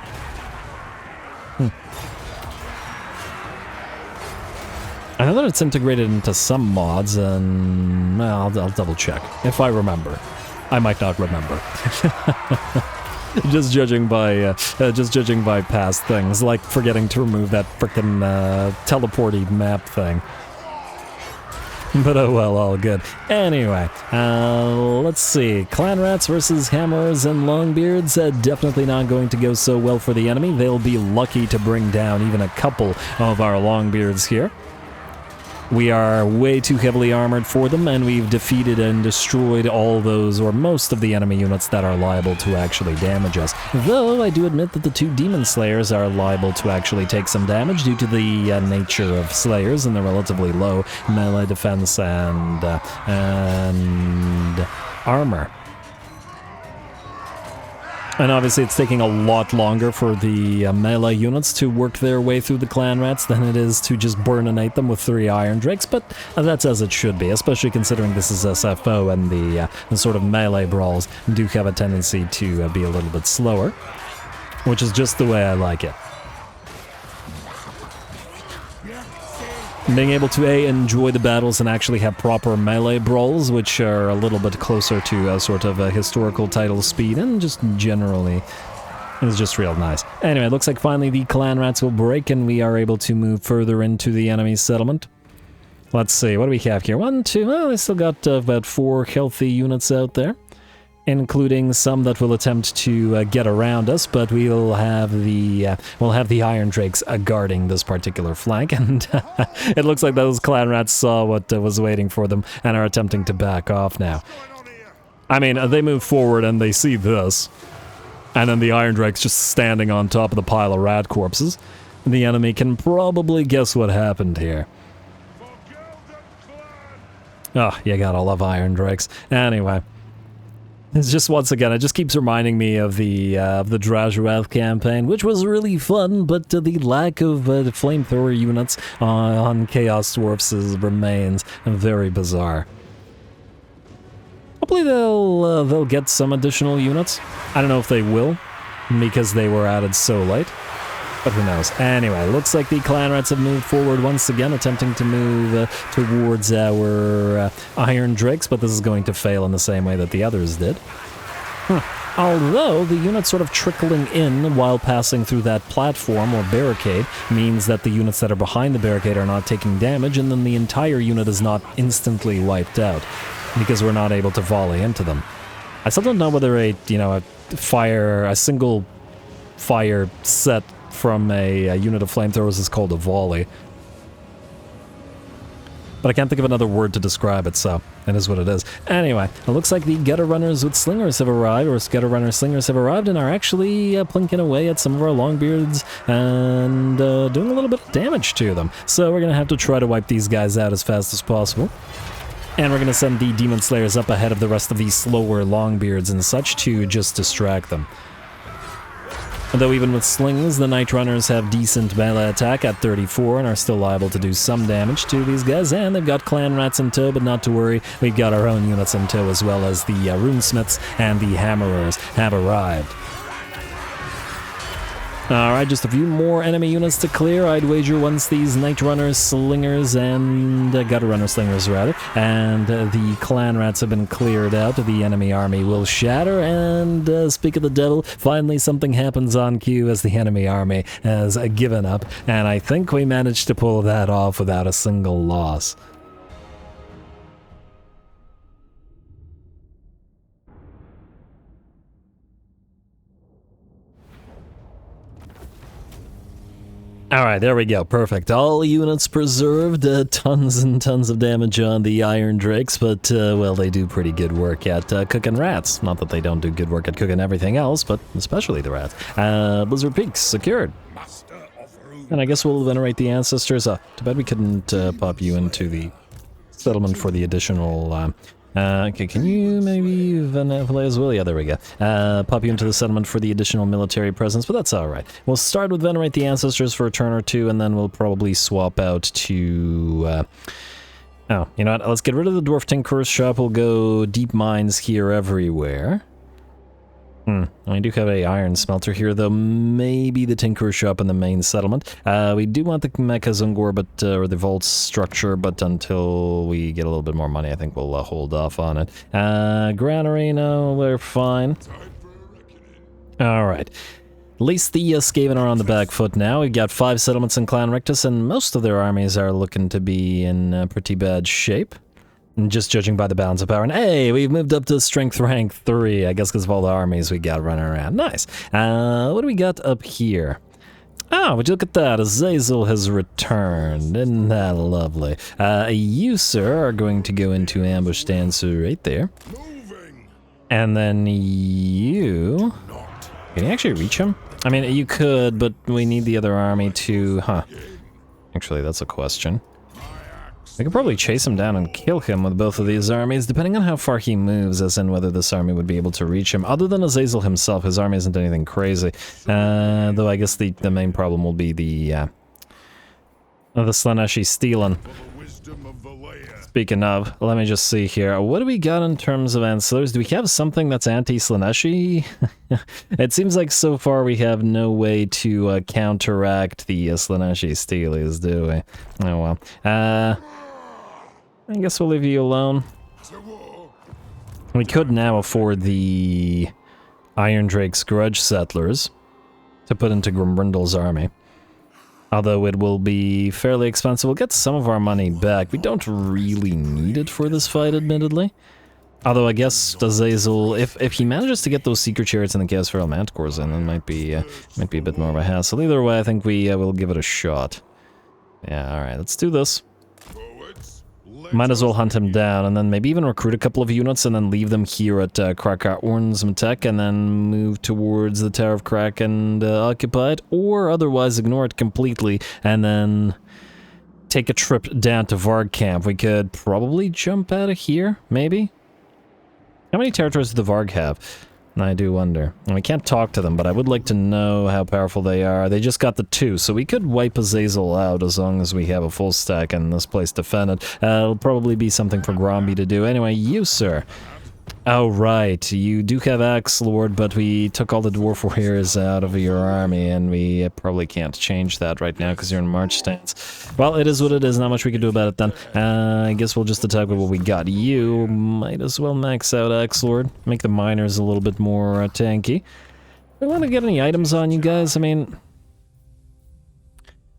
Speaker 1: I know that it's integrated into some mods, and well, I'll double check if I remember. I might not remember. just judging by past things, like forgetting to remove that frickin' teleporty map thing. But oh well, all good. Anyway, let's see. Clan Rats versus Hammerers and Longbeards, definitely not going to go so well for the enemy. They'll be lucky to bring down even a couple of our Longbeards here. We are way too heavily armored for them, and we've defeated and destroyed all those, or most of the enemy units that are liable to actually damage us. Though, I do admit that the two Demon Slayers are liable to actually take some damage due to the nature of Slayers and the relatively low melee defense and armor. And obviously it's taking a lot longer for the melee units to work their way through the Clan Rats than it is to just burninate them with 3 Iron Drakes, but that's as it should be, especially considering this is SFO and the sort of melee brawls do have a tendency to be a little bit slower, which is just the way I like it. Being able to enjoy the battles and actually have proper melee brawls, which are a little bit closer to a sort of a historical title speed, and just generally, it's just real nice. Anyway, it looks like finally the Clan Rats will break and we are able to move further into the enemy settlement. Let's see, what do we have here? 1, 2, well, I still got about 4 healthy units out there, including some that will attempt to get around us, but we'll have the Iron Drakes guarding this particular flank, and it looks like those Clan Rats saw what was waiting for them and are attempting to back off now. I mean, they move forward and they see this, and then the Iron Drake's just standing on top of the pile of rat corpses. The enemy can probably guess what happened here. Oh, you gotta love Iron Drakes. Anyway. It's just, once again, it just keeps reminding me of the Drajurath campaign, which was really fun, but the lack of flamethrower units on Chaos Dwarfs remains very bizarre. Hopefully they'll get some additional units. I don't know if they will, because they were added so late. But who knows? Anyway, looks like the Clan Rats have moved forward once again, attempting to move towards our Iron Drakes, but this is going to fail in the same way that the others did. Although, the units sort of trickling in while passing through that platform or barricade means that the units that are behind the barricade are not taking damage, and then the entire unit is not instantly wiped out, because we're not able to volley into them. I still don't know whether a single fire set from a unit of flamethrowers is called a volley. But I can't think of another word to describe it, so it is what it is. Anyway, it looks like the Gutter Runners with Slingers have arrived, or Gutter Runner Slingers have arrived, and are actually plinking away at some of our Longbeards and doing a little bit of damage to them. So we're going to have to try to wipe these guys out as fast as possible. And we're going to send the Demon Slayers up ahead of the rest of these slower Longbeards and such to just distract them. Though even with slings, the Night Runners have decent melee attack at 34 and are still liable to do some damage to these guys, and they've got Clan Rats in tow, but not to worry, we've got our own units in tow as well, as the Runesmiths and the Hammerers have arrived. Alright, just a few more enemy units to clear, I'd wager, once these Night Runners, Slingers, and Gutter Runner Slingers, rather, and the Clan Rats have been cleared out, the enemy army will shatter, and speak of the devil, finally something happens on cue as the enemy army has given up, and I think we managed to pull that off without a single loss. Alright, there we go, perfect. All units preserved, tons and tons of damage on the Iron Drakes, but, well, they do pretty good work at cooking rats. Not that they don't do good work at cooking everything else, but especially the rats. Blizzard Peaks secured.
Speaker 2: Master of
Speaker 1: And I guess we'll venerate the ancestors. Too bad we couldn't pop you into the settlement for the additional... okay, can you maybe venerate as well? Yeah, there we go. Pop you into the settlement for the additional military presence, but that's alright. We'll start with venerate the ancestors for a turn or two, and then we'll probably swap out to... oh, you know what? Let's get rid of the Dwarf Tinkerer's Shop. We'll go deep mines here everywhere. We do have a iron smelter here, though maybe the Tinkerer's Shop in the main settlement. We do want the Karaz Ankor, but or the vault structure, but until we get a little bit more money, I think we'll hold off on it. Granary, no, we're fine. Alright. At least the Skaven are on the back foot now. We've got 5 settlements in Clan Rictus, and most of their armies are looking to be in pretty bad shape. Just judging by the balance of power. And hey, we've moved up to strength rank 3, I guess because of all the armies we got running around. Nice. What do we got up here? Oh, would you look at that? Azazel has returned. Isn't that lovely? You, sir, are going to go into ambush stance right there. And then you... Can you actually reach him? I mean, you could, but we need the other army to... Huh. Actually, that's a question. We could probably chase him down and kill him with both of these armies, depending on how far he moves, as in whether this army would be able to reach him. Other than Azazel himself, his army isn't anything crazy. Though I guess the main problem will be the Slaaneshi stealing. Speaking of, let me just see here. What do we got in terms of ancillaries? Do we have something that's anti-Slaaneshi? It seems like so far we have no way to counteract the Slaaneshi stealies, do we? Oh well. I guess we'll leave you alone. We could now afford the Iron Drake's Grudge Settlers to put into Grimbrindle's army. Although it will be fairly expensive. We'll get some of our money back. We don't really need it for this fight, admittedly. Although I guess Azazel, if he manages to get those Secret Chariots and the Chaos Feral Manticores in, then might be a bit more of a hassle. Either way, I think we will give it a shot. Yeah, alright, let's do this. Might as well hunt him down, and then maybe even recruit a couple of units, and then leave them here at Kraka-Ornsmtek, and then move towards the Tower of Krak and occupy it, or otherwise ignore it completely, and then take a trip down to Varg Camp. We could probably jump out of here, maybe? How many territories does the Varg have? I do wonder. And we can't talk to them, but I would like to know how powerful they are. They just got the 2, so we could wipe Azazel out as long as we have a full stack and this place defended. It'll probably be something for Gromby to do. Anyway, you, sir. Oh, right. You do have Axe Lord, but we took all the Dwarf Warriors out of your army, and we probably can't change that right now because you're in March stance. Well, it is what it is. Not much we can do about it then. I guess we'll just attack with what we got. You might as well max out Axe Lord. Make the miners a little bit more tanky. We want to get any items on you guys? I mean...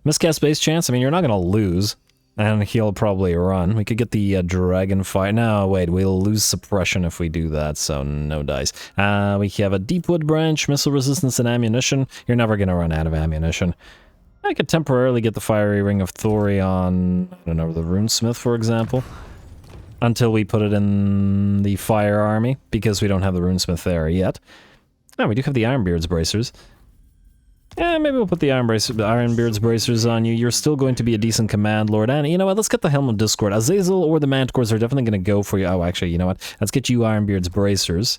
Speaker 1: Miscast base chance? I mean, you're not going to lose. And he'll probably run. We could get the Dragonfire. No, wait, we'll lose suppression if we do that, so no dice. We have a Deepwood Branch, missile resistance, and ammunition. You're never going to run out of ammunition. I could temporarily get the Fiery Ring of Thori on, I don't know, the Runesmith, for example. Until we put it in the Fire Army, because we don't have the Runesmith there yet. Oh, we do have the Ironbeard's Bracers. Yeah, maybe we'll put the Ironbeard's Bracers on you. You're still going to be a decent command lord. And you know what? Let's get the Helm of Discord. Azazel or the Manticores are definitely going to go for you. Oh, actually, you know what? Let's get you Ironbeard's Bracers.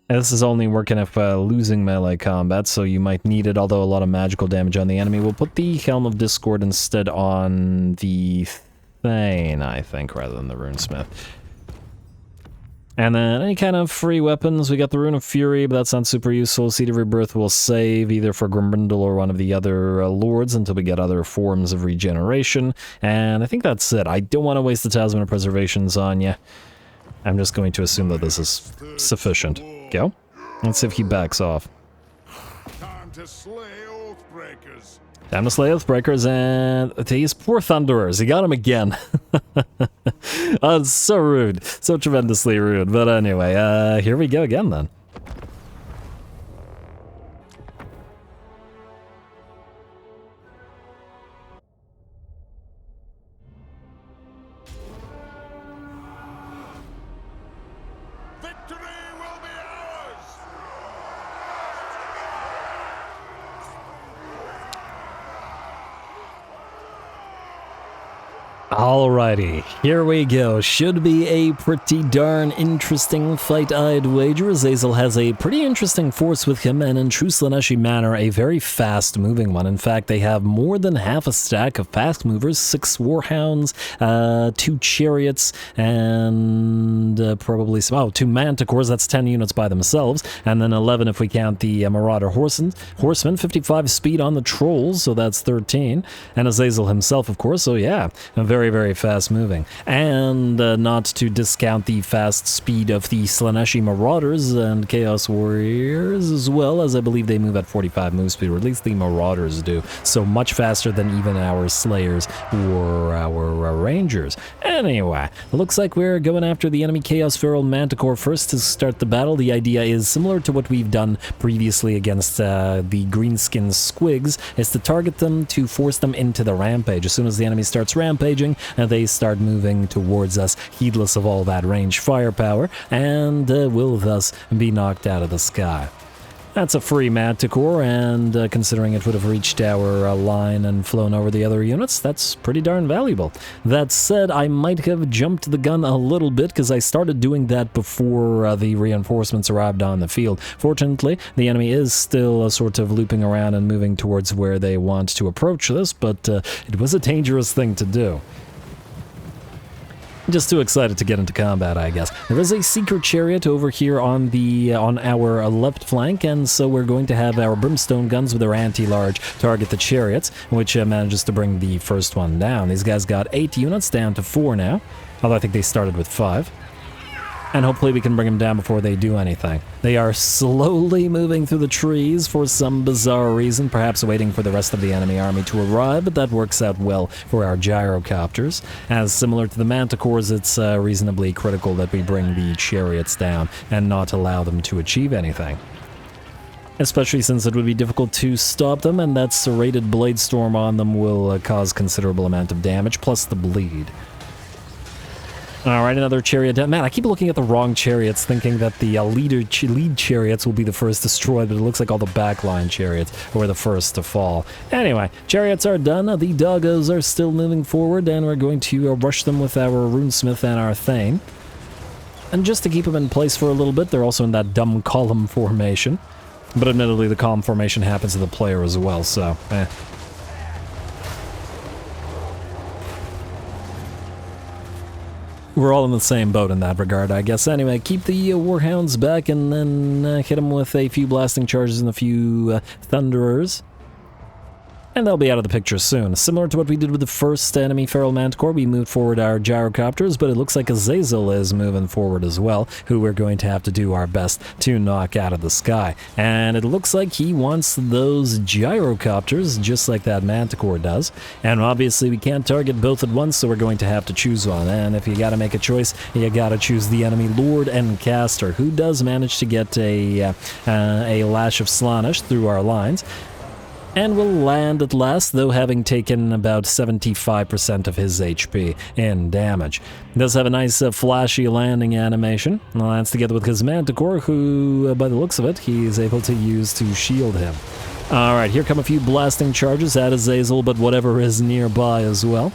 Speaker 1: And this is only working if losing melee combat, so you might need it, although a lot of magical damage on the enemy. We'll put the Helm of Discord instead on the Thane, I think, rather than the Runesmith. And then any kind of free weapons, we got the Rune of Fury, but that's not super useful. Seed of Rebirth will save either for Grimbrindle or one of the other lords until we get other forms of regeneration. And I think that's it. I don't want to waste the Talisman of Preservations on you. I'm just going to assume that this is sufficient. Go. Let's see if he backs off.
Speaker 2: Time to slay Oathbreakers.
Speaker 1: Time to slay Oathbreakers, and these poor Thunderers, he got him again. Oh, it's so rude. So tremendously rude. But anyway, here we go again then.
Speaker 2: Victory will be ours!
Speaker 1: Alrighty, here we go. Should be a pretty darn interesting fight, I'd wager. Azazel has a pretty interesting force with him, and in true Slaaneshi manner, a very fast-moving one. In fact, they have more than half a stack of fast movers, 6 warhounds, 2 chariots, and probably some, 2 manticores. That's 10 units by themselves, and then 11 if we count the marauder horsemen. 55 speed on the trolls, so that's 13, and Azazel himself, of course. So yeah, very, very fast moving. And not to discount the fast speed of the Slaaneshi Marauders and Chaos Warriors as well, as I believe they move at 45 move speed, or at least the Marauders do. So much faster than even our Slayers or our Rangers. Anyway, it looks like we're going after the enemy Chaos Feral Manticore first to start the battle. The idea is similar to what we've done previously against the Greenskin Squigs, is to target them to force them into the rampage. As soon as the enemy starts rampaging, they start moving towards us, heedless of all that range firepower, and will thus be knocked out of the sky. That's a free Manticore, and considering it would have reached our line and flown over the other units, that's pretty darn valuable. That said, I might have jumped the gun a little bit, because I started doing that before the reinforcements arrived on the field. Fortunately, the enemy is still sort of looping around and moving towards where they want to approach this, but it was a dangerous thing to do. Just too excited to get into combat, I guess. There is a secret chariot over here on our left flank, and so we're going to have our brimstone guns with their anti-large target the chariots, which manages to bring the first one down. These guys got 8 units down to 4 now, although I think they started with 5. And hopefully we can bring them down before they do anything. They are slowly moving through the trees for some bizarre reason, perhaps waiting for the rest of the enemy army to arrive, but that works out well for our gyrocopters. As similar to the manticores, it's reasonably critical that we bring the chariots down and not allow them to achieve anything. Especially since it would be difficult to stop them, and that serrated blade storm on them will cause considerable amount of damage, plus the bleed. Alright, another chariot down. Man, I keep looking at the wrong chariots, thinking that the lead chariots will be the first destroyed, but it looks like all the backline chariots were the first to fall. Anyway, chariots are done, the doggos are still moving forward, and we're going to rush them with our runesmith and our thane. And just to keep them in place for a little bit, they're also in that dumb column formation. But admittedly, the column formation happens to the player as well, so we're all in the same boat in that regard, I guess. Anyway, keep the Warhounds back and then hit them with a few blasting charges and a few Thunderers. And they'll be out of the picture soon. Similar to what we did with the first enemy Feral Manticore, we moved forward our gyrocopters, but it looks like Azazel is moving forward as well, who we're going to have to do our best to knock out of the sky. And it looks like he wants those gyrocopters, just like that Manticore does. And obviously we can't target both at once, so we're going to have to choose one. And if you gotta make a choice, you gotta choose the enemy Lord and Caster, who does manage to get a lash of Slaanesh through our lines. And will land at last, though having taken about 75% of his HP in damage. Does have a nice flashy landing animation. Lands together with his Manticore, who, by the looks of it, he's able to use to shield him. Alright, here come a few blasting charges at Azazel, but whatever is nearby as well.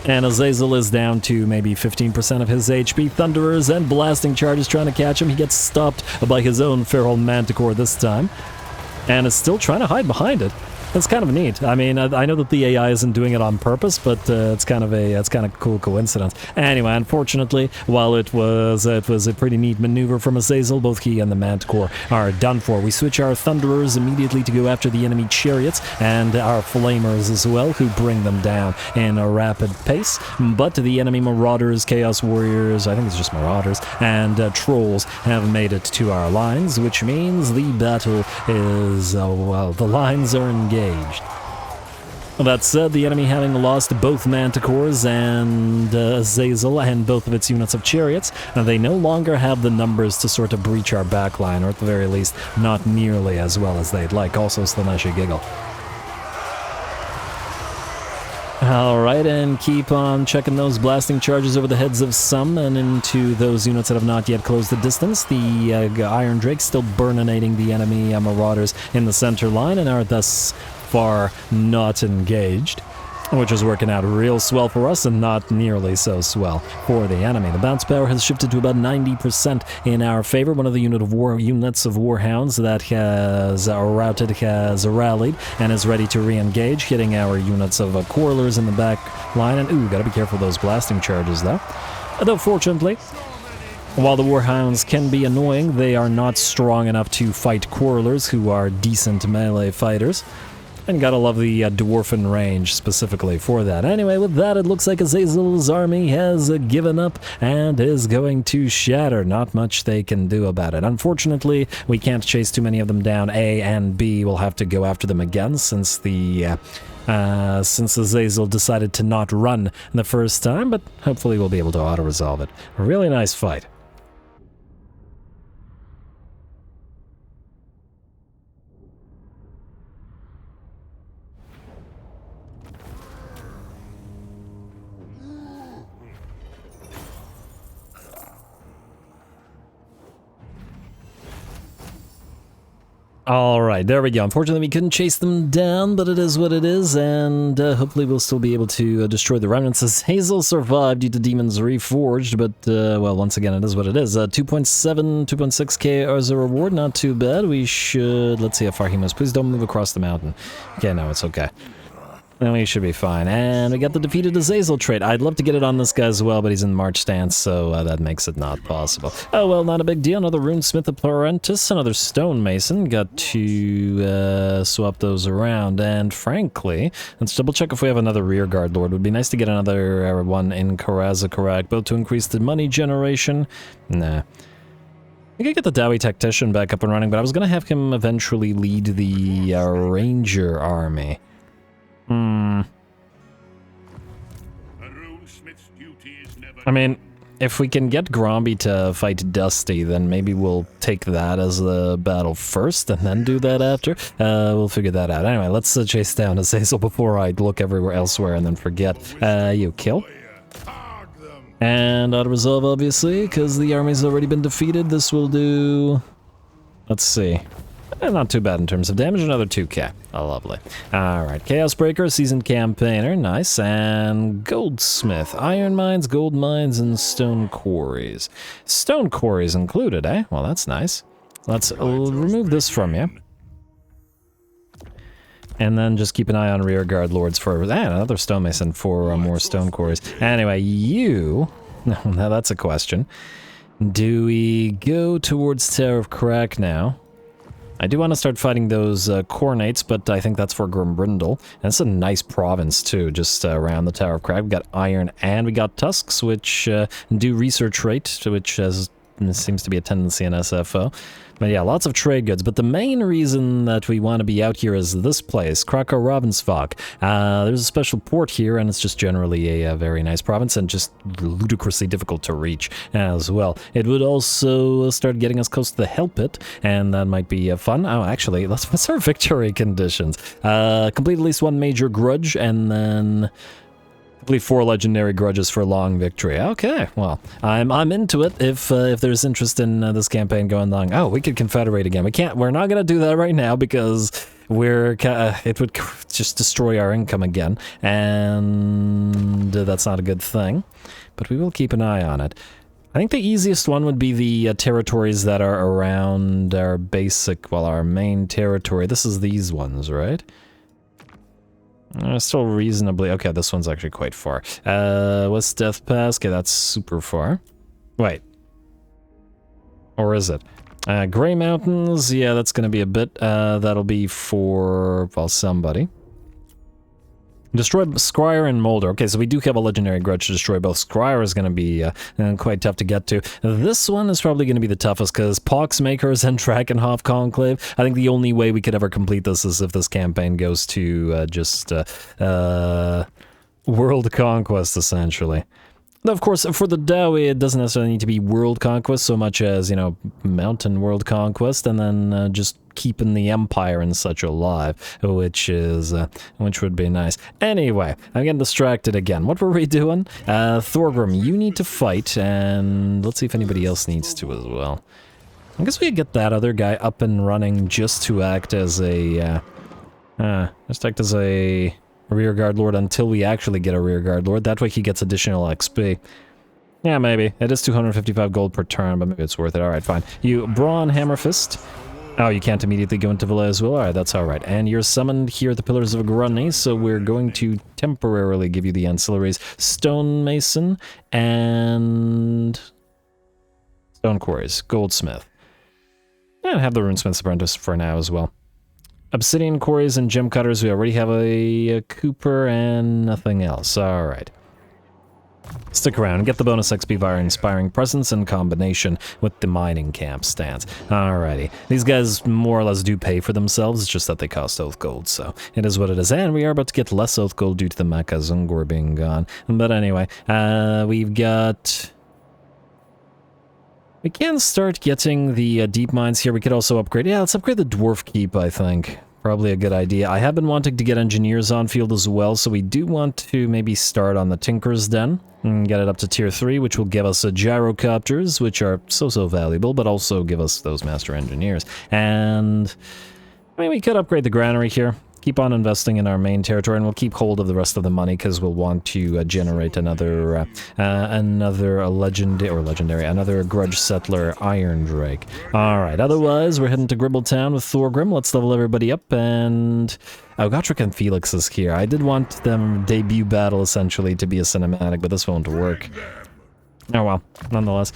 Speaker 1: And Azazel is down to maybe 15% of his HP. Thunderers and blasting charges trying to catch him. He gets stopped by his own Feral Manticore this time. And is still trying to hide behind it. That's kind of neat. I mean, I know that the AI isn't doing it on purpose, but it's kind of a cool coincidence. Anyway, unfortunately, while it was a pretty neat maneuver from Azazel, both he and the Manticore are done for. We switch our Thunderers immediately to go after the enemy chariots and our Flamers as well, who bring them down in a rapid pace. But the enemy Marauders, Chaos Warriors, I think it's just Marauders, and Trolls have made it to our lines, which means the battle is, well, the lines are engaged. That said, the enemy having lost both Manticores and Azazel and both of its units of chariots, they no longer have the numbers to sort of breach our backline, or at the very least, not nearly as well as they'd like. Also, Slaaneshi Giggle. Alright, and keep on checking those blasting charges over the heads of some and into those units that have not yet closed the distance. The Iron Drakes still burninating the enemy Marauders in the center line and are thus far not engaged. which is working out real swell for us and not nearly so swell for the enemy. The bounce power has shifted to about 90% in our favor. One of the units of Warhounds that has routed has rallied and is ready to re-engage, hitting our units of Quarrelers in the back line. And ooh, gotta be careful of those blasting charges though. Though fortunately, while the Warhounds can be annoying, they are not strong enough to fight Quarrelers, who are decent melee fighters. And gotta love the Dwarfen range specifically for that. Anyway, with that, it looks like Azazel's army has given up and is going to shatter. Not much they can do about it. Unfortunately, we can't chase too many of them down. A and B will have to go after them again since since Azazel decided to not run the first time, but hopefully we'll be able to auto-resolve it. A really nice fight. Alright, there we go. Unfortunately, we couldn't chase them down, but it is what it is, and hopefully we'll still be able to destroy the remnants. Azazel survived due to demons reforged, but, well, once again, it is what it is. 2.7, 2.6k as a reward, not too bad. We should... Let's see how far he moves. Please don't move across the mountain. Okay, no, it's okay. Then we should be fine. And we got the defeated Azazel trait. I'd love to get it on this guy as well, but he's in March stance, so that makes it not possible. Oh, well, not a big deal. Another Runesmith Apprentice, another Stonemason. Got to swap those around. And frankly, let's double check if we have another Rearguard Lord. Would be nice to get another one in Karaz-a-Karak, both to increase the money generation. Nah. I could get the Dowie Tactician back up and running, but I was going to have him eventually lead the Ranger army. I mean, if we can get Gromby to fight Dusty, then maybe we'll take that as the battle first and then do that after. We'll figure that out. Anyway, let's chase down Azazel before I look everywhere elsewhere and then forget. You kill. And auto-resolve, obviously, because the army's already been defeated. This will do... Let's see. Not too bad in terms of damage, another 2k. Oh, lovely. Alright, Chaos Breaker, Seasoned Campaigner, nice. And Goldsmith, Iron Mines, Gold Mines, and Stone Quarries. Stone Quarries included, eh? Well, that's nice. Let's remove this from you. And then just keep an eye on Rearguard Lords for... And another Stonemason for more Stone Quarries. Anyway, you... Now that's a question. Do we go towards Tower of Karak now? I do want to start fighting those Cornates, but I think that's for Grimbrindle. And it's a nice province, too, just around the Tower of Karak. We got Iron and we got Tusks, which do research rate, which seems to be a tendency in SFO. But yeah, lots of trade goods. But the main reason that we want to be out here is this place, Krakow Ravensvok. There's a special port here, and it's just generally a very nice province and just ludicrously difficult to reach as well. It would also start getting us close to the Hell Pit, and that might be fun. Oh, actually, what's our victory conditions? Complete at least one major grudge, and then... complete 4 legendary grudges for long victory. Okay, well, I'm into it if there's interest in this campaign going long. Oh, we could confederate again. We're not gonna do that right now because it would just destroy our income again, and that's not a good thing. But we will keep an eye on it. I think the easiest one would be the territories that are around our basic, well, our main territory. This is these ones, right? Still reasonably... Okay, this one's actually quite far. What's Death Pass? Okay, that's super far. Wait. Or is it? Grey Mountains? Yeah, that's gonna be a bit. That'll be for... well, somebody. Destroy Scryer and Molder. Okay, so we do have a legendary grudge to destroy both. Scryer is going to be quite tough to get to. This one is probably going to be the toughest because Poxmakers and Drakenhof Conclave. I think the only way we could ever complete this is if this campaign goes to just world conquest, essentially. Of course, for the Dowie, it doesn't necessarily need to be world conquest so much as, you know, mountain world conquest, and then just keeping the Empire and such alive, which would be nice. Anyway, I'm getting distracted again. What were we doing? Thorgrim, you need to fight, and let's see if anybody else needs to as well. I guess we could get that other guy up and running just to act as a, rearguard lord until we actually get a rearguard lord. That way he gets additional XP. Yeah, maybe. It is 255 gold per turn, but maybe it's worth it. Alright, fine. You Brawn Hammerfist. Oh, you can't immediately go into Villa as well? Alright, that's alright. And you're summoned here at the Pillars of Grunny, so we're going to temporarily give you the ancillaries. Stonemason and... Stone Quarries. Goldsmith. And have the Runesmith's Apprentice for now as well. Obsidian Quarries and Gem Cutters, we already have a Cooper and nothing else. Alright. Stick around and get the bonus XP via Inspiring Presence in combination with the mining camp stance. Alrighty. These guys more or less do pay for themselves, it's just that they cost oath gold, so it is what it is. And we are about to get less oath gold due to the Karaz Ankor being gone. But anyway, we've got... We can start getting the deep mines here. We could also upgrade... Yeah, let's upgrade the Dwarf Keep, I think. Probably a good idea. I have been wanting to get engineers on field as well, so we do want to maybe start on the Tinker's Den and get it up to tier 3, which will give us gyrocopters, which are so valuable, but also give us those master engineers. And I mean, we could upgrade the granary here. Keep on investing in our main territory, and we'll keep hold of the rest of the money because we'll want to generate another Grudge Settler Iron Drake. Alright, otherwise we're heading to Gribbletown with Thorgrim. Let's level everybody up, and... Oh, Gotrek and Felix is here. I did want them debut battle essentially to be a cinematic, but this won't work. Oh well, nonetheless.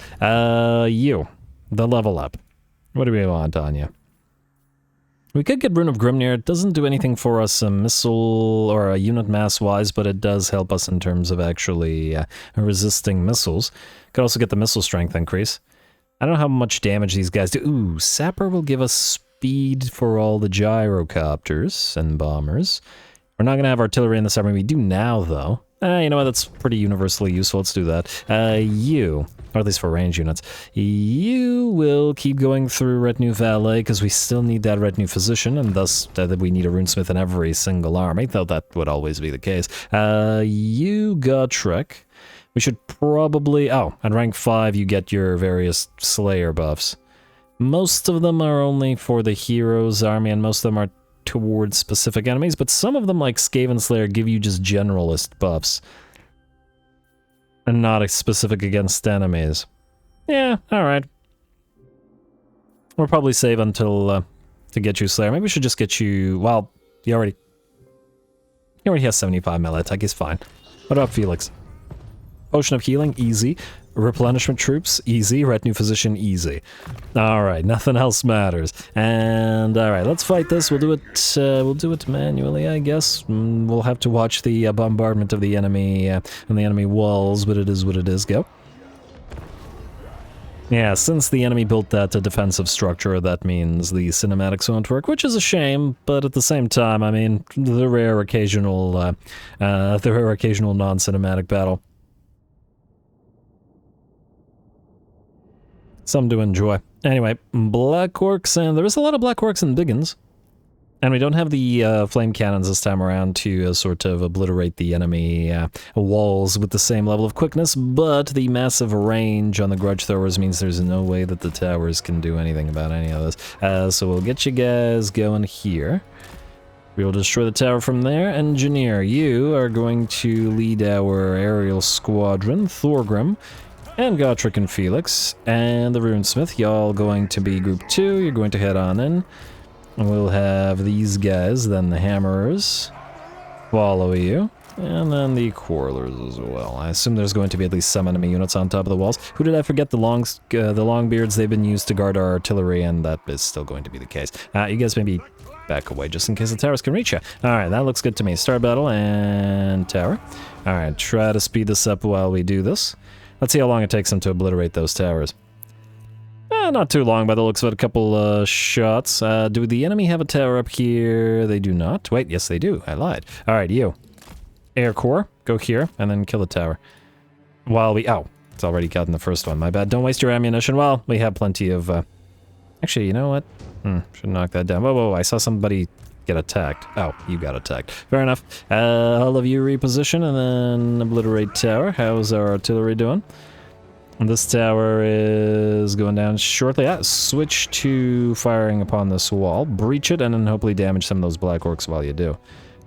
Speaker 1: You, the level up. What do we want on you? We could get Rune of Grimnir. It doesn't do anything for us missile or unit mass-wise, but it does help us in terms of actually resisting missiles. Could also get the missile strength increase. I don't know how much damage these guys do. Ooh, Sapper will give us speed for all the gyrocopters and bombers. We're not going to have artillery in this army. We do now, though. You know what? That's pretty universally useful. Let's do that. You... Or at least for range units. You will keep going through Retinue Valet, because we still need that Retinue Physician, and thus we need a Runesmith in every single army, though that would always be the case. You Gotrek. We should probably... Oh, at rank 5 you get your various Slayer buffs. Most of them are only for the Heroes army, and most of them are towards specific enemies, but some of them, like Skaven Slayer, give you just generalist buffs. And not specific against enemies. Yeah, alright. We'll probably save until, to get you Slayer. Maybe we should just get you... Well, he already has 75 melee attack, he's fine. What about Felix? Potion of Healing, easy. Replenishment Troops, easy. Retinue Physician, easy. Alright, nothing else matters. And, alright, let's fight this. We'll do it manually, I guess. We'll have to watch the bombardment of the enemy and the enemy walls, but it is what it is. Go. Yeah, since the enemy built that defensive structure, that means the cinematics won't work, which is a shame, but at the same time, I mean, the rare occasional non-cinematic battle. Some to enjoy. Anyway, Black Orcs, and there is a lot of Black Orcs and Biggins. And we don't have the flame cannons this time around to sort of obliterate the enemy walls with the same level of quickness, but the massive range on the grudge throwers means there's no way that the towers can do anything about any of this. So we'll get you guys going here. We will destroy the tower from there. Engineer, you are going to lead our aerial squadron. Thorgrim and Gotrek and Felix, and the Runesmith, y'all going to be group 2, you're going to head on in. We'll have these guys, then the Hammerers, follow you, and then the Quarrelers as well. I assume there's going to be at least some enemy units on top of the walls. Who did I forget? The Longbeards, they've been used to guard our artillery, and that is still going to be the case. You guys maybe back away just in case the towers can reach you. Alright, that looks good to me. Start battle and tower. Alright, try to speed this up while we do this. Let's see how long it takes them to obliterate those towers. Not too long by the looks of it, a couple shots. Do the enemy have a tower up here? They do not. Wait, yes they do. I lied. Alright, you. Air Corps, go here, and then kill the tower. While we... Oh, it's already gotten the first one. My bad. Don't waste your ammunition. Well, we have plenty of... Actually, you know what? Should knock that down. Whoa, I saw somebody get attacked. Oh, you got attacked. Fair enough. All of you reposition and then obliterate tower. How's our artillery doing? And this tower is going down shortly. Switch to firing upon this wall. Breach it and then hopefully damage some of those Black Orcs while you do.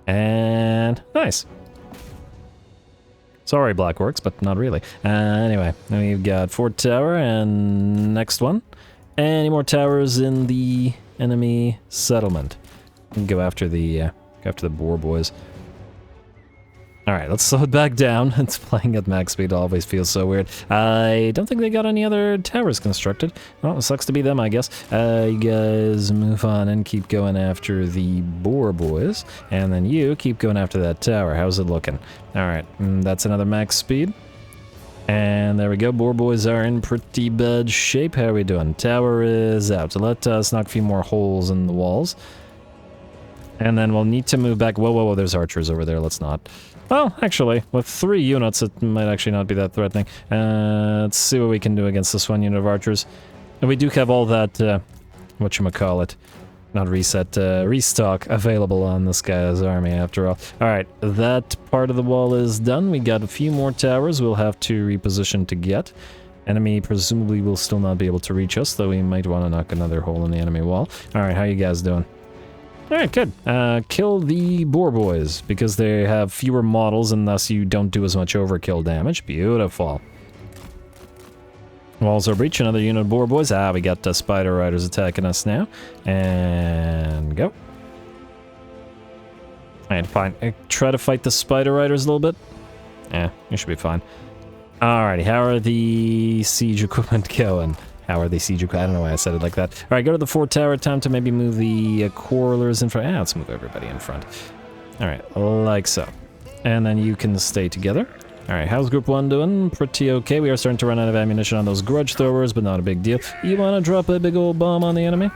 Speaker 1: And nice. Sorry, Black Orcs, but not really. Anyway, we've got Fort Tower and next one. Any more towers in the enemy settlement? Go after the boar boys. All right, let's slow it back down. It's playing at max speed always feels so weird. I don't think they got any other towers constructed. Well, it sucks to be them, I guess. You guys move on and keep going after the boar boys. And then you keep going after that tower. How's it looking? All right, that's another max speed. And there we go, boar boys are in pretty bad shape. How are we doing? Tower is out. So let us knock a few more holes in the walls. And then we'll need to move back. Whoa, whoa, whoa, there's archers over there. Let's not. Well, actually, with 3 units, it might actually not be that threatening. Let's see what we can do against this 1 unit of archers. And we do have all that, whatchamacallit, not reset, restock available on this guy's army after all. Alright, that part of the wall is done. We got a few more towers we'll have to reposition to get. Enemy presumably will still not be able to reach us, though we might want to knock another hole in the enemy wall. Alright, how you guys doing? Alright, good. Kill the boar boys, because they have fewer models and thus you don't do as much overkill damage. Beautiful. Walls are breached, another unit of boar boys. We got spider riders attacking us now. And go. Alright, fine. Try to fight the spider riders a little bit. Yeah, you should be fine. Alrighty, how are the siege equipment going? How are they siege equipment? I don't know why I said it like that. Alright, go to the fort tower. Time to maybe move the quarrelers in front. Let's move everybody in front. Alright, like so. And then you can stay together. Alright, how's group 1 doing? Pretty okay. We are starting to run out of ammunition on those grudge throwers, but not a big deal. You want to drop a big old bomb on the enemy?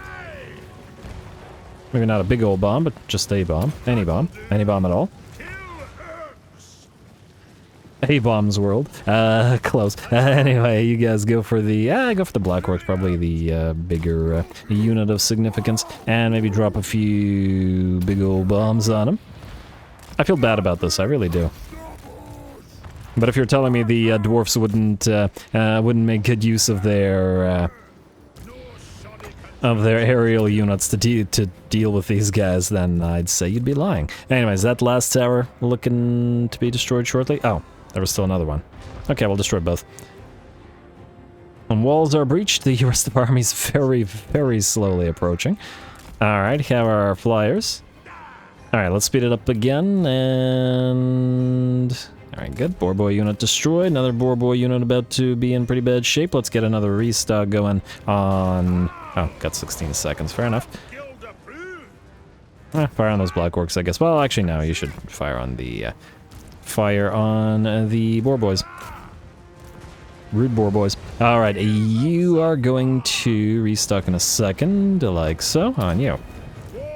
Speaker 1: Maybe not a big old bomb, but just a bomb. Any bomb. Any bomb at all. A-bomb's world. Close. Anyway, you guys go for the... go for the Black Orcs, probably the bigger unit of significance. And maybe drop a few big old bombs on them. I feel bad about this, I really do. But if you're telling me the Dwarfs wouldn't make good use of their aerial units to deal with these guys, then I'd say you'd be lying. Anyways, that last tower looking to be destroyed shortly. Oh, there was still another one. Okay, we'll destroy both. When walls are breached, the rest of our army's very, very slowly approaching. Alright, how are our flyers? Alright, let's speed it up again, and... Alright, good. Boar boy unit destroyed. Another boar boy unit about to be in pretty bad shape. Let's get another restock going on... Oh, got 16 seconds. Fair enough. Fire on those Black Orcs, I guess. Well, actually, no. You should fire on the... boar boys. Rude boar boys. Alright, you are going to restock in a second, like so. On you.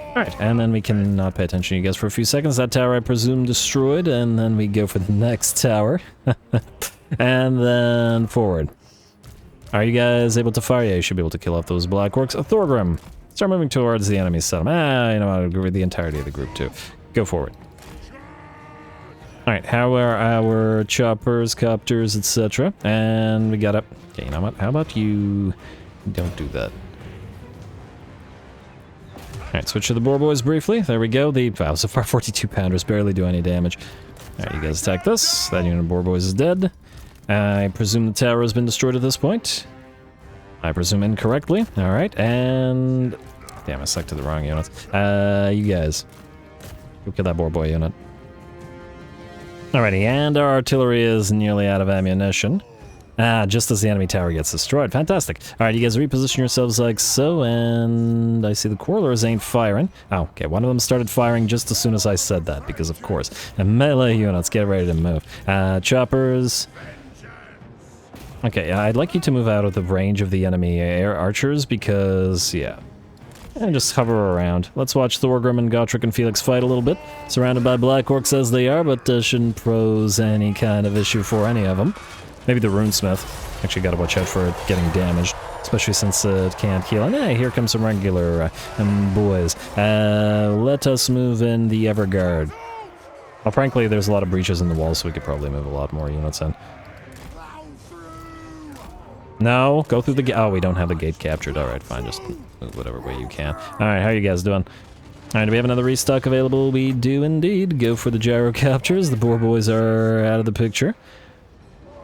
Speaker 1: Alright, and then we can not pay attention to you guys for a few seconds. That tower, I presume, destroyed, and then we go for the next tower. And then forward. Are you guys able to fire? Yeah, you should be able to kill off those Black Orcs. Thorgrim, start moving towards the enemy settlement. You know, I'll agree with the entirety of the group, too. Go forward. Alright, how are our choppers, copters, etc.? And we got up. Okay, you know what? How about you don't do that? Alright, switch to the boar boys briefly. There we go. Wow, so far 42 pounders barely do any damage. Alright, you guys attack this. That unit of boar boys is dead. I presume the tower has been destroyed at this point. I presume incorrectly. Alright, and... Damn, I selected the wrong units. You guys. Go kill that boar boy unit. Alrighty, and our artillery is nearly out of ammunition. Just as the enemy tower gets destroyed. Fantastic. Alright, you guys reposition yourselves like so, and I see the quarrelers ain't firing. Oh, okay, one of them started firing just as soon as I said that, because of course. And melee units, get ready to move. Choppers. Okay, I'd like you to move out of the range of the enemy air archers, because, yeah. And just hover around. Let's watch Thorgrim and Gotrek and Felix fight a little bit. Surrounded by Black Orcs as they are, but shouldn't pose any kind of issue for any of them. Maybe the Runesmith. Actually gotta watch out for it getting damaged, especially since it can't heal. And hey, here comes some regular boys. Let us move in the Everguard. Well, frankly, there's a lot of breaches in the wall, so we could probably move a lot more units in. No, go through the gate. Oh, we don't have the gate captured. Alright, fine, just move whatever way you can. Alright, how are you guys doing? Alright, do we have another restock available? We do indeed. Go for the gyro captures. The boar boys are out of the picture.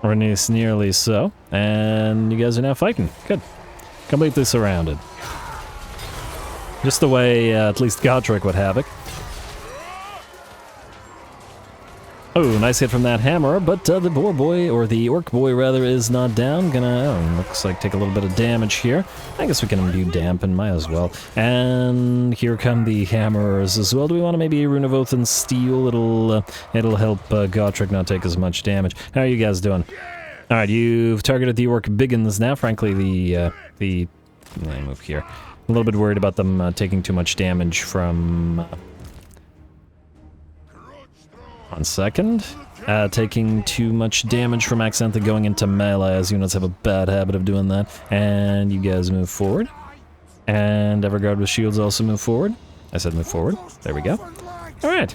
Speaker 1: Or nearly so. And you guys are now fighting. Good. Completely surrounded. Just the way at least Godric would have it. Oh, nice hit from that hammer, but the boar boy, or the orc boy rather, is not down. Gonna, looks like take a little bit of damage here. I guess we can do dampen, might as well. And here come the hammers as well. Do we want to maybe Rune of Oath and Steel? It'll help Godric not take as much damage. How are you guys doing? Alright, you've targeted the orc biggins now. Frankly, let me move here. A little bit worried about them taking too much damage from... 1 second. Taking too much damage from accidentally going into melee, as units have a bad habit of doing that. And you guys move forward. And Everguard with shields also move forward. I said move forward. There we go. Alright.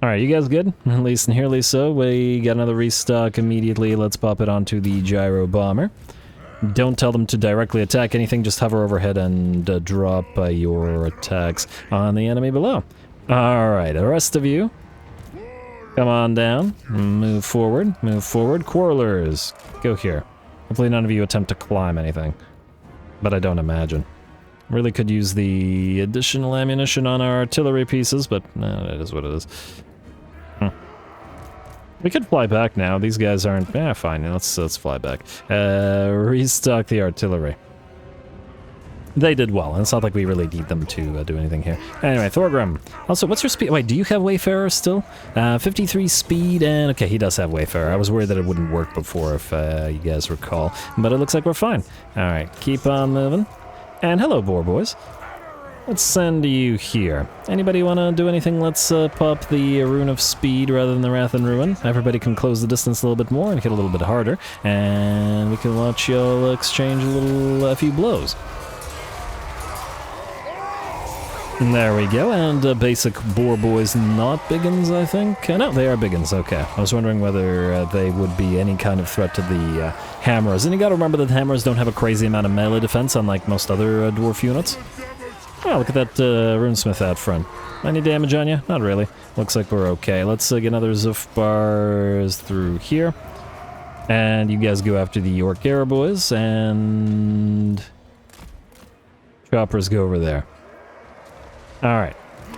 Speaker 1: Alright, you guys good? At least nearly so. We got another restock immediately. Let's pop it onto the gyro bomber. Don't tell them to directly attack anything, just hover overhead and drop your attacks on the enemy below. Alright, the rest of you, come on down, move forward, Quarrelers, go here. Hopefully none of you attempt to climb anything, but I don't imagine. Really could use the additional ammunition on our artillery pieces, but it is what it is. We could fly back now, these guys aren't, fine, let's fly back. Restock the artillery. They did well, and it's not like we really need them to do anything here. Anyway, Thorgrim. Also, what's your speed? Wait, do you have Wayfarer still? 53 speed, and... Okay, he does have Wayfarer. I was worried that it wouldn't work before, if you guys recall. But it looks like we're fine. Alright, keep on moving. And hello, boar boys. Let's send you here. Anybody want to do anything? Let's pop the Rune of Speed rather than the Wrath and Ruin. Everybody can close the distance a little bit more and hit a little bit harder. And we can watch y'all exchange a few blows. And there we go, and basic boar boys, not biggins, I think? No, they are biggins, okay. I was wondering whether they would be any kind of threat to the hammers. And you gotta remember that hammers don't have a crazy amount of melee defense, unlike most other dwarf units. Oh, look at that runesmith out front. Any damage on you? Not really. Looks like we're okay. Let's get another Zoof bars through here. And you guys go after the orc era boys, and... choppers go over there. Alright.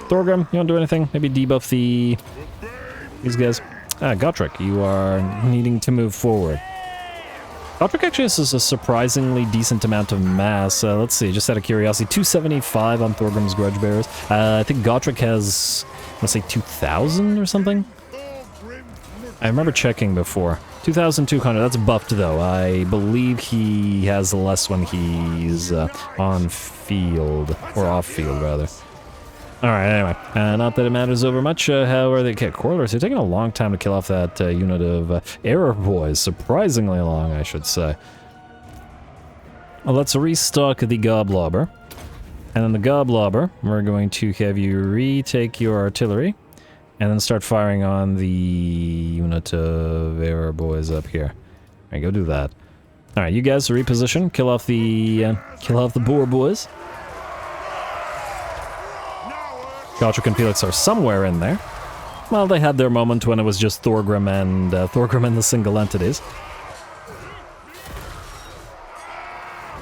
Speaker 1: Thorgrim, you want to do anything? Maybe debuff these guys? Godric, you are needing to move forward. Godric actually has a surprisingly decent amount of mass. Let's see, just out of curiosity, 275 on Thorgrim's Grudgebearers. I think Godric has, let's say, 2,000 or something? I remember checking before. 2,200, that's buffed though. I believe he has less when he's on field, or off field rather. Alright, anyway, not that it matters over much. How are they? Okay, Quarrelers, they're taking a long time to kill off that unit of error boys. Surprisingly long, I should say. Well, let's restock the Goblobber. And then the Goblobber, we're going to have you retake your artillery. And then start firing on the unit of error boys up here. Alright, go do that. Alright, you guys reposition, kill off the boar boys. Godric and Felix are somewhere in there. Well, they had their moment when it was just Thorgrim and the single entities.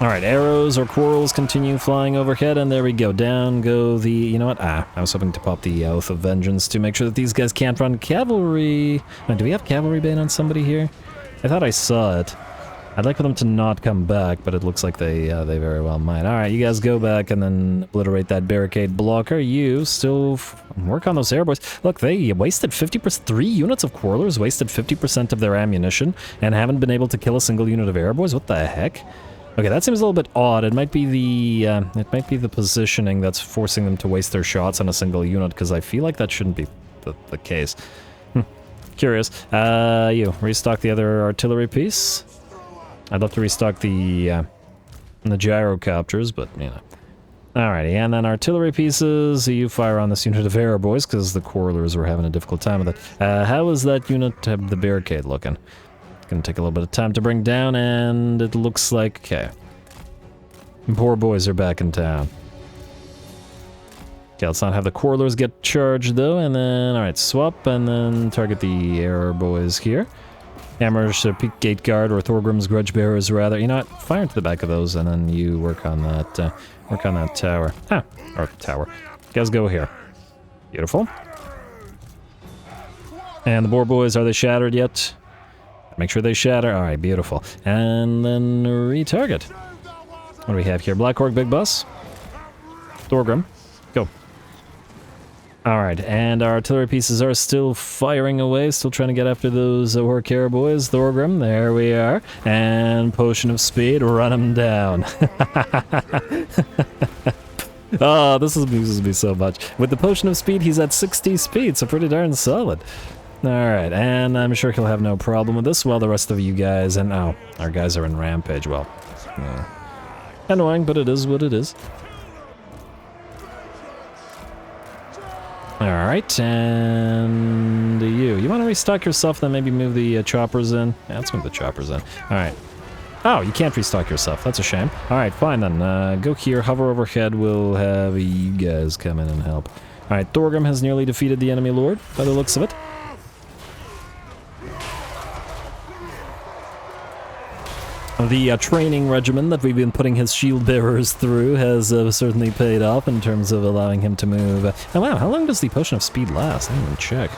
Speaker 1: Alright, arrows or quarrels continue flying overhead, and there we go. Down go the... You know what? I was hoping to pop the Oath of Vengeance to make sure that these guys can't run cavalry. Now, do we have cavalry bane on somebody here? I thought I saw it. I'd like for them to not come back, but it looks like they very well might. Alright, you guys go back and then obliterate that barricade blocker. You still work on those air boys. Look, they wasted 50%, 3 units of Quarrelers wasted 50% of their ammunition and haven't been able to kill a single unit of air boys. What the heck? Okay, that seems a little bit odd. It might be the positioning that's forcing them to waste their shots on a single unit, because I feel like that shouldn't be the case. Curious. You restock the other artillery piece. I'd love to restock the gyrocopters, but, you know. Alrighty, and then artillery pieces, you fire on this unit of air boys, because the Quarrelers were having a difficult time with it. How is that unit, the barricade, looking? Gonna take a little bit of time to bring down, and it looks like, okay. Poor boys are back in town. Okay, let's not have the Quarrelers get charged, though, and then, alright, swap, and then target the air boys here. Hammers, Peak Gate Guard, or Thorgrim's Grudgebearers, rather. You know what? Fire into the back of those, and then you work on that tower. Ah, or tower. You guys go here. Beautiful. And the boar boys, are they shattered yet? Make sure they shatter. Alright, beautiful. And then retarget. What do we have here? Black Orc Big Boss. Thorgrim. Go. Alright, and our artillery pieces are still firing away, still trying to get after those Orc Air boys. Thorgrim, there we are. And Potion of Speed, run them down. Oh, this amuses me so much. With the Potion of Speed, he's at 60 speed, so pretty darn solid. Alright, and I'm sure he'll have no problem with this, while the rest of you guys, and oh, our guys are in Rampage, well, annoying, but it is what it is. Alright, and you want to restock yourself, then maybe move the choppers in? Yeah, let's move the choppers in. Alright. Oh, you can't restock yourself, that's a shame. Alright, fine then, go here, hover overhead, we'll have you guys come in and help. Alright, Thorgrim has nearly defeated the enemy lord, by the looks of it. The training regimen that we've been putting his shield bearers through has certainly paid off in terms of allowing him to move. Oh wow, how long does the Potion of Speed last? I didn't even check.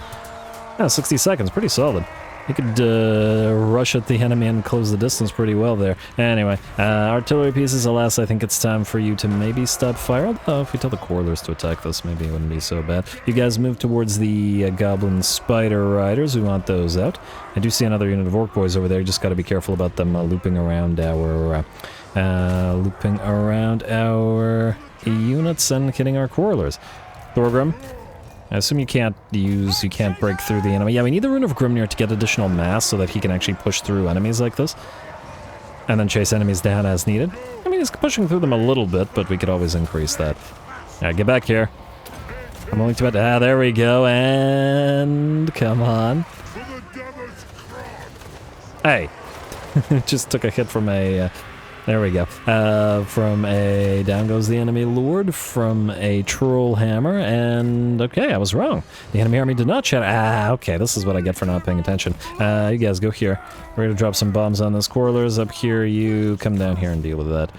Speaker 1: Oh, 60 seconds, pretty solid. He could rush at the enemy and close the distance pretty well there. Anyway, artillery pieces, alas, I think it's time for you to maybe stop fire. Although, if we tell the Quarrelers to attack this, maybe it wouldn't be so bad. You guys move towards the Goblin Spider Riders. We want those out. I do see another unit of Orc Boys over there. Just got to be careful about them looping around our units and hitting our Quarrelers. Thorgrim, I assume you can't break through the enemy. Yeah, we need the Rune of Grimnir to get additional mass so that he can actually push through enemies like this. And then chase enemies down as needed. I mean, he's pushing through them a little bit, but we could always increase that. Alright, get back here. I'm willing to bet. Ah, there we go, and come on. Hey. Just took a hit from a... there we go. From a... down goes the enemy lord from a troll hammer, and okay, I was wrong. The enemy army did not shatter. Ah, okay, this is what I get for not paying attention. You guys go here. We're gonna drop some bombs on those Quarrelers up here. You come down here and deal with that.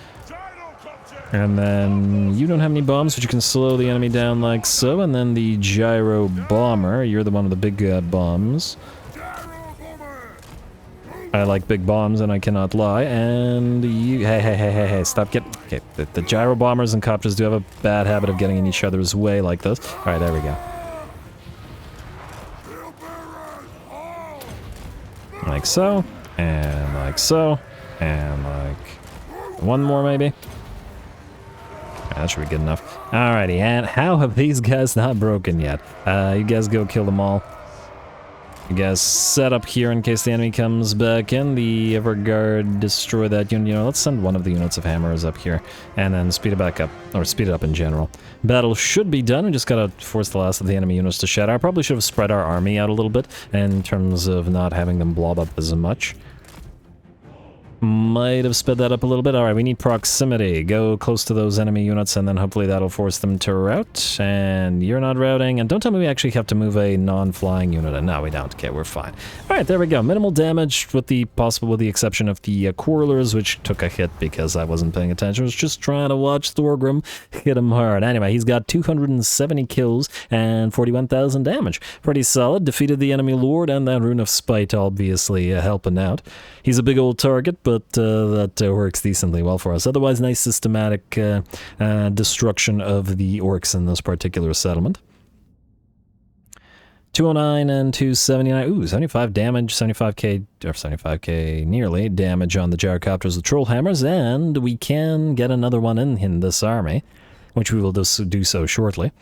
Speaker 1: And then you don't have any bombs, but you can slow the enemy down like so. And then the Gyro Bomber, you're the one with the big bombs. I like big bombs, and I cannot lie. And you... Hey, stop getting... Okay, the Gyro Bombers and Copters do have a bad habit of getting in each other's way like this. Alright, there we go. Like so, and like so, and like... one more, maybe? That should be good enough. Alrighty, and how have these guys not broken yet? You guys go kill them all. You guys set up here in case the enemy comes back in. The Everguard destroy that unit. You know, let's send one of the units of hammers up here and then speed it back up, or speed it up in general. Battle should be done. We just gotta force the last of the enemy units to shatter. I probably should have spread our army out a little bit in terms of not having them blob up as much. Might have sped that up a little bit. Alright, we need proximity. Go close to those enemy units, and then hopefully that'll force them to rout. And you're not routing. And don't tell me we actually have to move a non-flying unit. And no, we don't. Okay, we're fine. Alright, there we go. Minimal damage with the exception of the Quarrelers, which took a hit because I wasn't paying attention. I was just trying to watch Thorgrim hit him hard. Anyway, he's got 270 kills and 41,000 damage. Pretty solid. Defeated the enemy lord, and that Rune of Spite obviously helping out. He's a big old target, but that works decently well for us. Otherwise, nice systematic destruction of the orcs in this particular settlement. 209 and 279. Ooh, 75 damage, 75k, or 75k nearly damage on the gyrocopters with troll hammers, and we can get another one in this army, which we will do so shortly.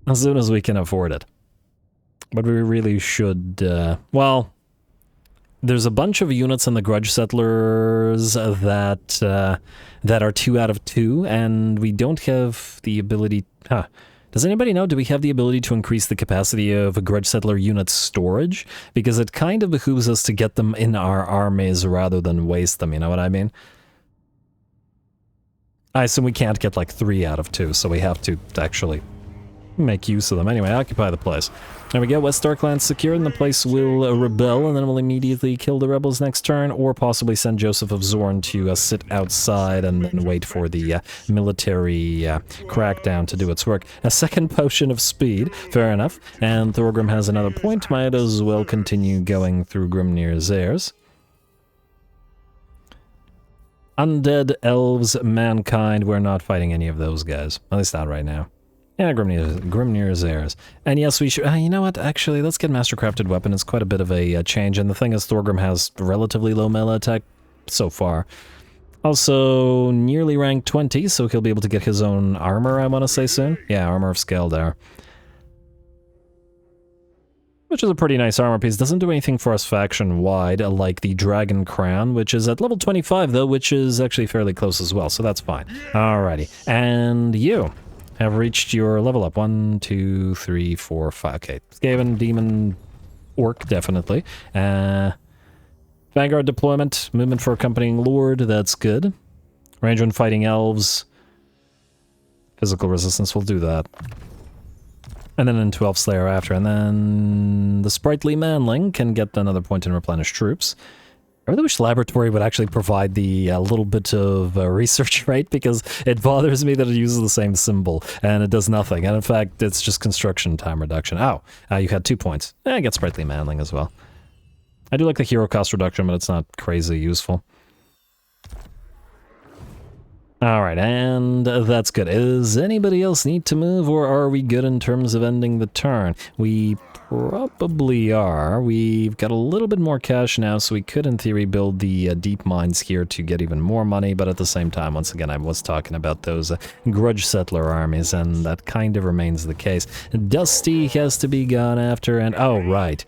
Speaker 1: As soon as we can afford it. But we really should, well... There's a bunch of units in the Grudge Settlers that are 2 out of 2, and we don't have the ability... Huh. Does anybody know, do we have the ability to increase the capacity of a Grudge Settler unit storage? Because it kind of behooves us to get them in our armies rather than waste them, you know what I mean? I assume we can't get like 3 out of 2, so we have to actually make use of them. Anyway, occupy the place. There we go, West Darklands secured, and the place will rebel, and then we'll immediately kill the rebels next turn, or possibly send Joseph of Zorn to sit outside and then wait for the military crackdown to do its work. A second potion of speed, fair enough, and Thorgrim has another point, might as well continue going through Grimnir's heirs. Undead, elves, mankind, we're not fighting any of those guys, at least not right now. Yeah, Grimnir's heirs. And yes, we should... you know what? Actually, let's get Mastercrafted Weapon. It's quite a bit of a change. And the thing is, Thorgrim has relatively low melee attack so far. Also, nearly rank 20, so he'll be able to get his own armor, I want to say soon. Yeah, Armor of Skaldar. Which is a pretty nice armor piece. Doesn't do anything for us faction-wide, like the Dragon Crown, which is at level 25, though, which is actually fairly close as well, so that's fine. Alrighty. And you have reached your level up. 1, 2, 3, 4, 5. Okay. Skaven, Demon, Orc, definitely. Vanguard deployment, movement for accompanying Lord, that's good. Range on fighting elves. Physical resistance, we'll do that. And then in 12 Slayer after. And then the Sprightly Manling can get another point in replenish troops. I really wish Laboratory would actually provide the little bit of research rate, because it bothers me that it uses the same symbol and it does nothing. And in fact, it's just construction time reduction. Oh, you had 2 points. I get Sprightly Manling as well. I do like the hero cost reduction, but it's not crazy useful. Alright, and that's good. Does anybody else need to move, or are we good in terms of ending the turn? We probably are. We've got a little bit more cash now, so we could, in theory, build the deep mines here to get even more money, but at the same time, once again, I was talking about those grudge settler armies, and that kind of remains the case. Dusty has to be gone after, and oh, right.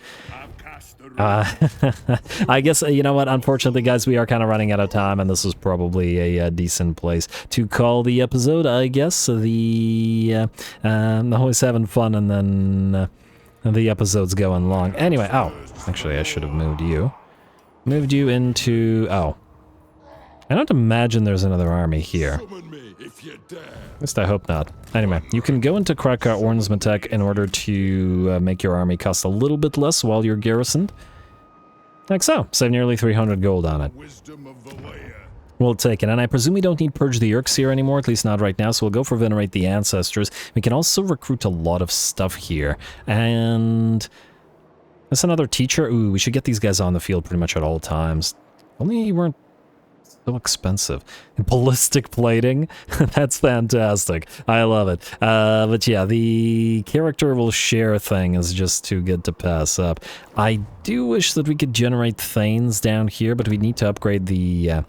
Speaker 1: I guess, you know what, unfortunately, guys, we are kind of running out of time, and this is probably a decent place to call the episode, I guess. Always having fun, and then the episode's going long. Anyway, oh, actually, I should have moved you. Moved you into, oh. I don't imagine there's another army here. At least I hope not. Anyway, you can go into Kraka Ornsmatek in order to make your army cost a little bit less while you're garrisoned. Like so. Save nearly 300 gold on it. We'll take it. And I presume we don't need Purge the Urks here anymore, at least not right now, so we'll go for Venerate the Ancestors. We can also recruit a lot of stuff here. And that's another teacher. Ooh, we should get these guys on the field pretty much at all times. Only you weren't so expensive. Ballistic plating? That's fantastic. I love it. But yeah, the character will share thing is just too good to pass up. I do wish that we could generate Thanes down here, but we need to upgrade the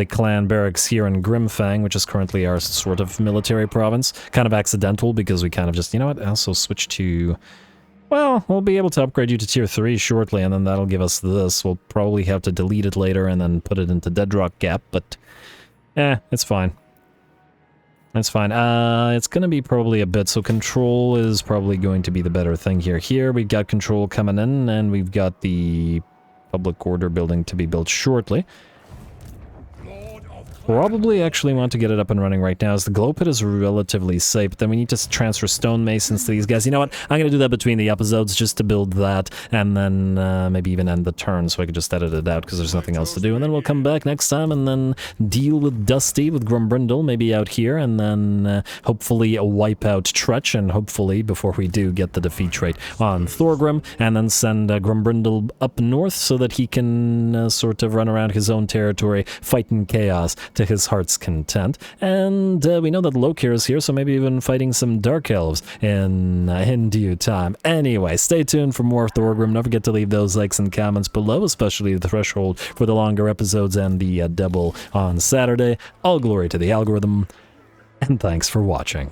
Speaker 1: clan barracks here in Grimfang, which is currently our sort of military province. Kind of accidental, because we kind of just, you know what, also switch to... Well, we'll be able to upgrade you to tier 3 shortly, and then that'll give us this. We'll probably have to delete it later and then put it into Deadrock Gap, but... it's fine. It's fine. It's gonna be probably a bit, so control is probably going to be the better thing here. Here, we've got control coming in, and we've got the public order building to be built shortly. Probably actually want to get it up and running right now, as the glow pit is relatively safe, but then we need to transfer stonemasons to these guys. You know what? I'm going to do that between the episodes just to build that, and then maybe even end the turn so I could just edit it out because there's nothing else to do. And then we'll come back next time and then deal with Dusty, with Grumbrindle, maybe out here, and then hopefully wipe out Tretch, and hopefully, before we do, get the defeat trait on Thorgrim, and then send Grumbrindle up north so that he can sort of run around his own territory, fighting chaos to his heart's content. And we know that Lokir is here, so maybe even fighting some Dark Elves in due time. Anyway, stay tuned for more Thorgrim. Don't forget to leave those likes and comments below, especially the threshold for the longer episodes and the double on Saturday. All glory to the algorithm, and thanks for watching.